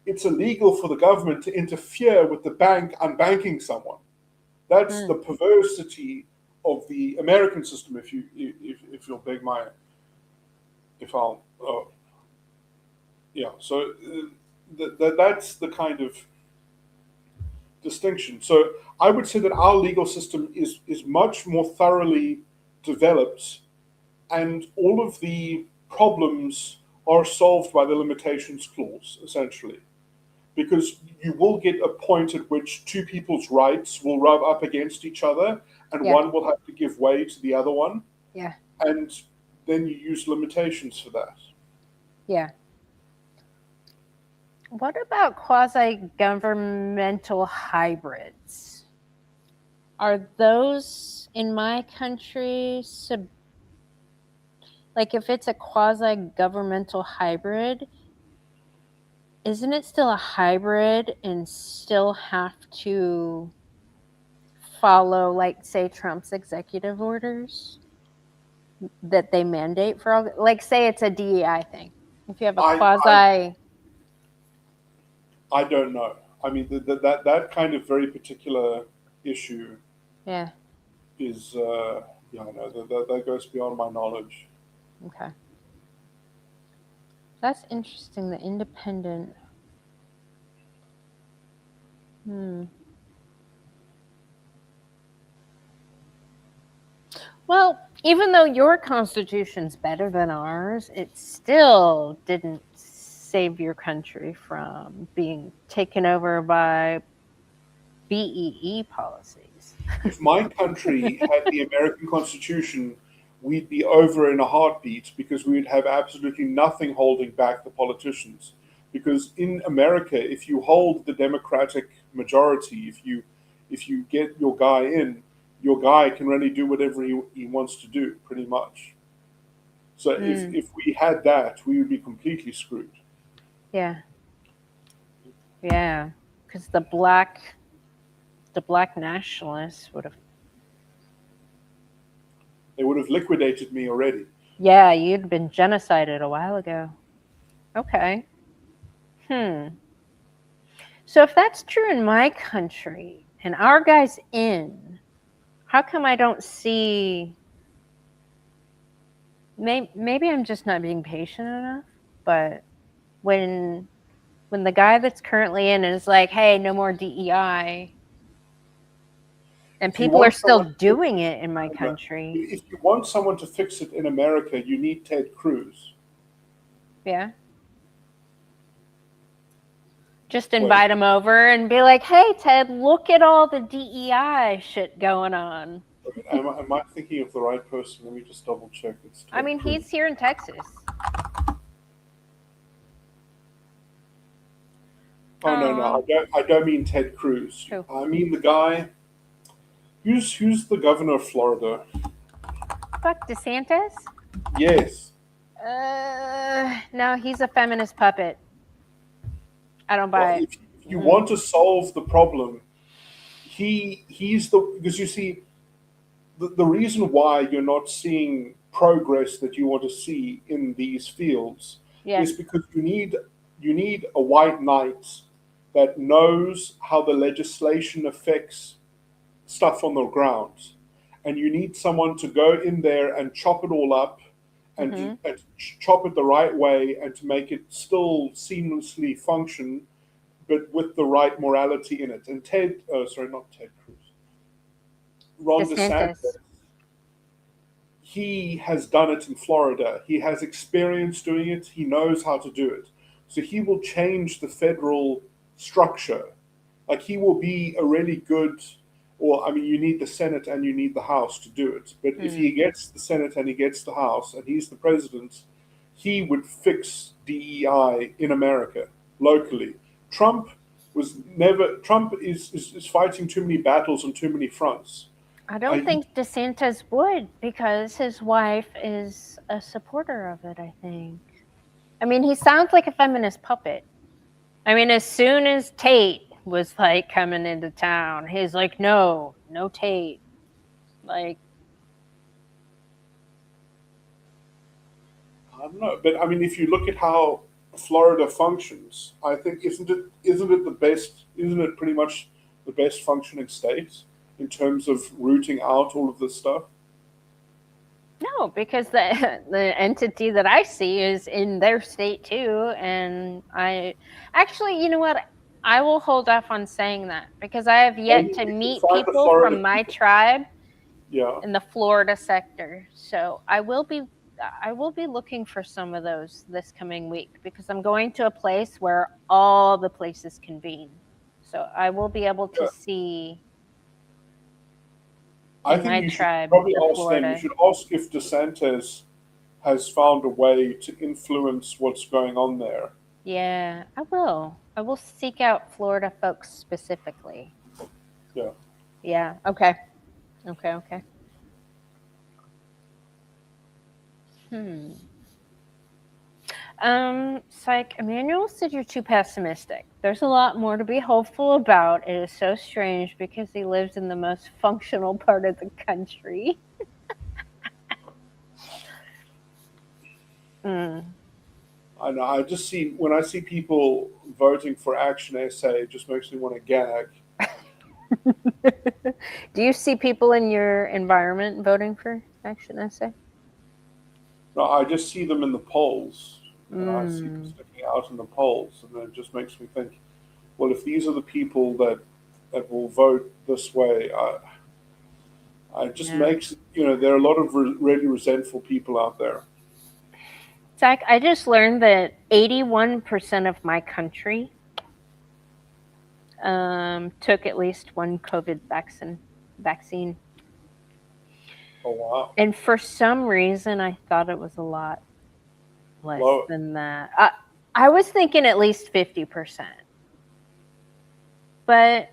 S2: it's illegal for the government to interfere with the bank unbanking someone. That's the perversity of the American system. If you'll beg my, So that's the kind of distinction. So I would say that our legal system is much more thoroughly developed, and all of the problems are solved by the limitations clause, essentially. Because you will get a point at which two people's rights will rub up against each other, and one will have to give way to the other one.
S1: Yeah.
S2: And then you use limitations for that.
S1: Yeah. What about quasi-governmental hybrids? Are those in my country like if it's a quasi-governmental hybrid, isn't it still a hybrid and still have to follow, like, say, Trump's executive orders that they mandate for all, like, say it's a DEI thing. If you have a quasi...
S2: I don't know. I mean, that kind of very particular issue is, that goes beyond my knowledge.
S1: Okay. That's interesting, the independent. Well, even though your constitution's better than ours, it still didn't save your country from being taken over by BEE policies.
S2: If my country had the American Constitution, we'd be over in a heartbeat, because we would have absolutely nothing holding back the politicians. Because in America, if you hold the Democratic majority, if you get your guy in, your guy can really do whatever he wants to do, pretty much. So if we had that, we would be completely screwed.
S1: Yeah. Yeah, because the black nationalists would have...
S2: They would have liquidated me already.
S1: Yeah, you'd been genocided a while ago. Okay. So if that's true in my country and our guy's in, how come I don't see... Maybe I'm just not being patient enough, but when the guy that's currently in is like, hey, no more DEI, and people are still doing it in my country.
S2: If you want someone to fix it in America, you need Ted Cruz.
S1: Yeah. Just invite him over and be like, hey, Ted, look at all the DEI shit going on.
S2: Am I thinking of the right person? Let me just double check.
S1: I mean, he's here in Texas.
S2: Oh, no, I don't mean Ted Cruz.
S1: Who?
S2: I mean the guy. Who's the governor of Florida?
S1: Fuck, DeSantis?
S2: Yes.
S1: No, he's a feminist puppet. I don't buy it.
S2: If you want to solve the problem, because you see, the reason why you're not seeing progress that you want to see in these fields is because you need a white knight that knows how the legislation affects stuff on the ground, and you need someone to go in there and chop it all up and to chop it the right way and to make it still seamlessly function, but with the right morality in it. And Ron DeSantis, he has done it in Florida. He has experience doing it. He knows how to do it. So he will change the federal structure. Like, he will be a really good, or I mean, you need the Senate and you need the House to do it. But if he gets the Senate and he gets the House and he's the president, he would fix DEI in America, locally. Trump is fighting too many battles on too many fronts.
S1: I don't think DeSantis would, because his wife is a supporter of it, I think. I mean, he sounds like a feminist puppet. I mean, as soon as Tate was like coming into town, he's like, no Tate. Like,
S2: I don't know, but I mean, if you look at how Florida functions, I think isn't it pretty much the best functioning state in terms of rooting out all of this stuff?
S1: no, because the entity that I see is in their state too. And I actually, you know what? I will hold off on saying that, because I have yet to meet people from my tribe in the Florida sector. So I will be looking for some of those this coming week, because I'm going to a place where all the places convene. So I will be able to see
S2: I think you should probably ask them. You should ask if DeSantis has found a way to influence what's going on there.
S1: Yeah, I will. I will seek out Florida folks specifically.
S2: Yeah.
S1: Yeah. Okay. Psych Emmanuel said you're too pessimistic. There's a lot more to be hopeful about. It is so strange because he lives in the most functional part of the country.
S2: I know. I just see, when I see people voting for Action SA, it just makes me want to gag.
S1: Do you see people in your environment voting for Action SA?
S2: No, I just see them in the polls. And I see them sticking out in the polls, and it just makes me think, well, if these are the people that will vote this way, it just makes, there are a lot of really resentful people out there.
S1: Zach, I just learned that 81% of my country took at least one COVID vaccine.
S2: Oh, wow.
S1: And for some reason, I thought it was a lot less than that. I was thinking at least 50%. But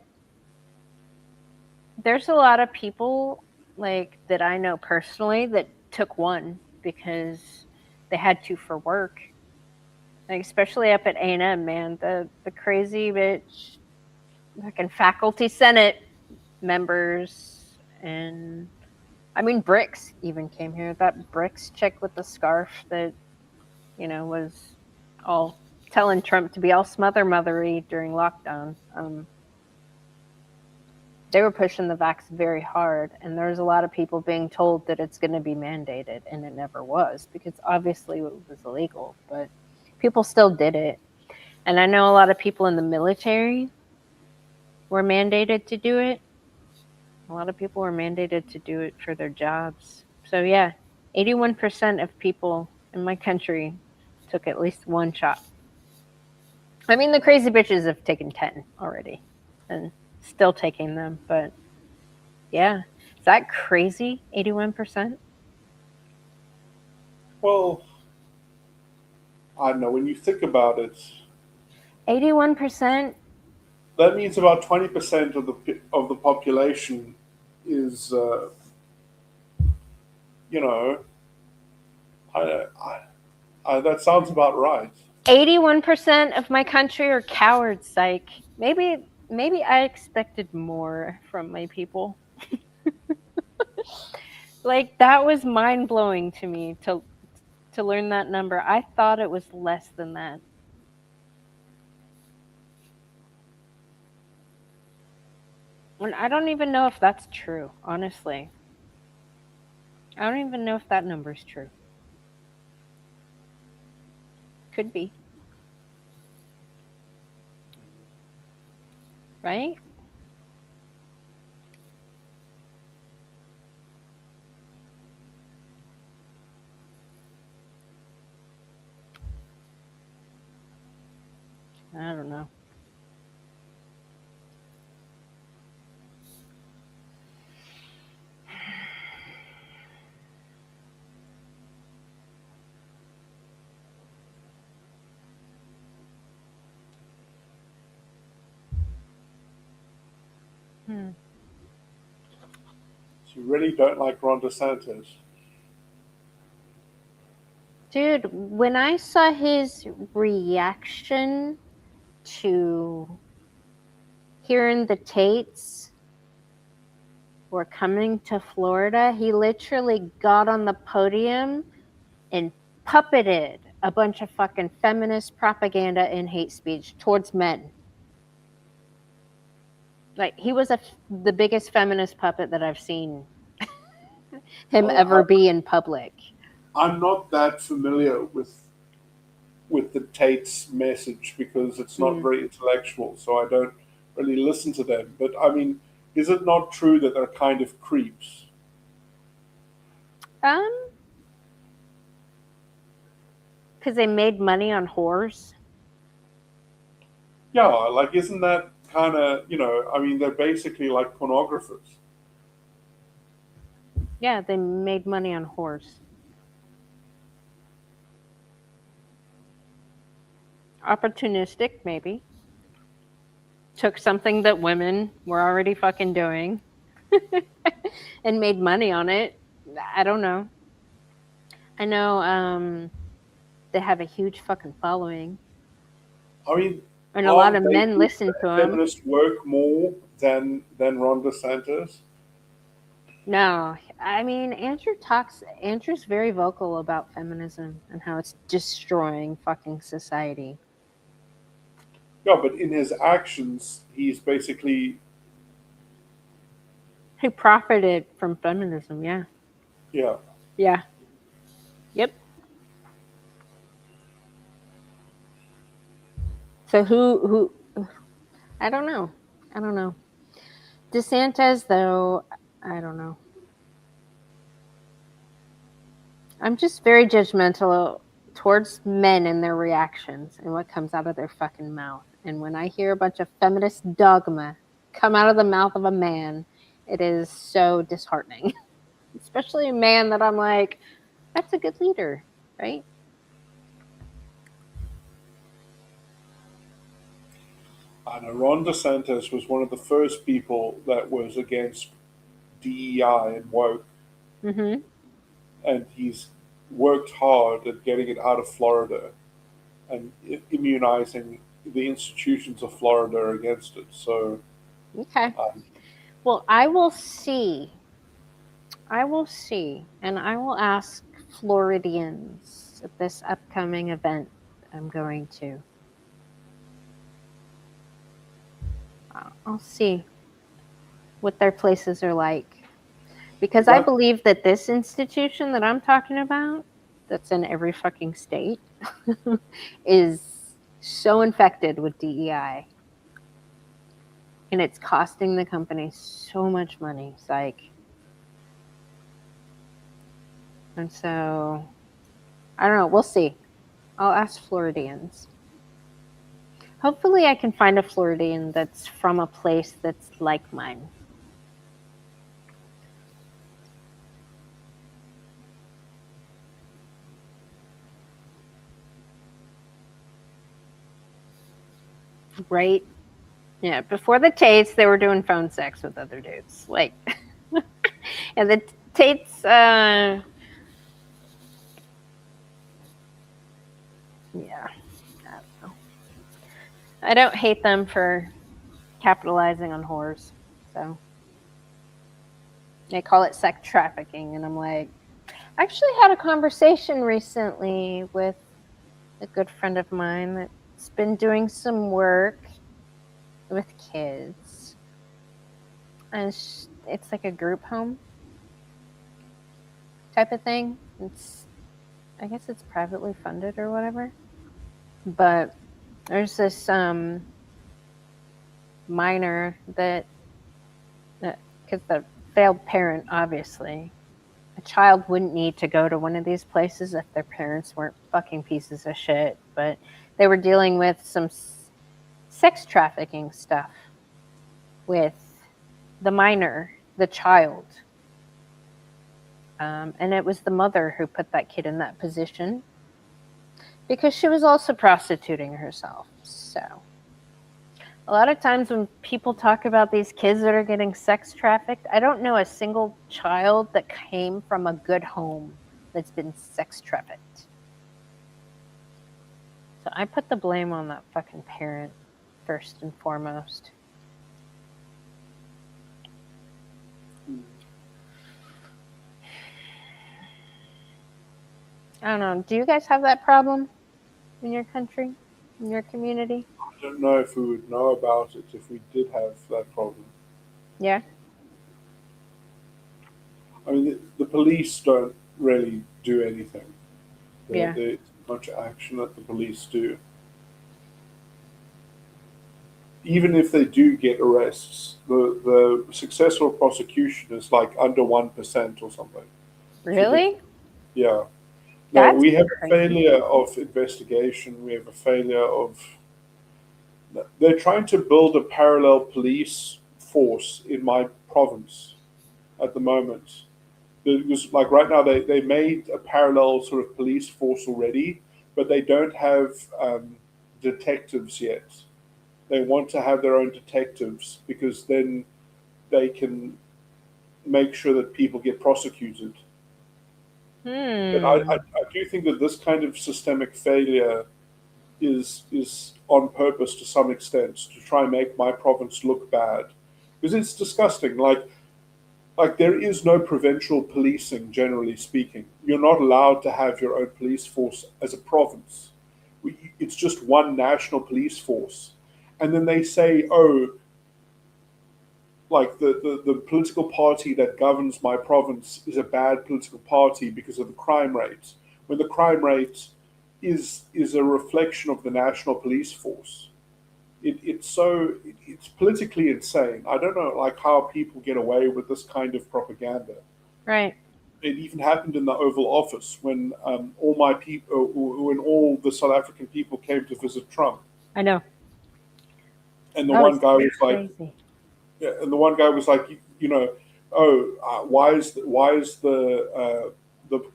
S1: there's a lot of people like that I know personally that took one because they had to for work. Like, especially up at A&M, man, the crazy bitch fucking faculty senate members, and I mean Bricks even came here. That Bricks chick with the scarf that was all telling Trump to be all mothery during lockdown. They were pushing the vax very hard, and there's a lot of people being told that it's going to be mandated, and it never was, because obviously it was illegal, but people still did it. And I know a lot of people in the military were mandated to do it. A lot of people were mandated to do it for their jobs. So yeah, 81% of people in my country took at least one shot. I mean, the crazy bitches have taken 10 already and still taking them, but yeah. Is that crazy? 81%?
S2: Well, I don't know. When you think about it,
S1: 81%?
S2: That means about 20% of the population is, that sounds about right.
S1: 81% of my country are cowards, psych. Maybe I expected more from my people. Like, that was mind-blowing to me to learn that number. I thought it was less than that. And I don't even know if that's true, honestly. I don't even know if that number's true. Could be. Right? I don't know. Hmm.
S2: So you really don't like Ron DeSantis?
S1: Dude, when I saw his reaction to hearing the Tates were coming to Florida, he literally got on the podium and puppeted a bunch of fucking feminist propaganda and hate speech towards men. Like, he was the biggest feminist puppet that I've seen him ever be in public.
S2: I'm not that familiar with the Tate's message because it's not very intellectual, so I don't really listen to them. But I mean, is it not true that they're kind of creeps?
S1: Because they made money on whores.
S2: Yeah, like isn't that kind of, I mean, they're basically like pornographers.
S1: Yeah, they made money on whores. Opportunistic, maybe. Took something that women were already fucking doing and made money on it. I don't know. I know they have a huge fucking following.
S2: I mean,
S1: and a lot of men listen to him.
S2: Feminists work more than Ron DeSantis.
S1: No, I mean Andrew's very vocal about feminism and how it's destroying fucking society.
S2: Yeah, but in his actions, he's basically
S1: He profited from feminism, yeah.
S2: Yeah.
S1: Yep. So who I don't know. DeSantis, though, I don't know. I'm just very judgmental towards men and their reactions and what comes out of their fucking mouth. And when I hear a bunch of feminist dogma come out of the mouth of a man, it is so disheartening. Especially a man that I'm like, that's a good leader, right?
S2: I know Ron DeSantis was one of the first people that was against DEI and woke.
S1: Mm-hmm.
S2: And he's worked hard at getting it out of Florida and immunizing the institutions of Florida against it. So,
S1: okay. Well, I will see, and I will ask Floridians at this upcoming event I'm going to. I'll see what their places are like. Because I believe that this institution that I'm talking about, that's in every fucking state, is so infected with DEI. And it's costing the company so much money. Psych. And so, I don't know. We'll see. I'll ask Floridians. Hopefully I can find a Floridian that's from a place that's like mine. Right? Yeah, before the Tates, they were doing phone sex with other dudes. Like, and the Tates, yeah. I don't know. I don't hate them for capitalizing on whores. So they call it sex trafficking, and I'm like, I actually had a conversation recently with a good friend of mine that's been doing some work with kids. and it's like a group home type of thing. I guess it's privately funded or whatever. But there's this minor that, because the failed parent, obviously, a child wouldn't need to go to one of these places if their parents weren't fucking pieces of shit. But they were dealing with some sex trafficking stuff with the minor, the child. And it was the mother who put that kid in that position because she was also prostituting herself. So a lot of times when people talk about these kids that are getting sex trafficked, I don't know a single child that came from a good home that's been sex trafficked. So I put the blame on that fucking parent first and foremost. I don't know. Do you guys have that problem in your country, in your community?
S2: I don't know if we would know about it if we did have that problem.
S1: Yeah.
S2: I mean, the police don't really do anything.
S1: Yeah.
S2: There's much action that the police do. Even if they do get arrests, the successful prosecution is like under 1% or something.
S1: Really?
S2: Yeah. No,
S1: That's
S2: we have a
S1: crazy.
S2: failure of investigation. We have a failure of. They're trying to build a parallel police force in my province at the moment. Because, like, right now, they made a parallel sort of police force already, but they don't have detectives yet. They want to have their own detectives because then they can make sure that people get prosecuted. But I do think that this kind of systemic failure is on purpose to some extent to try and make my province look bad, because it's disgusting. Like there is no provincial policing, generally speaking. You're not allowed to have your own police force as a province. It's just one national police force, and then they say, oh, like the political party that governs my province is a bad political party because of the crime rate, when the crime rate is a reflection of the national police force. It's politically insane. I don't know like how people get away with this kind of propaganda.
S1: Right.
S2: It even happened in the Oval Office when all my people, when all the South African people came to visit Trump,
S1: I know.
S2: and the one guy was like,
S1: crazy.
S2: yeah, and the one guy was like, you know, oh, why is the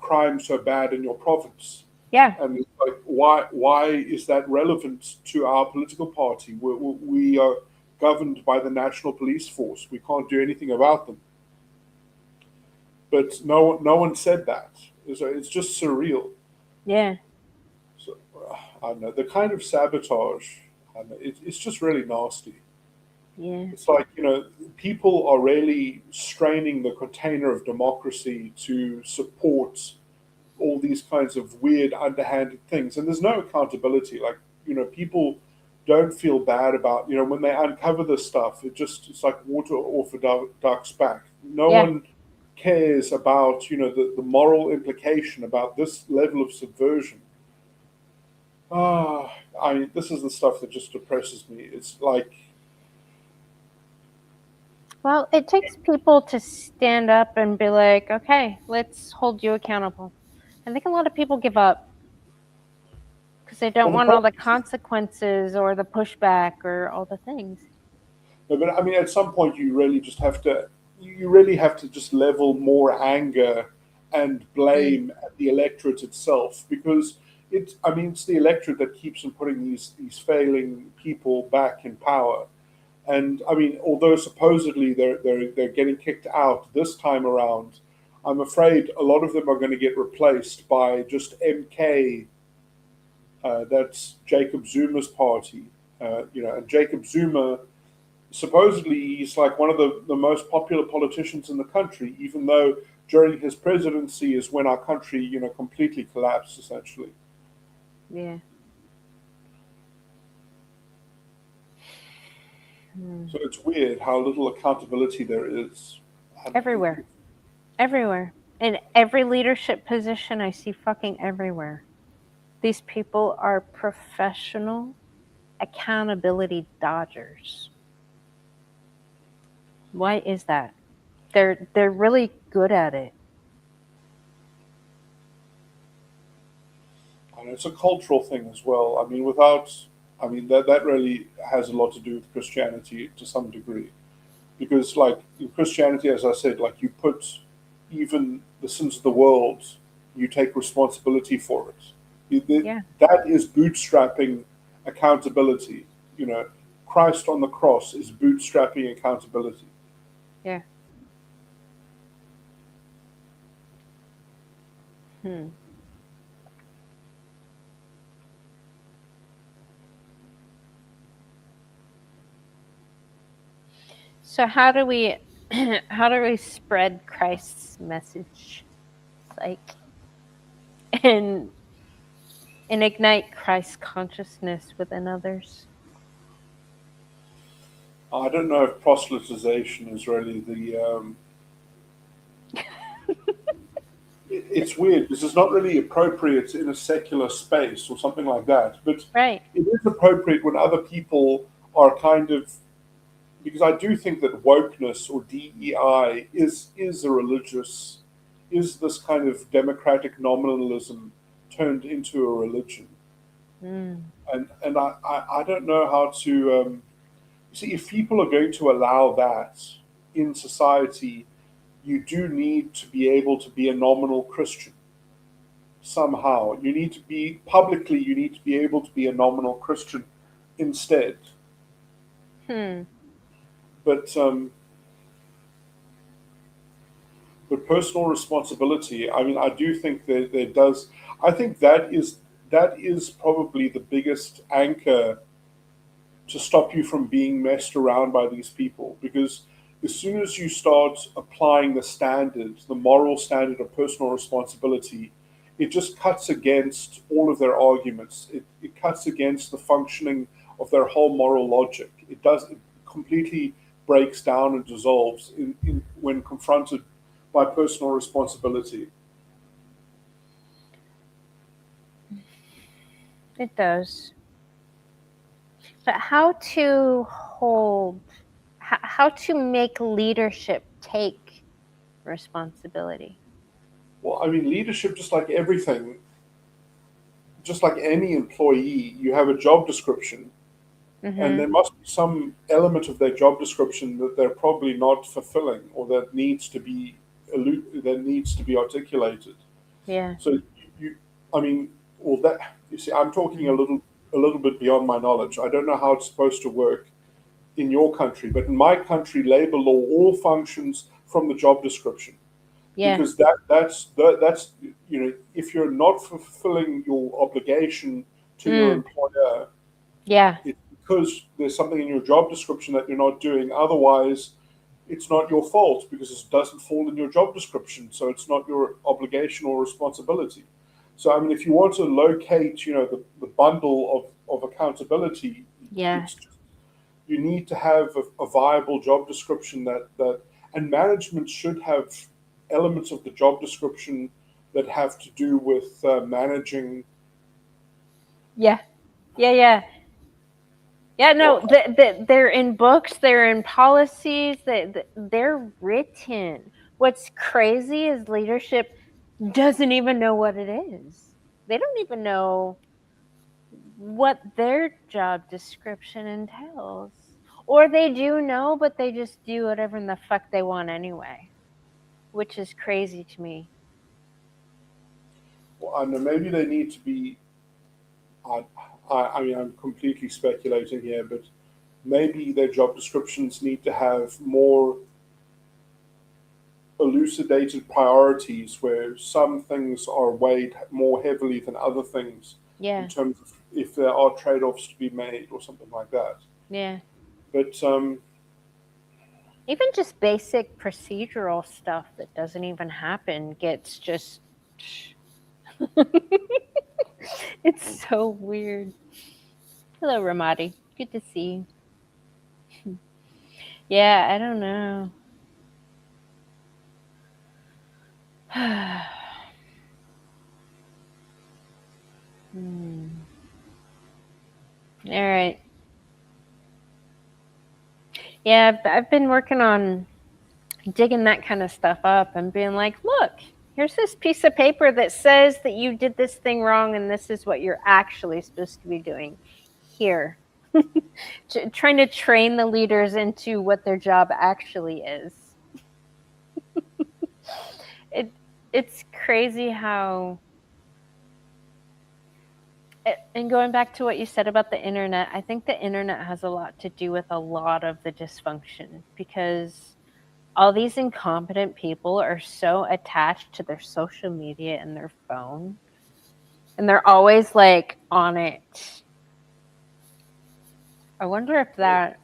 S2: crime so bad in your province?
S1: Yeah.
S2: And it's like, why is that relevant to our political party? We are governed by the national police force. We can't do anything about them. But no one said that. So it's just surreal.
S1: Yeah.
S2: So I don't know, the kind of sabotage. I don't know, it's just really nasty.
S1: Yeah.
S2: It's like, you know, people are really straining the container of democracy to support all these kinds of weird, underhanded things. And there's no accountability. Like, you know, people don't feel bad about, you know, when they uncover this stuff, it's like water off a duck's back. No
S1: Yeah.
S2: one cares about, you know, the moral implication about this level of subversion. I mean, this is the stuff that just depresses me. It's like,
S1: Well, it takes people to stand up and be like, okay, let's hold you accountable. I think a lot of people give up because they don't
S2: well, the
S1: want all the
S2: problem is,
S1: consequences or the pushback or all the things.
S2: no, but I mean, at some point, you really have to just level more anger and blame at the electorate itself, because it's the electorate that keeps on putting these failing people back in power. And I mean, although supposedly they're getting kicked out this time around, I'm afraid a lot of them are going to get replaced by just MK. That's Jacob Zuma's party, you know, and Jacob Zuma, supposedly he's like one of the most popular politicians in the country, even though during his presidency is when our country, you know, completely collapsed, essentially.
S1: Yeah.
S2: So it's weird how little accountability there is.
S1: Everywhere. Everywhere. In every leadership position, I see fucking everywhere. These people are professional accountability dodgers. Why is that? They're really good at it.
S2: And it's a cultural thing as well. I mean, that really has a lot to do with Christianity to some degree, because like in Christianity, as I said, like you put even the sins of the world, you take responsibility for it.
S1: Yeah.
S2: That is bootstrapping accountability. You know, Christ on the cross is bootstrapping accountability.
S1: Yeah. So how do we spread Christ's message, like, and ignite Christ's consciousness within others?
S2: I don't know if proselytization is really the. It's weird because it's not really appropriate in a secular space or something like that, but
S1: Right.
S2: it is appropriate when other people are kind of, because I do think that wokeness or DEI is this kind of democratic nominalism turned into a religion, and I don't know how to see if people are going to allow that in society. You do need to be able to be a nominal Christian somehow. You need to be publicly. You need to be able to be a nominal Christian instead. But personal responsibility. I mean, I do think that there does. I think that is probably the biggest anchor to stop you from being messed around by these people, because as soon as you start applying the standards, the moral standard of personal responsibility, it just cuts against all of their arguments. It cuts against the functioning of their whole moral logic. It completely breaks down and dissolves when confronted by personal responsibility.
S1: It does. But how to make leadership take responsibility?
S2: Well, I mean, leadership, just like everything, just like any employee, you have a job description, and there must be some element of their job description that they're probably not fulfilling, or that needs to be articulated.
S1: Yeah.
S2: So I mean, well, that you see, I'm talking a little bit beyond my knowledge. I don't know how it's supposed to work in your country, but in my country, labor law all functions from the job description.
S1: Yeah.
S2: Because that's if you're not fulfilling your obligation to your employer,
S1: Yeah.
S2: it's because there's something in your job description that you're not doing. Otherwise, it's not your fault because it doesn't fall in your job description. So it's not your obligation or responsibility. So I mean, if you want to locate, the bundle of accountability,
S1: Yeah.
S2: you need to have a viable job description and management should have elements of the job description that have to do with managing.
S1: Yeah. No, they're in books, they're in policies, they're written. What's crazy is leadership doesn't even know what it is. They don't even know what their job description entails. Or they do know, but they just do whatever in the fuck they want anyway, which is crazy to me.
S2: Well, I know maybe they need to be. I mean, I'm completely speculating here, but maybe their job descriptions need to have more elucidated priorities where some things are weighed more heavily than other things
S1: Yeah.
S2: in terms of if there are trade-offs to be made or something like that.
S1: Yeah.
S2: But
S1: even just basic procedural stuff that doesn't even happen gets just it's so weird. Hello, Ramadi. Good to see you. Yeah, I don't know. All right. Yeah, I've been working on digging that kind of stuff up and being like, look, here's this piece of paper that says that you did this thing wrong and this is what you're actually supposed to be doing here. Trying to train the leaders into what their job actually is. It's crazy how, and going back to what you said about the internet, I think the internet has a lot to do with a lot of the dysfunction, because all these incompetent people are so attached to their social media and their phone, and they're always like on it. I wonder if that,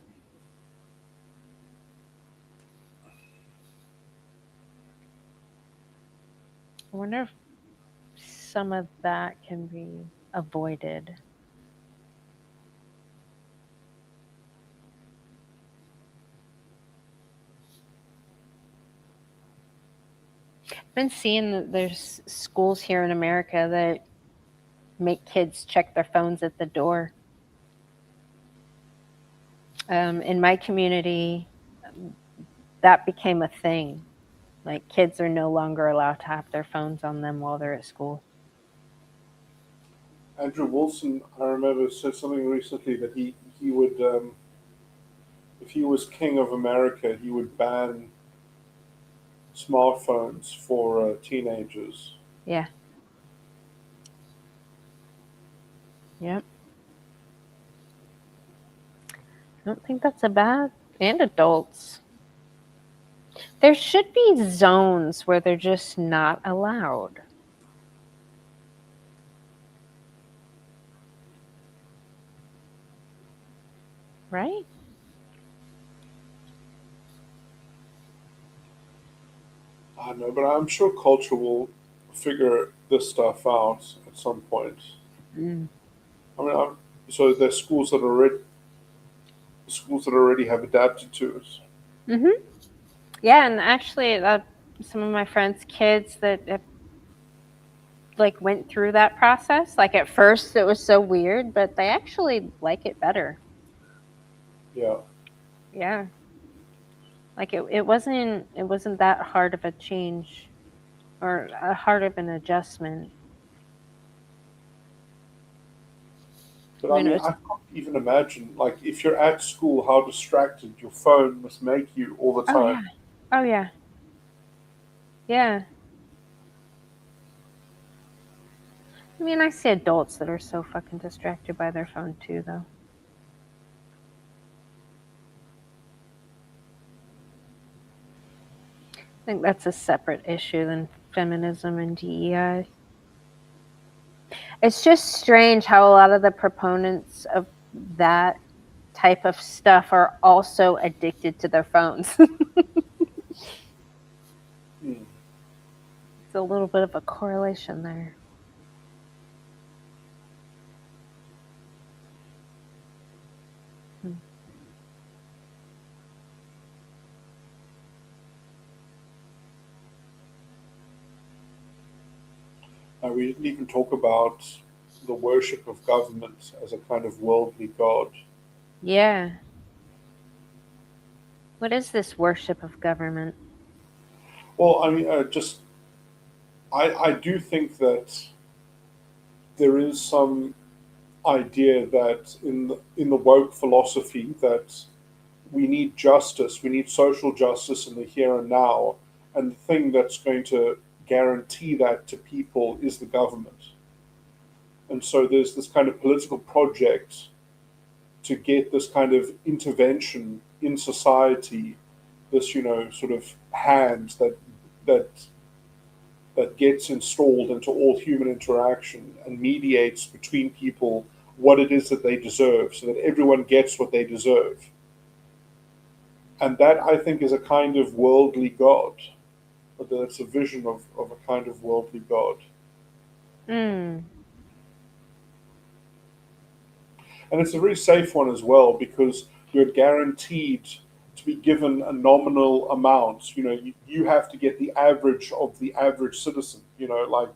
S1: I wonder if some of that can be avoided. I've been seeing that there's schools here in America that make kids check their phones at the door. In my community, that became a thing. Like, kids are no longer allowed to have their phones on them while they're at school.
S2: Andrew Wilson, I remember, said something recently that he would, if he was king of America, he would ban smartphones for teenagers.
S1: Yeah. Yep. I don't think that's a bad, and adults. There should be zones where they're just not allowed. Right?
S2: I don't know, but I'm sure culture will figure this stuff out at some point.
S1: Mm.
S2: I mean, so there's schools that already have adapted to it.
S1: Mm-hmm. Yeah, and actually, some of my friends' kids that have, like, went through that process. Like, at first, it was so weird, but they actually like it better.
S2: Yeah.
S1: Yeah. Like, it wasn't that hard of a change, or a hard of an adjustment.
S2: But I mean, I can't even imagine, like, if you're at school, how distracted your phone must make you all the time.
S1: Oh yeah. Yeah. I mean, I see adults that are so fucking distracted by their phone too, though. I think that's a separate issue than feminism and DEI. It's just strange how a lot of the proponents of that type of stuff are also addicted to their phones. It's a little bit of a correlation there.
S2: We didn't even talk about the worship of government as a kind of worldly god.
S1: Yeah. What is this worship of government?
S2: Well, I mean, I do think that there is some idea that in the woke philosophy that we need justice, we need social justice in the here and now, and the thing that's going to guarantee that to people is the government. And so there's this kind of political project to get this kind of intervention in society, this, sort of hand that gets installed into all human interaction and mediates between people what it is that they deserve, so that everyone gets what they deserve. And that, I think, is a kind of worldly god. But that's a vision of a kind of worldly god.
S1: Mm.
S2: And it's a very safe one as well, because you're guaranteed to be given a nominal amount. You have to get the average of the average citizen. Like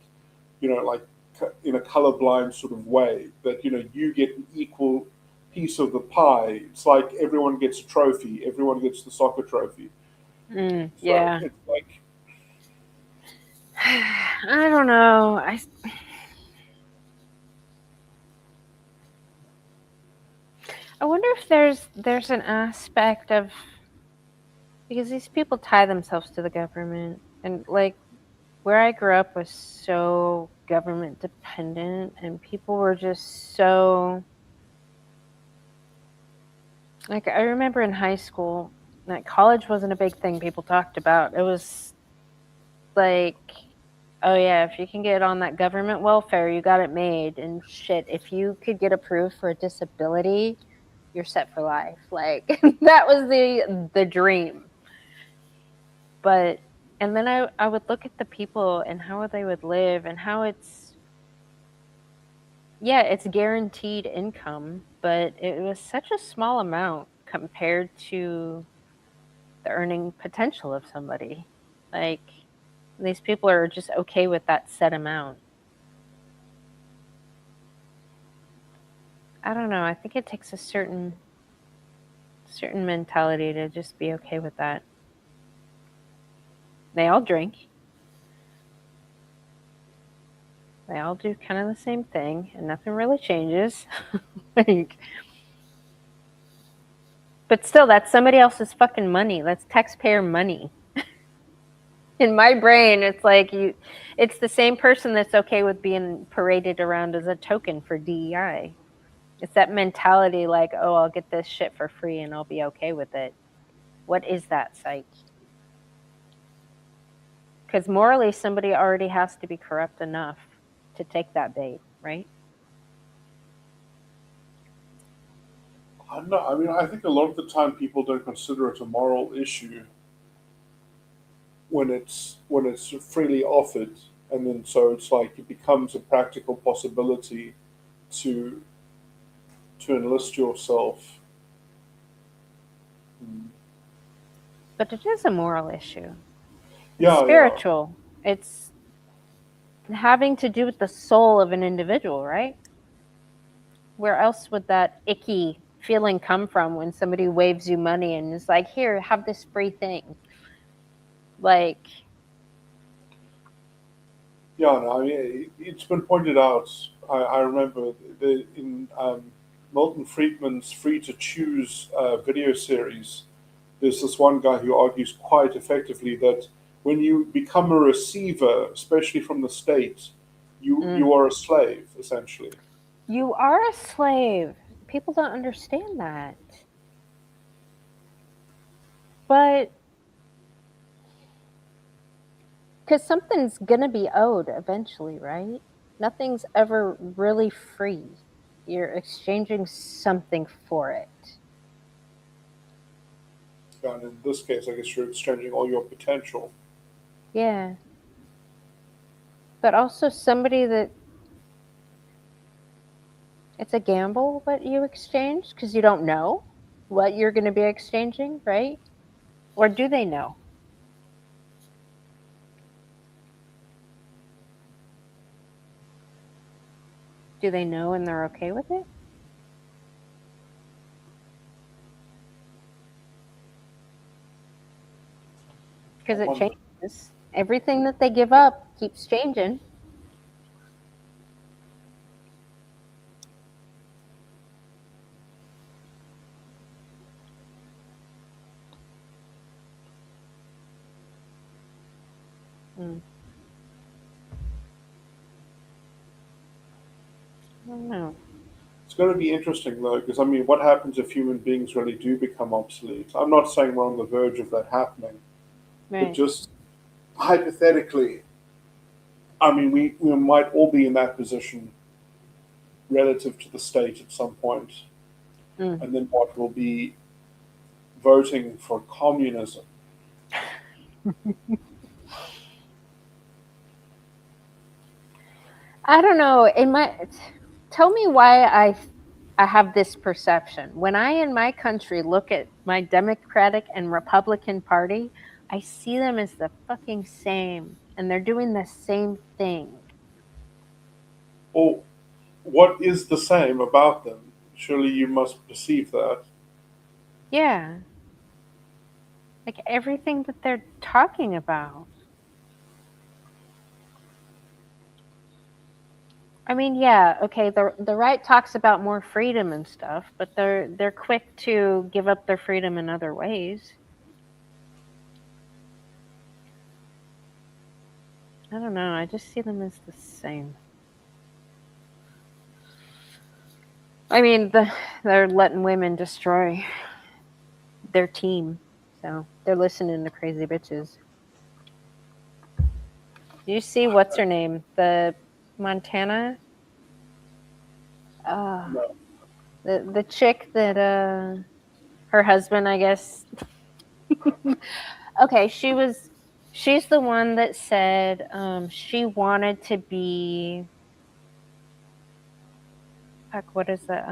S2: in a colorblind sort of way, that you get an equal piece of the pie. It's like everyone gets a trophy, everyone gets the soccer trophy.
S1: Yeah.
S2: It's like,
S1: I don't know. I wonder if there's an aspect of, because these people tie themselves to the government, and like where I grew up was so government dependent, and people were just so, like, I remember in high school, like, college wasn't a big thing people talked about. It was like, oh yeah, if you can get on that government welfare, you got it made. And shit, if you could get approved for a disability, you're set for life. Like, that was the dream. But, and then I would look at the people and how they would live, and how it's guaranteed income, but it was such a small amount compared to the earning potential of somebody. Like, these people are just okay with that set amount. I don't know. I think it takes a certain mentality to just be okay with that. They all drink. They all do kind of the same thing, and nothing really changes. Like, but still, that's somebody else's fucking money. That's taxpayer money. In my brain, it's like it's the same person that's okay with being paraded around as a token for DEI. It's that mentality, like, oh, I'll get this shit for free and I'll be okay with it. What is that psyche? Because morally, somebody already has to be corrupt enough to take that bait, right?
S2: I think a lot of the time people don't consider it a moral issue when it's freely offered, and then so it's like it becomes a practical possibility to enlist yourself.
S1: But it is a moral issue.
S2: Yeah,
S1: It's spiritual. Yeah. It's having to do with the soul of an individual, right? Where else would that icky feeling come from when somebody waves you money and is like, here, have this free thing? Like,
S2: yeah, no, I mean, it's been pointed out. I remember in Milton Friedman's Free to Choose video series, there's this one guy who argues quite effectively that when you become a receiver, especially from the state, you are a slave, essentially.
S1: You are a slave. People don't understand that. But because something's going to be owed eventually, right? Nothing's ever really free. You're exchanging something for it.
S2: Yeah, and in this case, I guess you're exchanging all your potential.
S1: Yeah. But also somebody that it's a gamble what you exchange, because you don't know what you're going to be exchanging, right? Or do they know? Do they know and they're okay with it? Because it changes. Everything that they give up keeps changing. I don't know.
S2: It's going to be interesting, though, because, I mean, what happens if human beings really do become obsolete? I'm not saying we're on the verge of that happening,
S1: right.
S2: But just hypothetically, I mean, we might all be in that position relative to the state at some point. And then what will be voting for communism?
S1: I don't know. Tell me why I I have this perception. When I in my country look at my Democratic and Republican Party, I see them as the fucking same, and they're doing the same thing.
S2: Or what is the same about them? Surely you must perceive that.
S1: Yeah. Like everything that they're talking about. I mean, yeah, okay, the right talks about more freedom and stuff, but they're quick to give up their freedom in other ways. I don't know, I just see them as the same. I mean, they're letting women destroy their team, so they're listening to crazy bitches. Do you see what's her name? The Montana?
S2: No.
S1: The chick that her husband, I guess. Okay, she's the one that said she wanted to be what is it?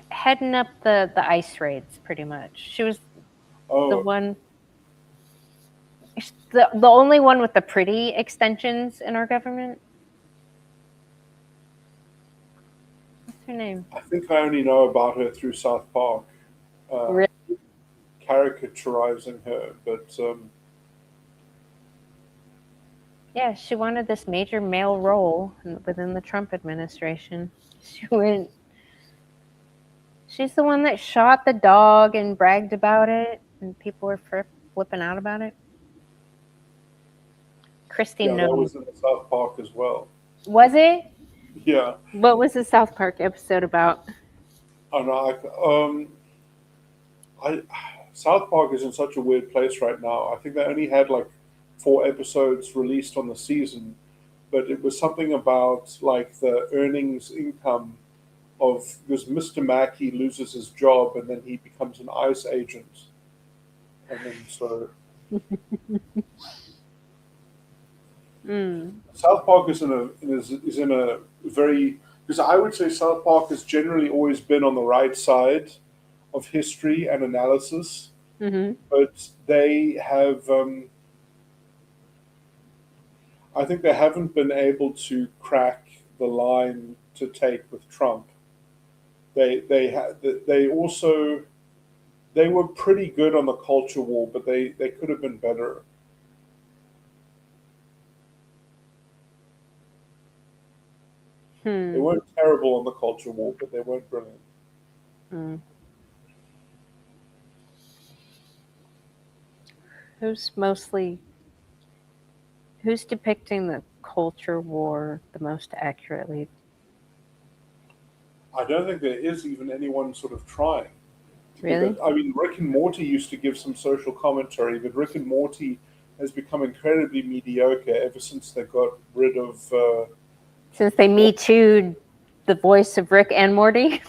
S1: Heading up the ice raids, pretty much. She was the
S2: Oh,
S1: one, the only one with the pretty extensions in our government. What's her name?
S2: I think I only know about her through South Park,
S1: Really?
S2: caricaturizing her. But
S1: Yeah, she wanted this major male role within the Trump administration. She went. She's the one that shot the dog and bragged about it, and people were flipping out about it. Christy
S2: yeah, that
S1: knows.
S2: was in the South Park as well.
S1: Was it?
S2: Yeah,
S1: What was the South Park episode about?
S2: and South Park is in such a weird place right now. I think they only had like 4 episodes released on the season, but it was something about like the earnings income of, because Mr. Mackey loses his job and then he becomes an ICE agent, and then so South Park is in a very, because I would say South Park has generally always been on the right side of history and analysis, but they have I think they haven't been able to crack the line to take with Trump. They also, they were pretty good on the culture war, but they could have been better. They weren't terrible on the culture war, but they weren't brilliant.
S1: Who's depicting the culture war the most accurately?
S2: I don't think there is even anyone sort of trying.
S1: Really?
S2: I mean, Rick and Morty used to give some social commentary, but Rick and Morty has become incredibly mediocre ever since they got rid of.
S1: Since they Me Too'd the voice of Rick and Morty?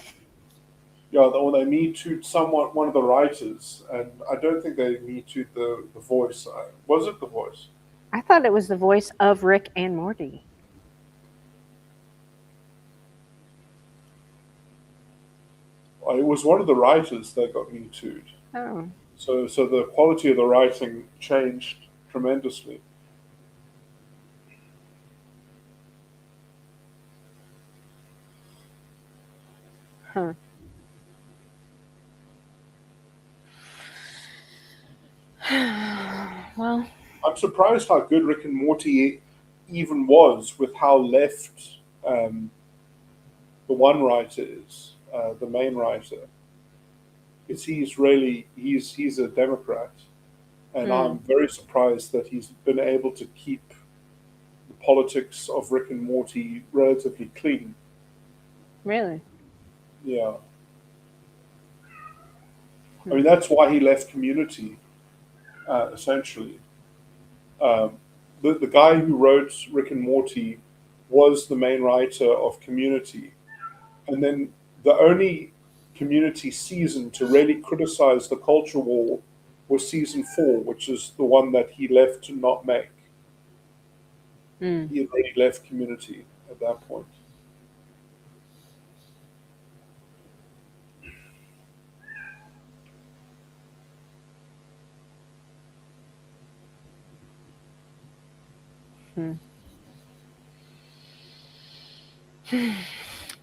S2: Yeah, or they Me Too'd somewhat one of the writers, and I don't think they Me Too'd the voice. Was it the voice?
S1: I thought it was the voice of Rick and Morty.
S2: It was one of the writers that got Me Too'd.
S1: Oh.
S2: So the quality of the writing changed tremendously.
S1: Huh. Well,
S2: I'm surprised how good Rick and Morty even was with how left the one writer is, the main writer. Because he's a Democrat, and I'm very surprised that he's been able to keep the politics of Rick and Morty relatively clean.
S1: really?
S2: Yeah. I mean, that's why he left Community, essentially. The guy who wrote Rick and Morty was the main writer of Community. And then the only Community season to really criticize the culture war was season 4, which is the one that he left to not make. He already left Community. at that point.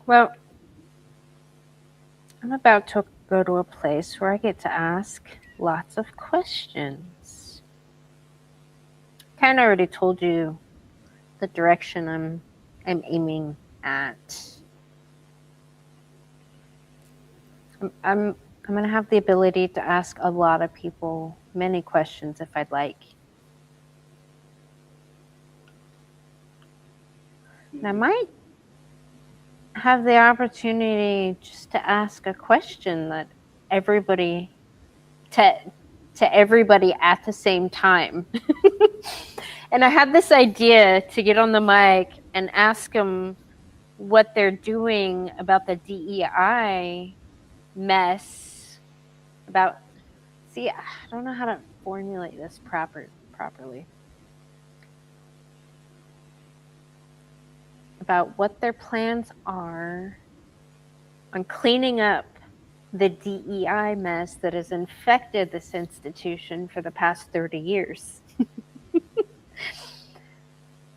S1: Well, I'm about to go to a place where I get to ask lots of questions. Kind of already told you the direction I'm aiming at. I'm going to have the ability to ask a lot of people many questions if I'd like. And I might have the opportunity just to ask a question that everybody to everybody at the same time. And I had this idea to get on the mic and ask them what they're doing about the DEI mess. I don't know how to formulate this properly. About what their plans are on cleaning up the DEI mess that has infected this institution for the past 30 years.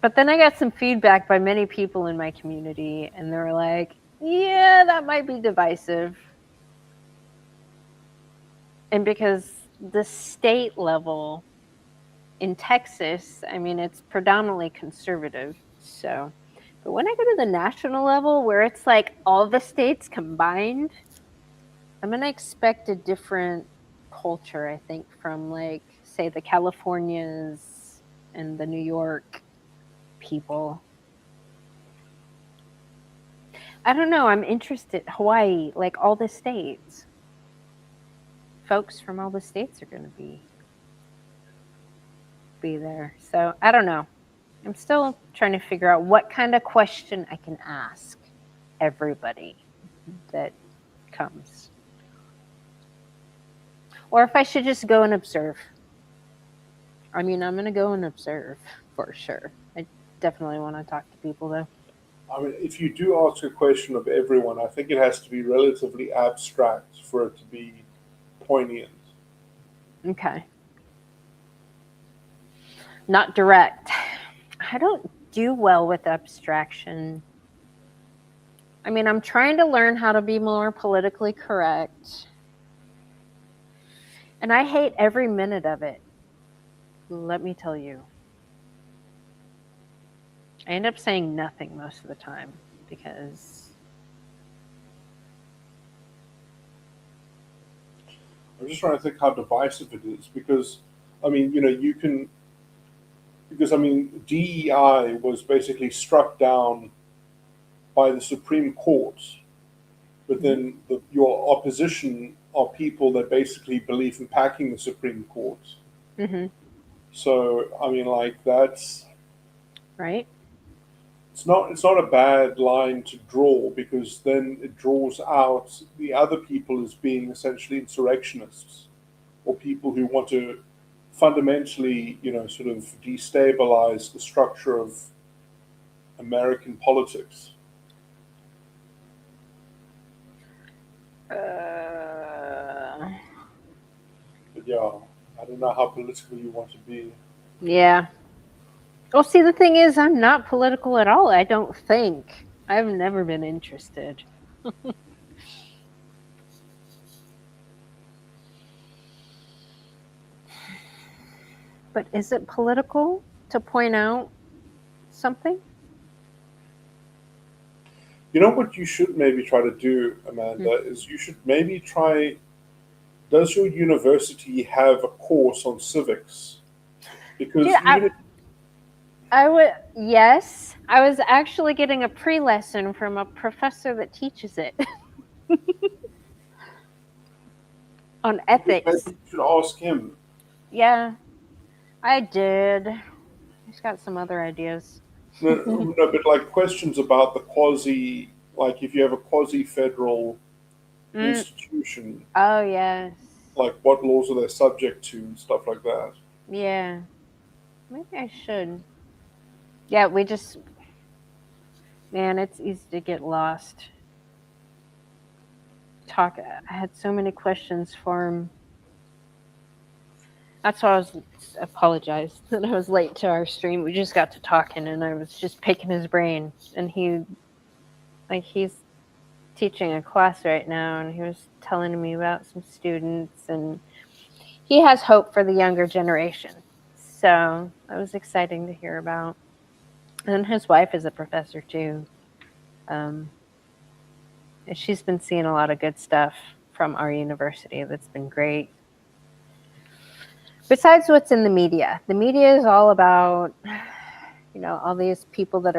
S1: But then I got some feedback by many people in my community, and they were like, yeah, that might be divisive. And because the state level in Texas, I mean, it's predominantly conservative. So, but when I go to the national level where it's like all the states combined, I'm going to expect a different culture, I think, from like, say, the Californias and the New York people. I don't know. I'm interested. Hawaii, like all the states. Folks from all the states are going to be there. So I don't know. I'm still trying to figure out what kind of question I can ask everybody that comes. Or if I should just go and observe. I mean, I'm going to go and observe for sure. I definitely want to talk to people though.
S2: I mean, if you do ask a question of everyone, I think it has to be relatively abstract for it to be poignant.
S1: Okay. Not direct. I don't do well with abstraction. I mean, I'm trying to learn how to be more politically correct. And I hate every minute of it. Let me tell you. I end up saying nothing most of the time because
S2: I'm just trying to think how divisive it is because, I mean, DEI was basically struck down by the Supreme Court, but then your opposition are people that basically believe in packing the Supreme Court.
S1: Mm-hmm.
S2: So, I mean, like that's
S1: right.
S2: It's not a bad line to draw because then it draws out the other people as being essentially insurrectionists or people who want to fundamentally, sort of destabilize the structure of American politics. But yeah, I don't know how political you want to be.
S1: Yeah. Well, see, the thing is, I'm not political at all, I don't think. I've never been interested. But is it political to point out something?
S2: You know what you should maybe try to do, Amanda, is you should maybe try, does your university have a course on civics? Because
S1: yes. I was actually getting a pre-lesson from a professor that teaches it. On ethics.
S2: Maybe you should ask him.
S1: Yeah, I did. He's got some other ideas.
S2: No, but like questions about the quasi, like if you have a quasi-federal institution.
S1: Oh, yes.
S2: Like what laws are they subject to and stuff like that.
S1: Yeah. Maybe I should. Yeah, Man, it's easy to get lost. I had so many questions for him. That's why apologized that I was late to our stream. We just got to talking and I was just picking his brain. And he's teaching a class right now and he was telling me about some students and he has hope for the younger generation. So that was exciting to hear about. And his wife is a professor too. She's been seeing a lot of good stuff from our university that's been great. Besides what's in the media is all about, all these people that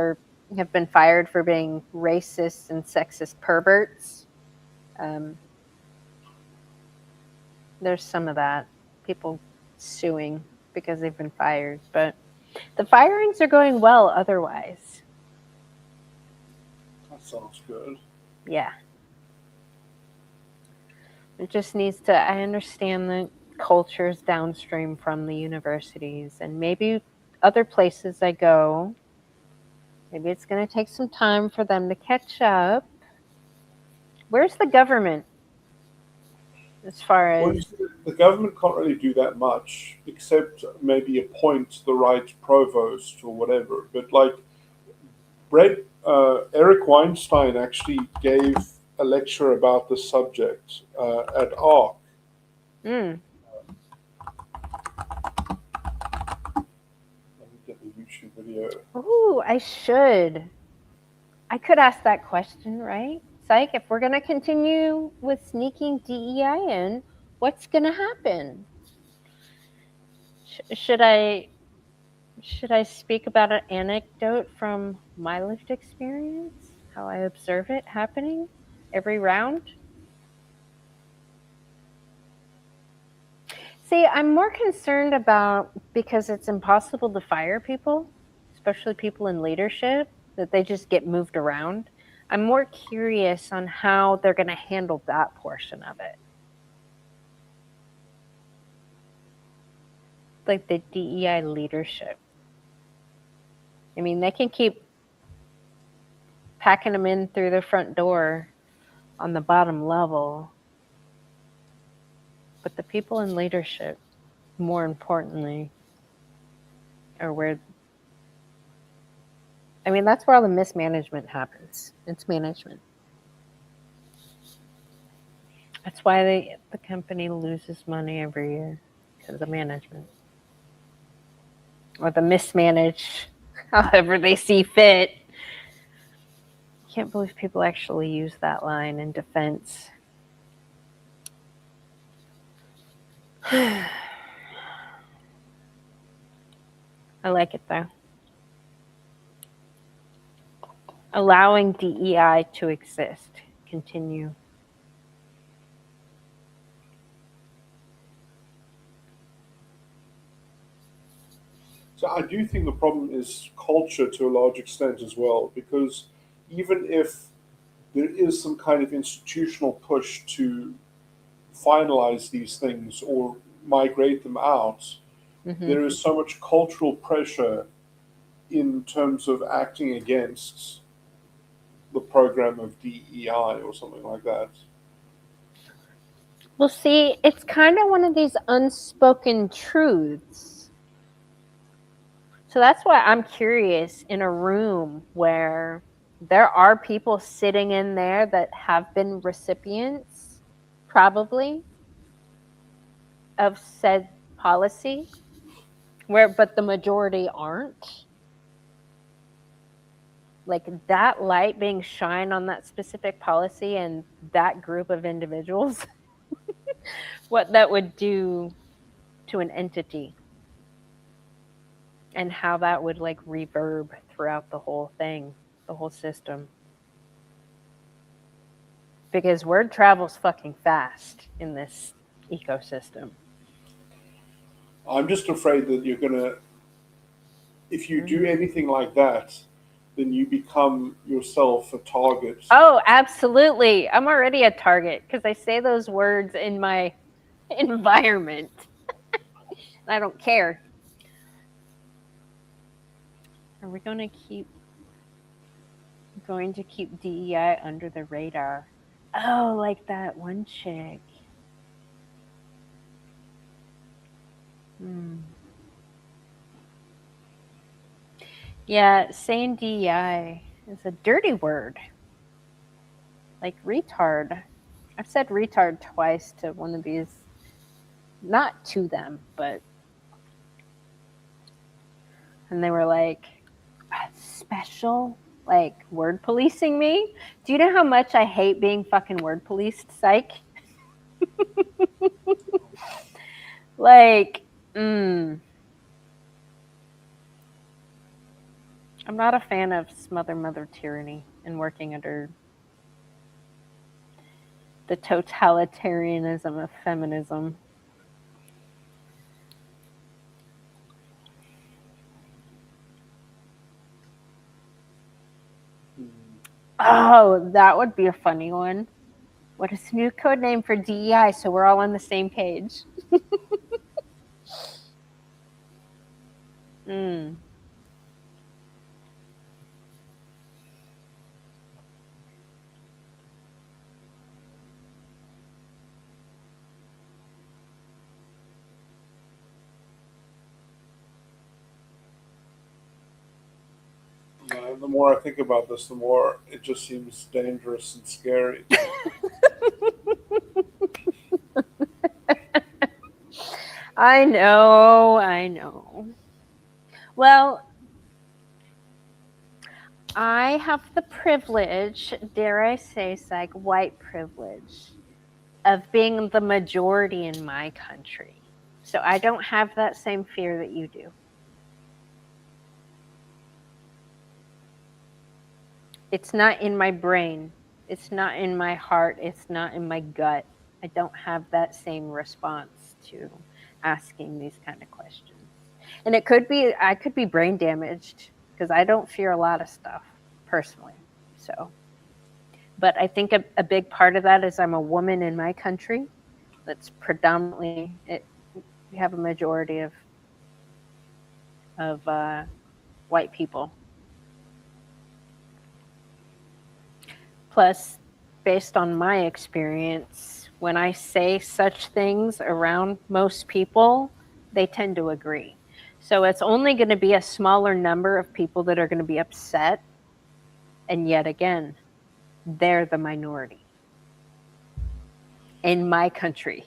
S1: have been fired for being racist and sexist perverts. There's some of that, people suing because they've been fired, but the firings are going well otherwise.
S2: That sounds good.
S1: Yeah. It just needs to, I understand that cultures downstream from the universities and maybe other places I go, maybe it's going to take some time for them to catch up. Where's the government as far as...
S2: Well, the government can't really do that much except maybe appoint the right provost or whatever. But like Eric Weinstein actually gave a lecture about this subject at ARC. Let me get the YouTube video.
S1: Ooh, I should. I could ask that question, right? Psych, if we're going to continue with sneaking DEI in, what's going to happen? Should I speak about an anecdote from my lived experience? How I observe it happening every round? See, I'm more concerned about, because it's impossible to fire people, especially people in leadership, that they just get moved around. I'm more curious on how they're going to handle that portion of it. Like the DEI leadership. I mean, they can keep packing them in through the front door on the bottom level. But the people in leadership, more importantly, are where... I mean, that's where all the mismanagement happens. It's management. That's why the company loses money every year, because of management. Or the mismanage, however they see fit. I can't believe people actually use that line in defense. I like it though. Allowing DEI to exist, continue.
S2: So I do think the problem is culture to a large extent as well, because even if there is some kind of institutional push to finalize these things or migrate them out, there is so much cultural pressure in terms of acting against the program of DEI or something like that.
S1: Well, see, it's kind of one of these unspoken truths. So that's why I'm curious, in a room where there are people sitting in there that have been recipients, probably, of said policy, but the majority aren't. Like that light being shined on that specific policy and that group of individuals, what that would do to an entity and how that would like reverb throughout the whole thing, the whole system. Because word travels fucking fast in this ecosystem.
S2: I'm just afraid that you're gonna, if you do anything like that, then you become yourself a target.
S1: Oh, absolutely. I'm already a target because I say those words in my environment. I don't care. Are we going to keep going to keep DEI under the radar. Oh, like that one chick. Yeah, saying DEI is a dirty word. Like retard. I've said retard twice to one of these, not to them, but. And they were like, special? Like word policing me? Do you know how much I hate being fucking word policed, psych? Like, I'm not a fan of smother mother tyranny and working under the totalitarianism of feminism. Oh, that would be a funny one. What is the new code name for DEI so we're all on the same page?
S2: The more I think about this, the more it just seems dangerous and scary.
S1: I know. Well, I have the privilege, dare I say, like white privilege, of being the majority in my country. So I don't have that same fear that you do. It's not in my brain. It's not in my heart. It's not in my gut. I don't have that same response to asking these kind of questions. And it could be, I could be brain damaged because I don't fear a lot of stuff personally. So, but I think a big part of that is I'm a woman in my country. That's predominantly, we have a majority of white people. Plus, based on my experience, when I say such things around most people, they tend to agree. So it's only going to be a smaller number of people that are going to be upset. And yet again, they're the minority in my country.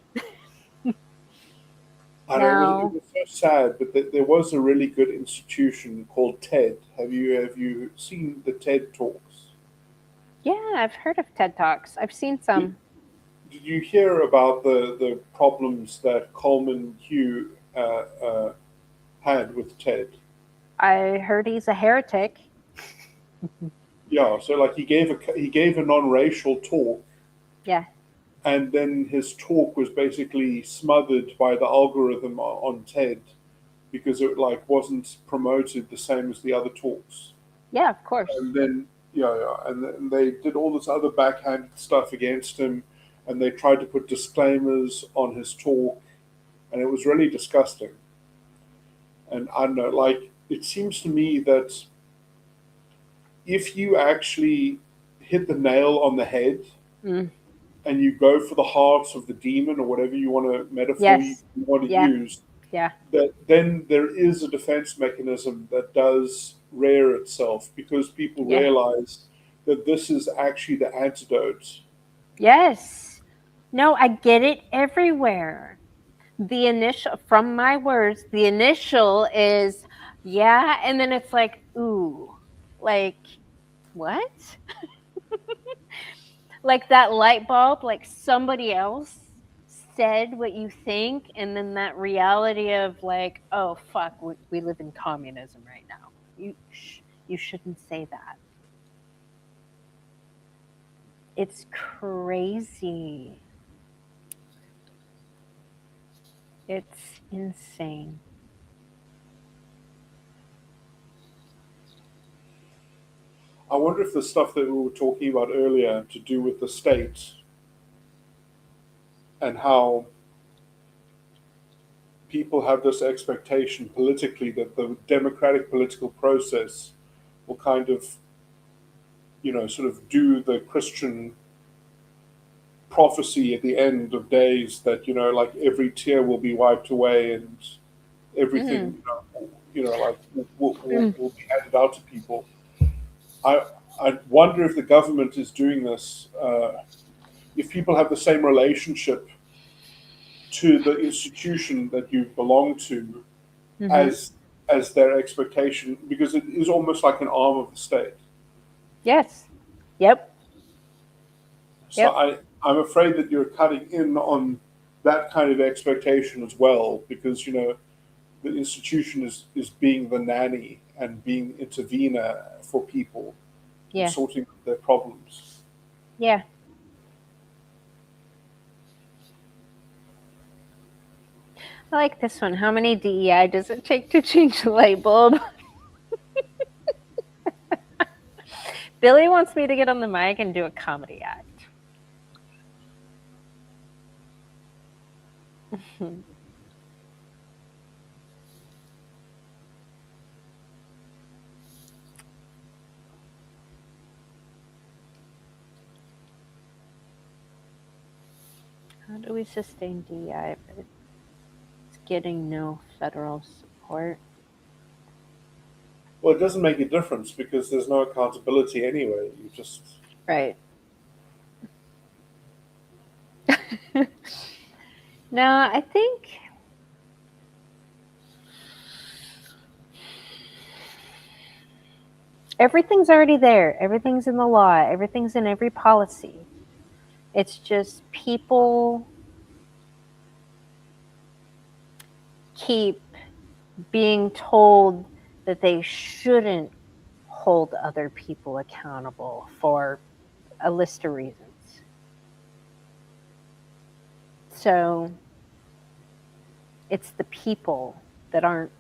S2: I know it was so sad, but there was a really good institution called TED. Have you seen the TED Talks?
S1: Yeah, I've heard of TED Talks. I've seen some.
S2: Did you hear about the problems that Coleman Hugh had with TED?
S1: I heard he's a heretic.
S2: Yeah, so like he gave a non-racial talk.
S1: Yeah.
S2: And then his talk was basically smothered by the algorithm on TED because it like wasn't promoted the same as the other talks.
S1: Yeah, of course.
S2: And then and then they did all this other backhanded stuff against him, and they tried to put disclaimers on his talk, and it was really disgusting. And I don't know, like it seems to me that if you actually hit the nail on the head. And you go for the heart of the demon or whatever you want to metaphor you want to use, that then there is a defense mechanism that does rear itself because people realize that this is actually the antidote.
S1: Yes. No, I get it everywhere. The initial, from my words, the initial is, yeah, and then it's like, ooh, like, what? Like that light bulb, like somebody else said what you think, and then that reality of like, oh fuck, we live in communism right now. You shouldn't say that. It's crazy. It's insane.
S2: I wonder if the stuff that we were talking about earlier to do with the state and how people have this expectation politically that the democratic political process will kind of sort of do the Christian prophecy at the end of days that, like every tear will be wiped away and everything, like will be handed out to people. I wonder if the government is doing this, if people have the same relationship to the institution that you belong to as their expectation, because it is almost like an arm of the state.
S1: Yes. Yep.
S2: So I'm afraid that you're cutting in on that kind of expectation as well, because the institution is being the nanny and being intervener for people, and sorting out their problems.
S1: Yeah. I like this one. How many DEI does it take to change the light bulb? Billy wants me to get on the mic and do a comedy act. How do we sustain DEI if it's getting no federal support?
S2: Well, it doesn't make a difference because there's no accountability anyway. You just
S1: right. No, I think everything's already there. Everything's in the law. Everything's in every policy. It's just people keep being told that they shouldn't hold other people accountable for a list of reasons. So it's the people that aren't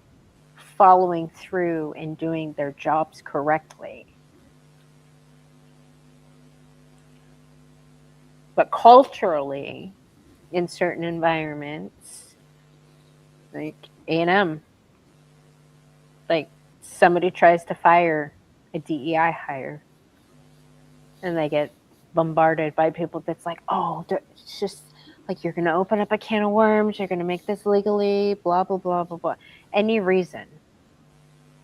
S1: following through and doing their jobs correctly. But culturally, in certain environments, like A&M, like somebody tries to fire a DEI hire and they get bombarded by people that's like, oh, it's just like, you're going to open up a can of worms, you're going to make this legally, blah, blah, blah, blah, blah. Any reason.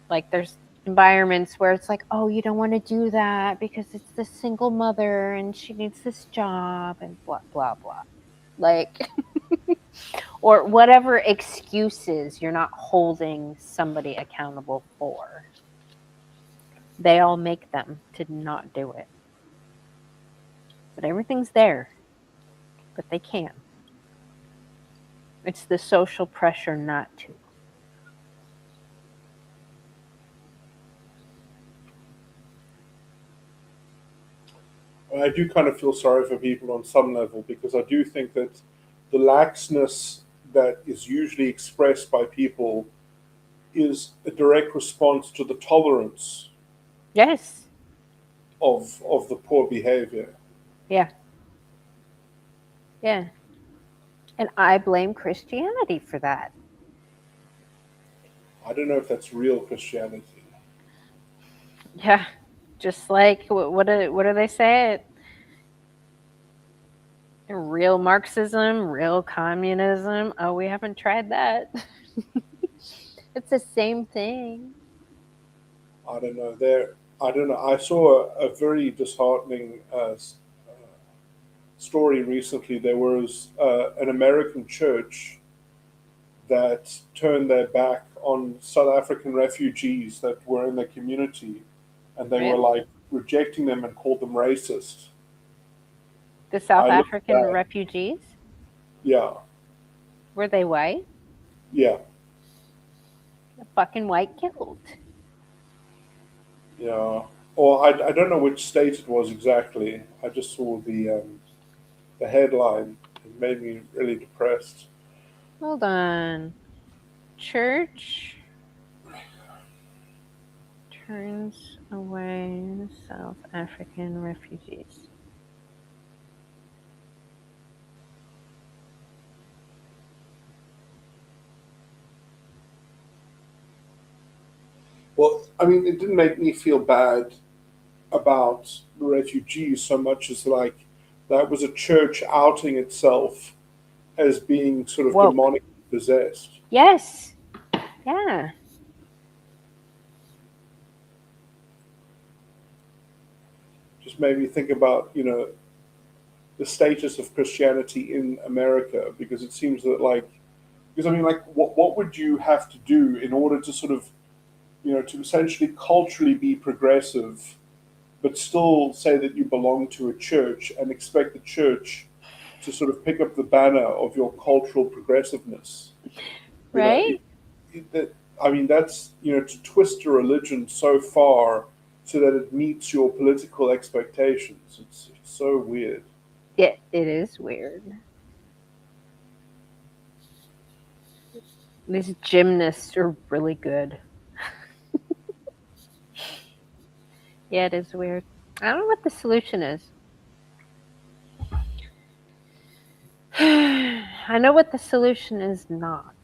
S1: Like there's environments where it's like, oh, you don't want to do that because it's the single mother and she needs this job and blah, blah, blah. Like, or whatever excuses you're not holding somebody accountable for. They all make them to not do it. But everything's there. But they can. It's the social pressure not to.
S2: I do kind of feel sorry for people on some level, because I do think that the laxness that is usually expressed by people is a direct response to the tolerance
S1: Yes.
S2: of the poor behavior.
S1: Yeah. Yeah. And I blame Christianity for that.
S2: I don't know if that's real Christianity.
S1: Yeah. Just like, what do they say? Real Marxism, real communism. Oh, we haven't tried that. It's the same thing.
S2: I don't know. I saw a very disheartening story recently. There was an American church that turned their back on South African refugees that were in the community, and they were like rejecting them and called them racist.
S1: The South African refugees?
S2: Yeah.
S1: Were they white?
S2: Yeah.
S1: The fucking white killed.
S2: Yeah. Or I don't know which state it was exactly. I just saw the headline. It made me really depressed.
S1: Hold on. Church turns away South African refugees.
S2: Well, I mean, it didn't make me feel bad about the refugees so much as like that was a church outing itself as being sort of
S1: Woke.
S2: demonically possessed.
S1: Yes. Yeah.
S2: Just made me think about, you know, the status of Christianity in America, because it seems that like, because I mean, like, what would you have to do in order to sort of, you know, to essentially culturally be progressive, but still say that you belong to a church and expect the church to sort of pick up the banner of your cultural progressiveness? You know,
S1: Right?
S2: I mean, that's, you know, to twist a religion so far so that it meets your political expectations. It's so weird.
S1: It is weird. These gymnasts are really good. Yeah, it is weird. I don't know what the solution is. I know what the solution is not.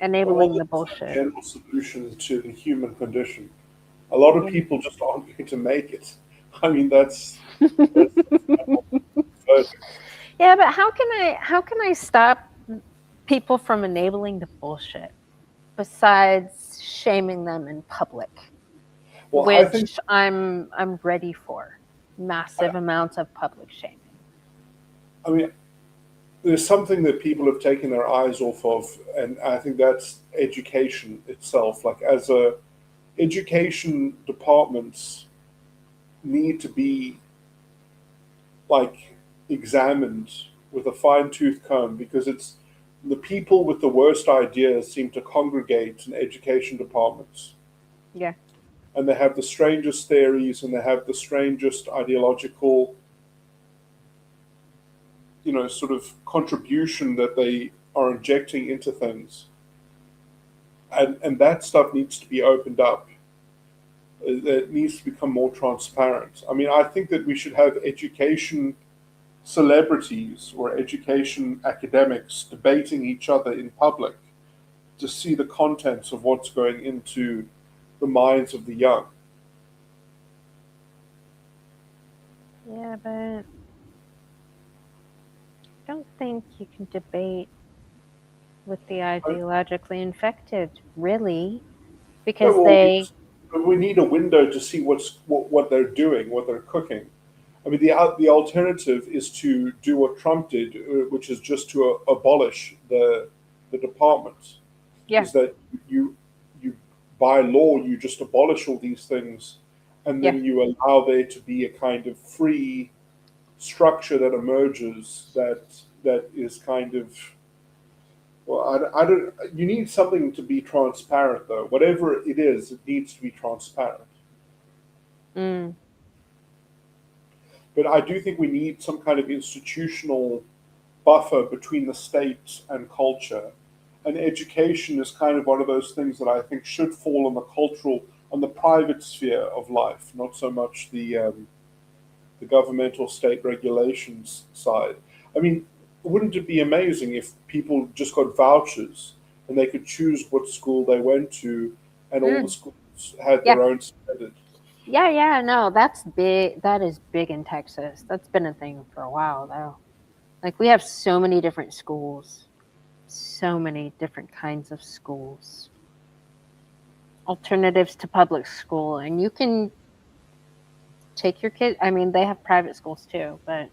S1: Enabling the
S2: Well, that's a
S1: bullshit.
S2: general solution to the human condition. A lot of
S1: Yeah.
S2: people just aren't going to make it. I mean, that's perfect.
S1: Yeah, but how can I stop people from enabling the bullshit besides shaming them in public?
S2: Well, I think,
S1: Which I'm ready for. Massive amounts of public shaming.
S2: I mean, there's something that people have taken their eyes off of, and I think that's education itself. Like, as a education departments need to be like examined with a fine-tooth comb, because it's the people with the worst ideas seem to congregate in education departments,
S1: Yeah.
S2: and they have the strangest theories and they have the strangest ideological, you know, sort of contribution that they are injecting into things, and that stuff needs to be opened up. It needs to become more transparent. I mean, I think that we should have education celebrities or education academics debating each other in public to see the contents of what's going into the minds of the young.
S1: Yeah, but I don't think you can debate with the ideologically infected, really, because
S2: No,
S1: they.
S2: we need a window to see what they're doing, what they're cooking. I mean, the alternative is to do what Trump did, which is just to abolish the departments.
S1: Yeah.
S2: Is that you by law you just abolish all these things, and then you allow there to be a kind of free structure that emerges that is kind of, well, I don't. You need something to be transparent, though. Whatever it is, it needs to be transparent.
S1: Mm.
S2: But I do think we need some kind of institutional buffer between the state and culture. And education is kind of one of those things that I think should fall on the cultural, on the private sphere of life, not so much the governmental state regulations side. I mean, wouldn't it be amazing if people just got vouchers and they could choose what school they went to, and all the schools had their own standard?
S1: Yeah, no, that's big. That is big in Texas. That's been a thing for a while, though. Like, we have so many different schools, so many different kinds of schools, alternatives to public school, and you can take your kid. I mean, they have private schools too, but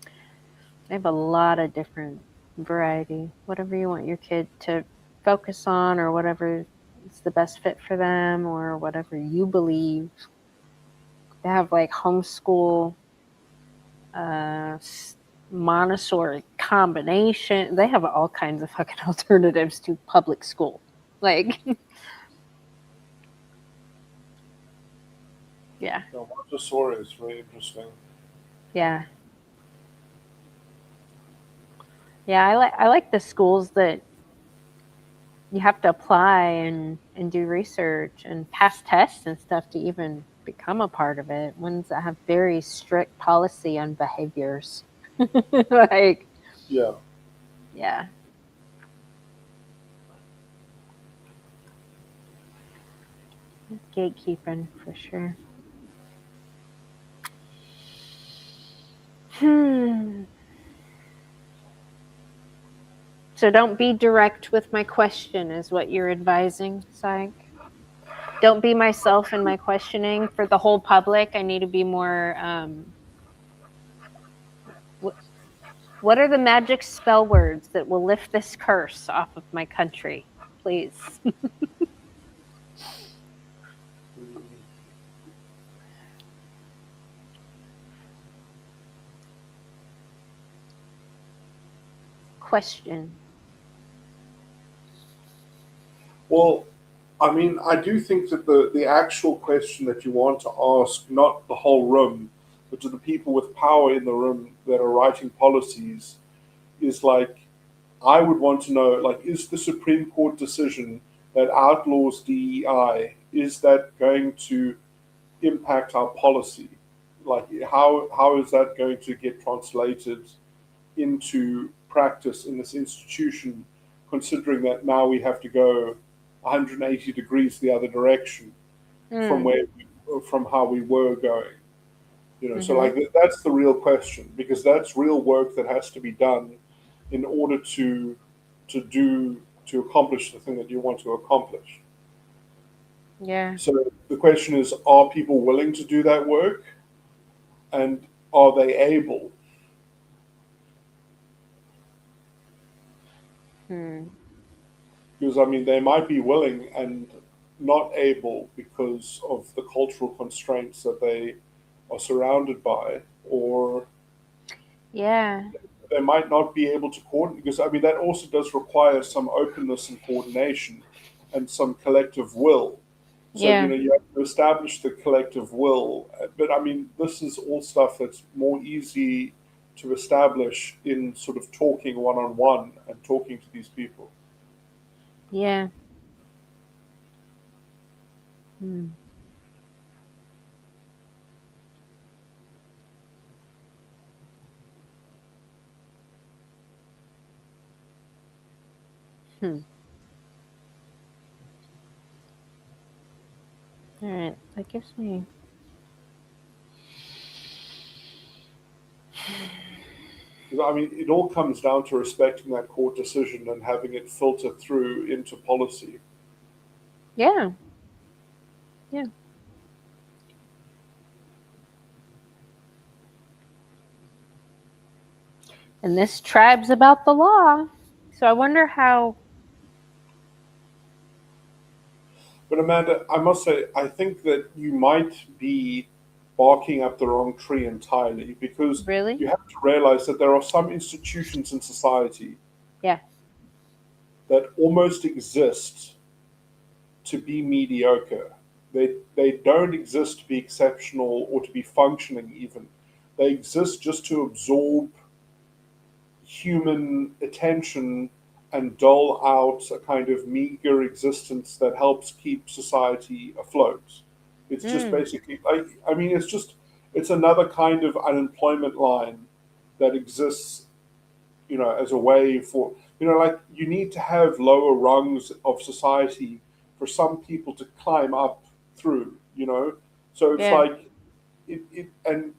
S1: they have a lot of different variety. Whatever you want your kid to focus on, or whatever is the best fit for them, or whatever you believe. They have like homeschool, Montessori combination. They have all kinds of fucking alternatives to public school. Like, yeah.
S2: No, Montessori is very interesting.
S1: Yeah. Yeah, I like the schools that you have to apply and do research and pass tests and stuff to even become a part of it. Ones that have very strict policy on behaviors. Like,
S2: Yeah.
S1: yeah. gatekeeping for sure. So don't be direct with my question is what you're advising, Psych. Don't be myself in my questioning for the whole public. I need to be more, what are the magic spell words that will lift this curse off of my country? Please. Question.
S2: Well, I mean, I do think that the actual question that you want to ask, not the whole room, but to the people with power in the room that are writing policies, is like, I would want to know, like, is the Supreme Court decision that outlaws DEI, is that going to impact our policy? Like, how is that going to get translated into practice in this institution, considering that now we have to go 180 degrees the other direction from how we were going, you know. So like that's the real question, because that's real work that has to be done in order to accomplish the thing that you want to accomplish.
S1: Yeah.
S2: So the question is, are people willing to do that work, and are they able? Because, I mean, they might be willing and not able because of the cultural constraints that they are surrounded by, or
S1: Yeah.
S2: they might not be able to coordinate. Because, I mean, that also does require some openness and coordination and some collective will. So,
S1: Yeah.
S2: you know, you have to establish the collective will. But, I mean, this is all stuff that's more easy to establish in sort of talking one-on-one and talking to these people.
S1: Yeah. All right. That gives me.
S2: I mean, it all comes down to respecting that court decision and having it filter through into policy.
S1: Yeah. Yeah. And this tribe's about the law. So I wonder how.
S2: But Amanda, I must say, I think that you might be barking up the wrong tree entirely, because
S1: Really?
S2: you have to realize that there are some institutions in society
S1: Yeah.
S2: that almost exist to be mediocre. They don't exist to be exceptional or to be functioning even. They exist just to absorb human attention and dole out a kind of meager existence that helps keep society afloat. It's just basically, I mean, it's another kind of unemployment line that exists, you know, as a way for, you know, like, you need to have lower rungs of society for some people to climb up through, you know. So it's like, and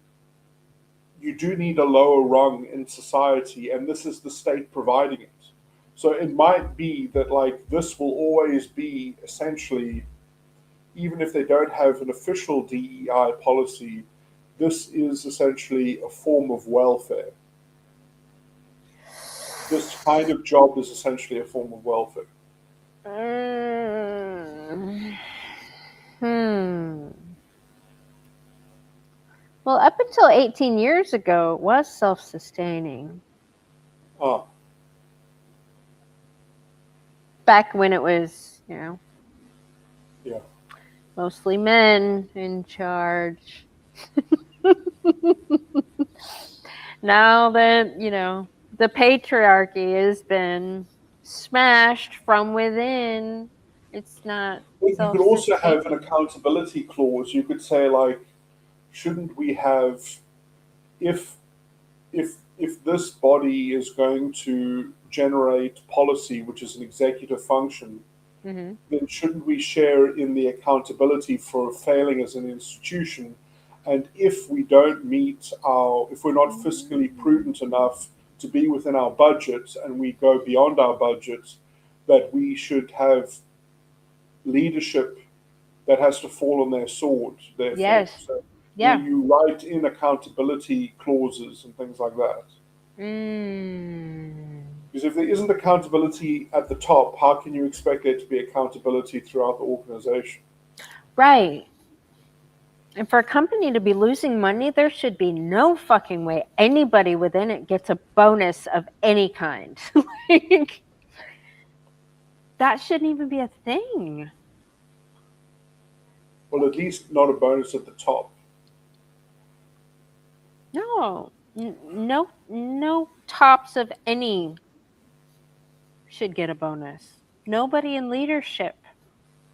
S2: you do need a lower rung in society, and this is the state providing it. So it might be that, like, this will always be essentially, even if they don't have an official DEI policy, this is essentially a form of welfare. This kind of job is essentially a form of welfare.
S1: Well, up until 18 years ago, it was self-sustaining.
S2: Ah.
S1: Back when it was, you know,
S2: Yeah.
S1: mostly men in charge. Now that, you know, the patriarchy has been smashed from within, it's not.
S2: You could also have an accountability clause. You could say, like, shouldn't we have, if this body is going to generate policy, which is an executive function,
S1: Mm-hmm.
S2: then shouldn't we share in the accountability for failing as an institution? And if we don't if we're not fiscally prudent enough to be within our budget and we go beyond our budget, that we should have leadership that has to fall on their sword, therefore.
S1: Yes.
S2: So
S1: Yeah.
S2: you write in accountability clauses and things like that. Because if there isn't accountability at the top, how can you expect there to be accountability throughout the organization?
S1: Right. And for a company to be losing money, there should be no fucking way anybody within it gets a bonus of any kind. Like, that shouldn't even be a thing.
S2: Well, at least not a bonus at the top.
S1: No. No tops of any should get a bonus. Nobody in leadership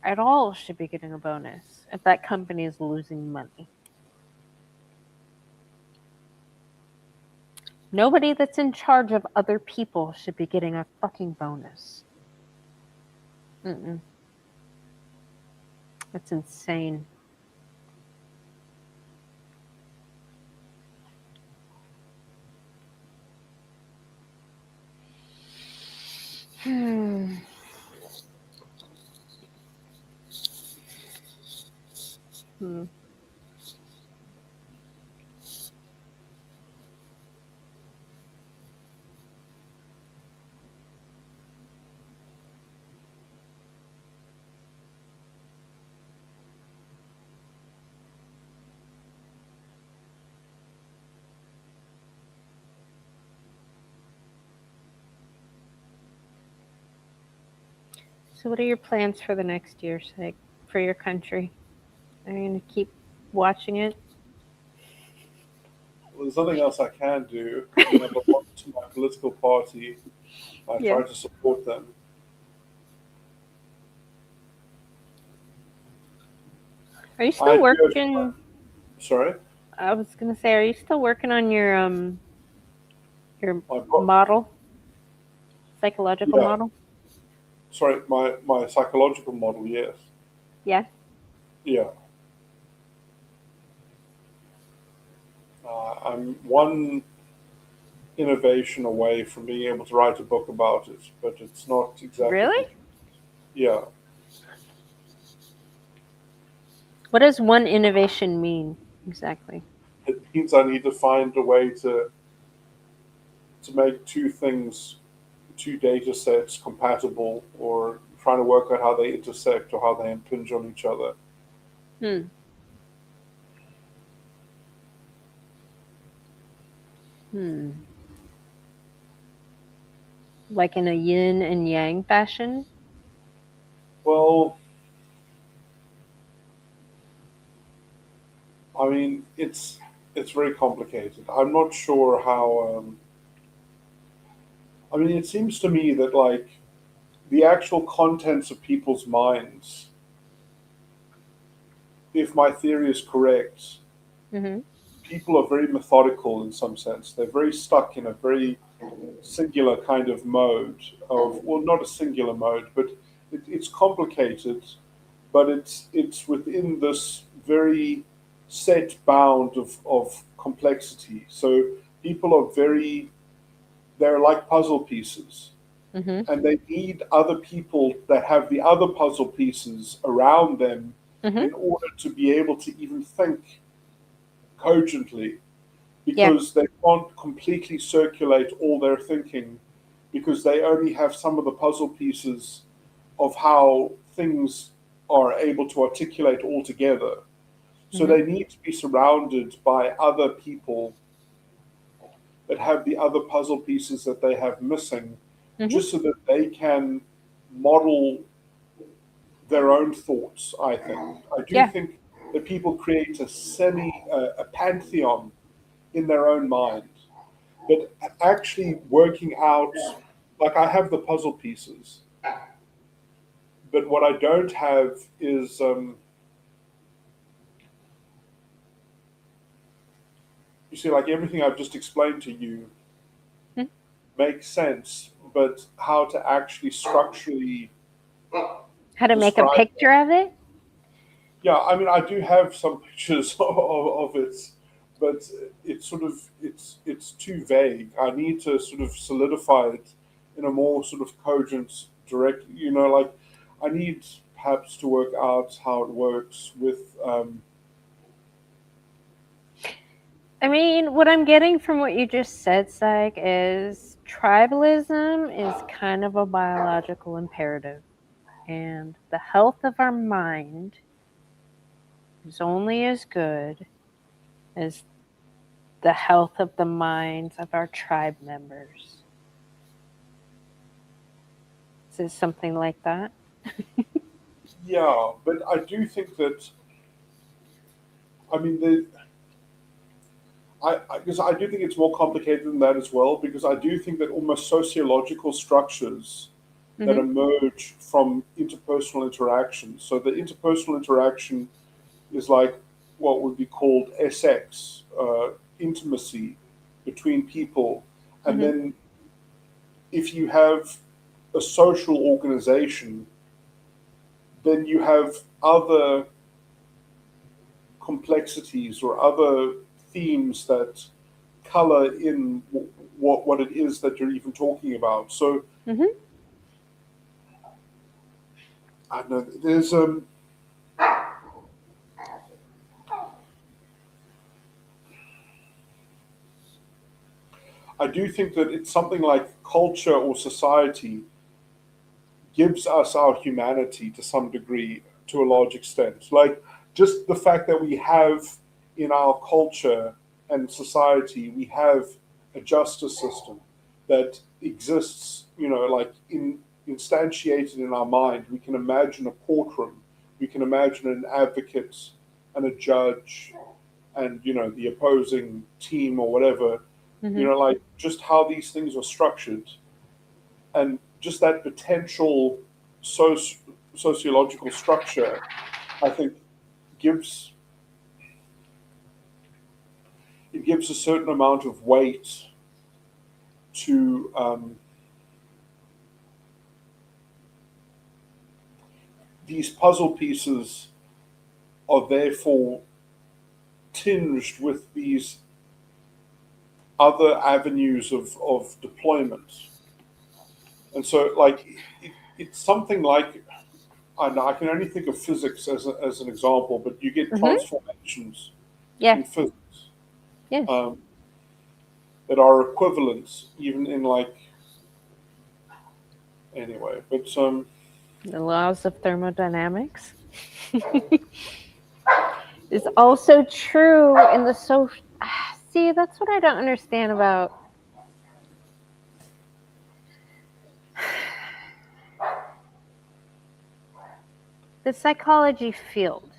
S1: at all should be getting a bonus if that company is losing money. Nobody that's in charge of other people should be getting a fucking bonus. That's insane. So what are your plans for the next year, like for your country? Are you going to keep watching it?
S2: Well, there's nothing else I can do. I mean, I belong to my political party. I try to support them.
S1: Are you still working?
S2: Sorry?
S1: I was going to say, are you still working on your model? Psychological model?
S2: Sorry, my psychological model, yes.
S1: Yeah?
S2: Yeah. I'm one innovation away from being able to write a book about it, but it's not exactly.
S1: Really?
S2: Yeah.
S1: What does one innovation mean exactly?
S2: It means I need to find a way to make two data sets compatible, or trying to work out how they intersect or how they impinge on each other.
S1: Like in a yin and yang fashion?
S2: Well, I mean, it's very complicated. I'm not sure how. I mean, it seems to me that like the actual contents of people's minds, if my theory is correct, people are very methodical in some sense. They're very stuck in a very singular kind of mode of, well, not a singular mode, but it's complicated, but it's within this very set bound of complexity. So people are they're like puzzle pieces, and they need other people that have the other puzzle pieces around them in order to be able to even think cogently, because they can't completely circulate all their thinking, because they only have some of the puzzle pieces of how things are able to articulate all together. So they need to be surrounded by other people that have the other puzzle pieces that they have missing, just so that they can model their own thoughts, I think. I do think that people create a pantheon in their own mind. But actually working out, like I have the puzzle pieces, but what I don't have is you see, like everything I've just explained to you makes sense, but how to actually structurally
S1: How to make a
S2: describe
S1: picture of it?
S2: Yeah, I mean, I do have some pictures of it, but it's sort of it's too vague. I need to sort of solidify it in a more sort of cogent, direct. Like I need perhaps to work out how it works with.
S1: I mean, what I'm getting from what you just said, Psych, is tribalism is kind of a biological imperative. And the health of our mind is only as good as the health of the minds of our tribe members. Is it something like that?
S2: Yeah, but I do think that. I mean, because I do think it's more complicated than that as well. Because I do think that almost sociological structures that emerge from interpersonal interaction. So the interpersonal interaction is like what would be called SX, intimacy between people. And then if you have a social organization, then you have other complexities or other themes that color in what it is that you're even talking about. So I don't know there's I do think that it's something like culture or society gives us our humanity to some degree, to a large extent. Like just the fact that we have in our culture and society, we have a justice system that exists, like instantiated in our mind. We can imagine a courtroom, we can imagine an advocate and a judge and, the opposing team or whatever. Like just how these things are structured and just that potential sociological structure, I think, gives a certain amount of weight to these puzzle pieces are therefore tinged with these other avenues of deployment. And so, like, it's something like, I can only think of physics as an example, but you get transformations in physics that are equivalent, even in anyway. But
S1: the laws of thermodynamics is also true in the social. See, that's what I don't understand about the psychology field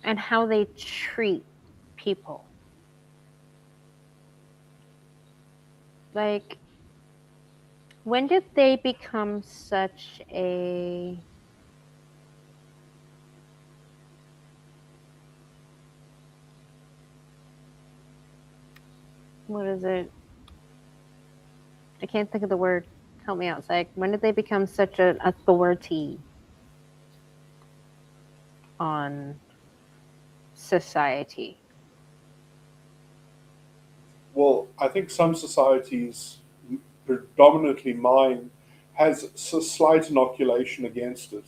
S1: and how they treat people. Like, when did they become such a what is it? I can't think of the word. Help me out, Zach. When did they become such an authority on society?
S2: Well, I think some societies, predominantly mine, has a slight inoculation against it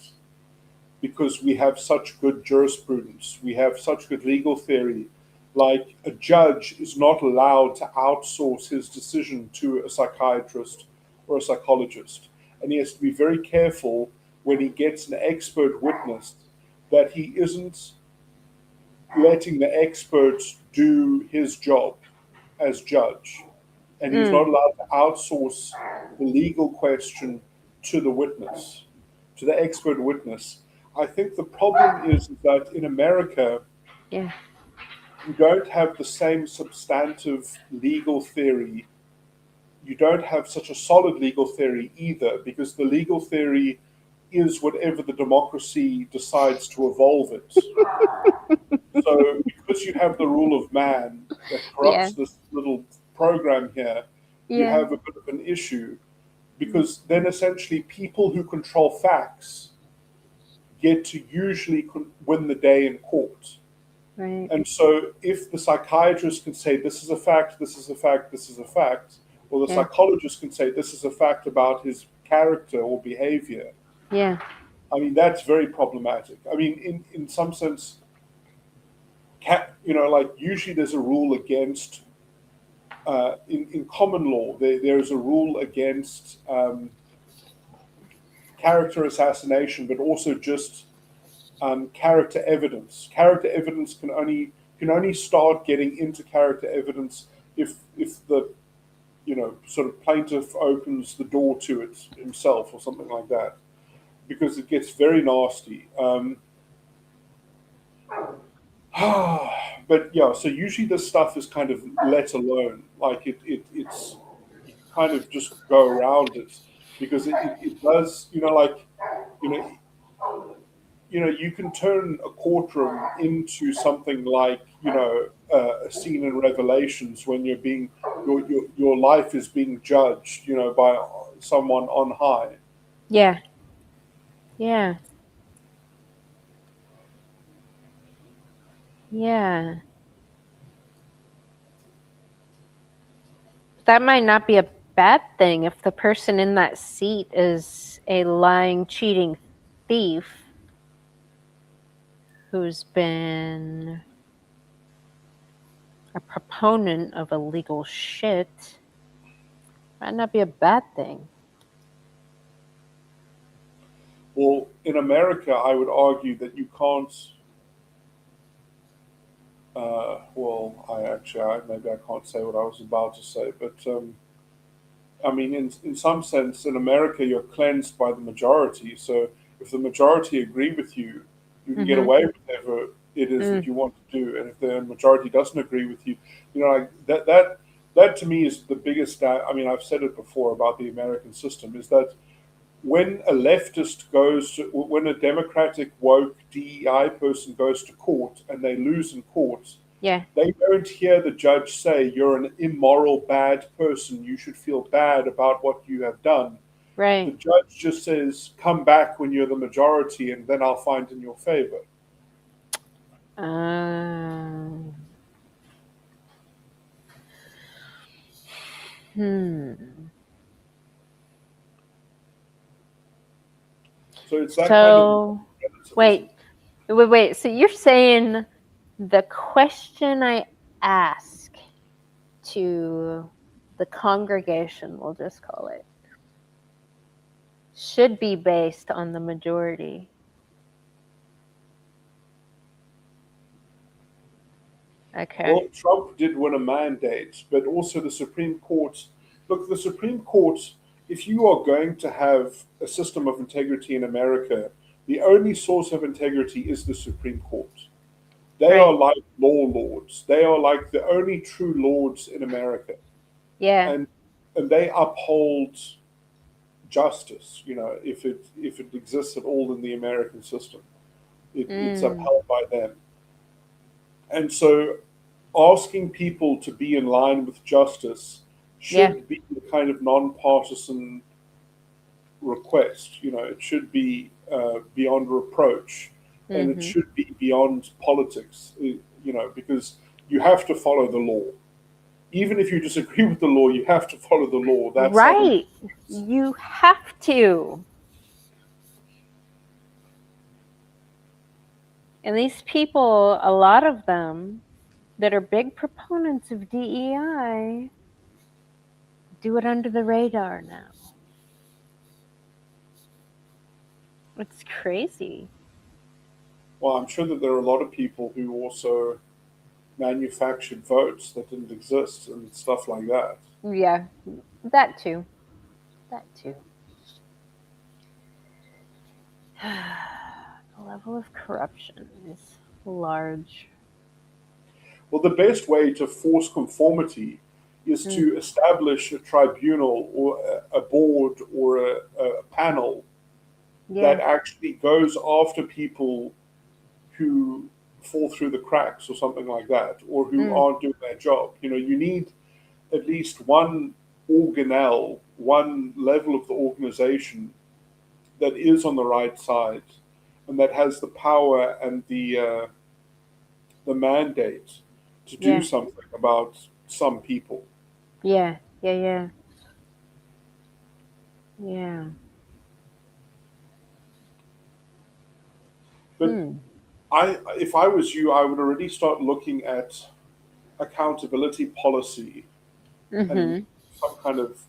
S2: because we have such good jurisprudence, we have such good legal theory. Like a judge is not allowed to outsource his decision to a psychiatrist or a psychologist. And he has to be very careful when he gets an expert witness that he isn't letting the expert do his job as judge. And he's not allowed to outsource the legal question to the witness, to the expert witness. I think the problem is that in America, you don't have the same substantive legal theory. You don't have such a solid legal theory either, because the legal theory is whatever the democracy decides to evolve it. So because you have the rule of man that corrupts this little program here, you have a bit of an issue. because then essentially people who control facts get to usually win the day in court.
S1: Right.
S2: And so if the psychiatrist can say, this is a fact, this is a fact, this is a fact, or the
S1: Yeah.
S2: psychologist can say, this is a fact about his character or behavior,
S1: Yeah.
S2: I mean, that's very problematic. I mean, in some sense, like usually there's a rule against, in common law, there's a rule against character assassination, but also just character evidence. Character evidence can only start getting into character evidence if the sort of plaintiff opens the door to it himself or something like that, because it gets very nasty. But yeah, so usually this stuff is kind of let alone. Like it's you kind of just go around it because it does, you know, you can turn a courtroom into something like, a scene in Revelations when your life is being judged, by someone on high.
S1: Yeah. Yeah. Yeah. That might not be a bad thing if the person in that seat is a lying, cheating thief who's been a proponent of illegal shit. Might not be a bad thing.
S2: Well, in America, I would argue that you can't. Maybe I can't say what I was about to say, but I mean, in some sense, in America, you're cleansed by the majority. So if the majority agree with you, you can get away with whatever it is that you want to do. And if the majority doesn't agree with you, like that to me is the biggest. I mean, I've said it before about the American system, is that when a leftist when a democratic woke DEI person goes to court and they lose in court,
S1: Yeah.
S2: they don't hear the judge say, you're an immoral, bad person, you should feel bad about what you have done. The
S1: Right.
S2: judge just says, come back when you're the majority and then I'll find in your favor. So it's that kind of
S1: wait. So you're saying the question I ask to the congregation, we'll just call it, should be based on the majority. Okay.
S2: Well, Trump did win a mandate, but also the Supreme Court. Look, the Supreme Court, if you are going to have a system of integrity in America, the only source of integrity is the Supreme Court. They
S1: Right.
S2: are like law lords. They are like the only true lords in America.
S1: Yeah.
S2: And they uphold justice, if it exists at all in the American system. It's upheld by them. And so asking people to be in line with justice should be the kind of nonpartisan request. It should be beyond reproach, and it should be beyond politics, because you have to follow the law. Even if you disagree with the law, you have to follow the law. That's
S1: right. You have to. And these people, a lot of them that are big proponents of DEI, do it under the radar now. It's crazy.
S2: Well, I'm sure that there are a lot of people who also manufactured votes that didn't exist and stuff like that.
S1: Yeah, that too. That too. The level of corruption is large.
S2: Well, the best way to force conformity is to establish a tribunal or a board or a panel that actually goes after people who fall through the cracks or something like that, or who aren't doing their job. You need at least one organelle, one level of the organization that is on the right side and that has the power and the mandate to do
S1: Yeah.
S2: something about some people.
S1: Yeah. Yeah.
S2: But if I was you, I would already start looking at accountability policy and some kind of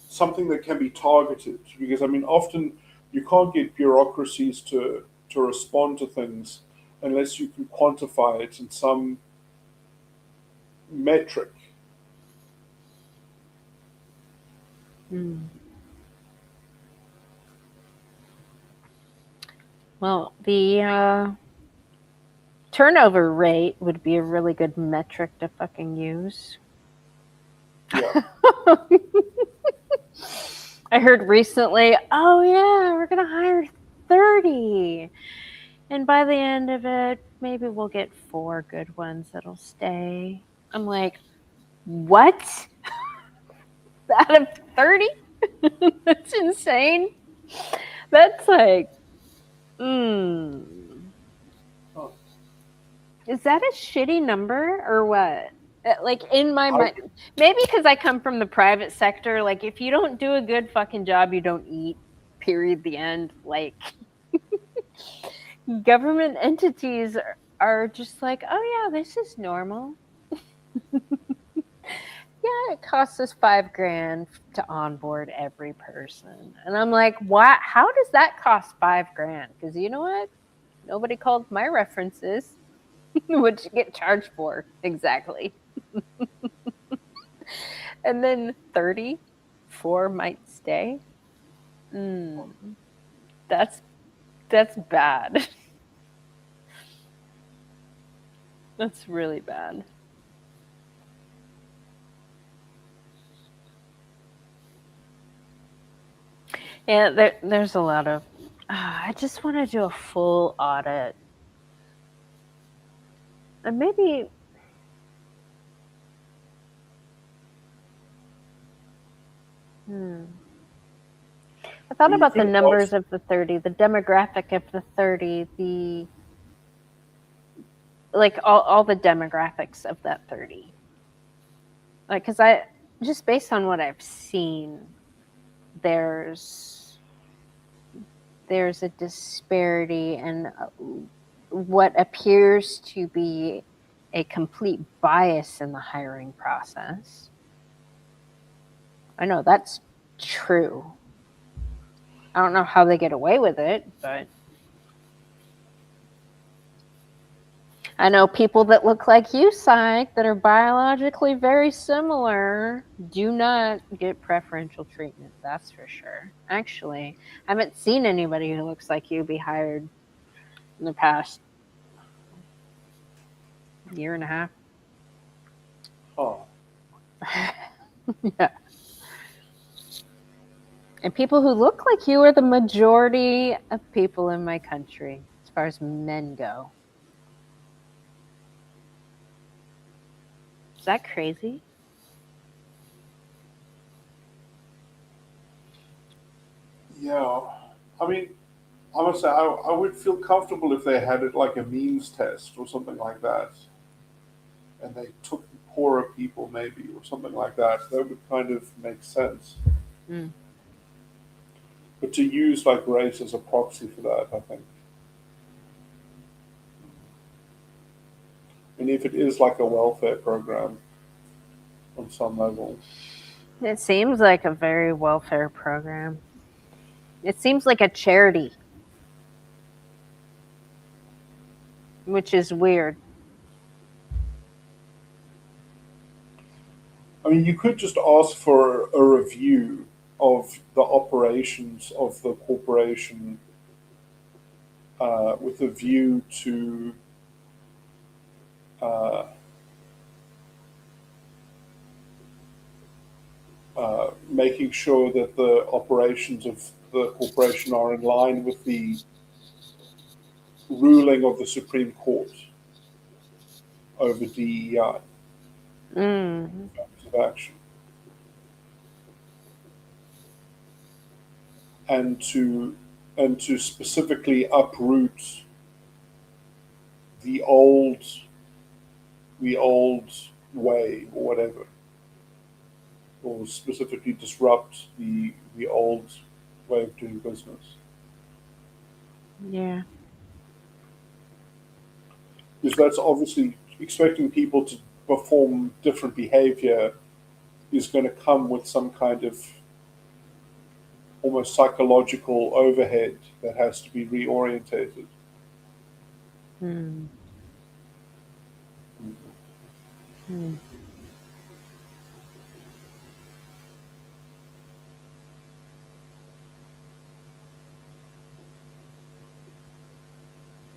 S2: something that can be targeted. Because I mean, often you can't get bureaucracies to respond to things unless you can quantify it in some metric.
S1: Well, the turnover rate would be a really good metric to fucking use.
S2: Yeah.
S1: I heard recently, oh yeah, we're gonna hire 30. And by the end of it, maybe we'll get 4 good ones that'll stay. I'm like, what? Out of 30? That's insane. That's like, Is that a shitty number or what? Like in my mind, maybe because I come from the private sector, like if you don't do a good fucking job, you don't eat, period, the end. Like government entities are just like, oh yeah, this is normal. Yeah, it costs us $5,000 to onboard every person. And I'm like, what? How does that cost $5,000? Because you know what? Nobody called my references. What you get charged for exactly. And then 34 might stay. That's bad. That's really bad. Yeah, there's a lot of. I just want to do a full audit, and maybe. I thought about the numbers of the 30, the demographic of the 30, the like all the demographics of that 30. Like, because I just based on what I've seen, there's a disparity in what appears to be a complete bias in the hiring process. I know that's true. I don't know how they get away with it, but I know people that look like you, Psych, that are biologically very similar, do not get preferential treatment. That's for sure. Actually, I haven't seen anybody who looks like you be hired in the past year and a half.
S2: Oh.
S1: Yeah. And people who look like you are the majority of people in my country, as far as men go. Is that crazy?
S2: Yeah. I mean, I must say, I would feel comfortable if they had it like a means test or something like that. And they took the poorer people, maybe, or something like that. That would kind of make sense. But to use like race as a proxy for that, I think. And if it is like a welfare program on some level.
S1: It seems like a very welfare program. It seems like a charity, which is weird.
S2: I mean, you could just ask for a review of the operations of the corporation with a view to making sure that the operations of the corporation are in line with the ruling of the Supreme Court over DEI. Affirmative action. and to specifically uproot the old way or whatever, or specifically disrupt the old way of doing business.
S1: Yeah.
S2: Because that's obviously expecting people to perform different behavior is going to come with some kind of almost psychological overhead that has to be reorientated.
S1: Hmm. Hmm.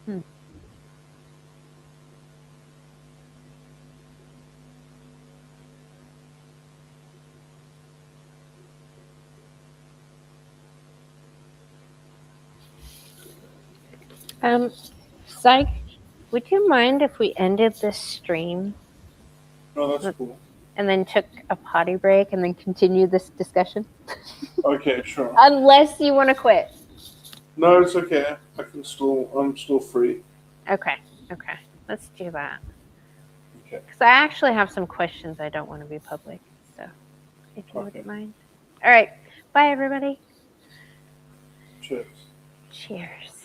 S1: Hmm. Psych, would you mind if we ended this stream
S2: No, that's cool.
S1: and then took a potty break and then continue this discussion?
S2: Okay, sure.
S1: Unless you want to quit.
S2: No, it's okay. I'm still free.
S1: Okay. Let's do that.
S2: Okay.
S1: Because I actually have some questions I don't want to be public. So, if you wouldn't mind. All right. Bye, everybody.
S2: Cheers.
S1: Cheers.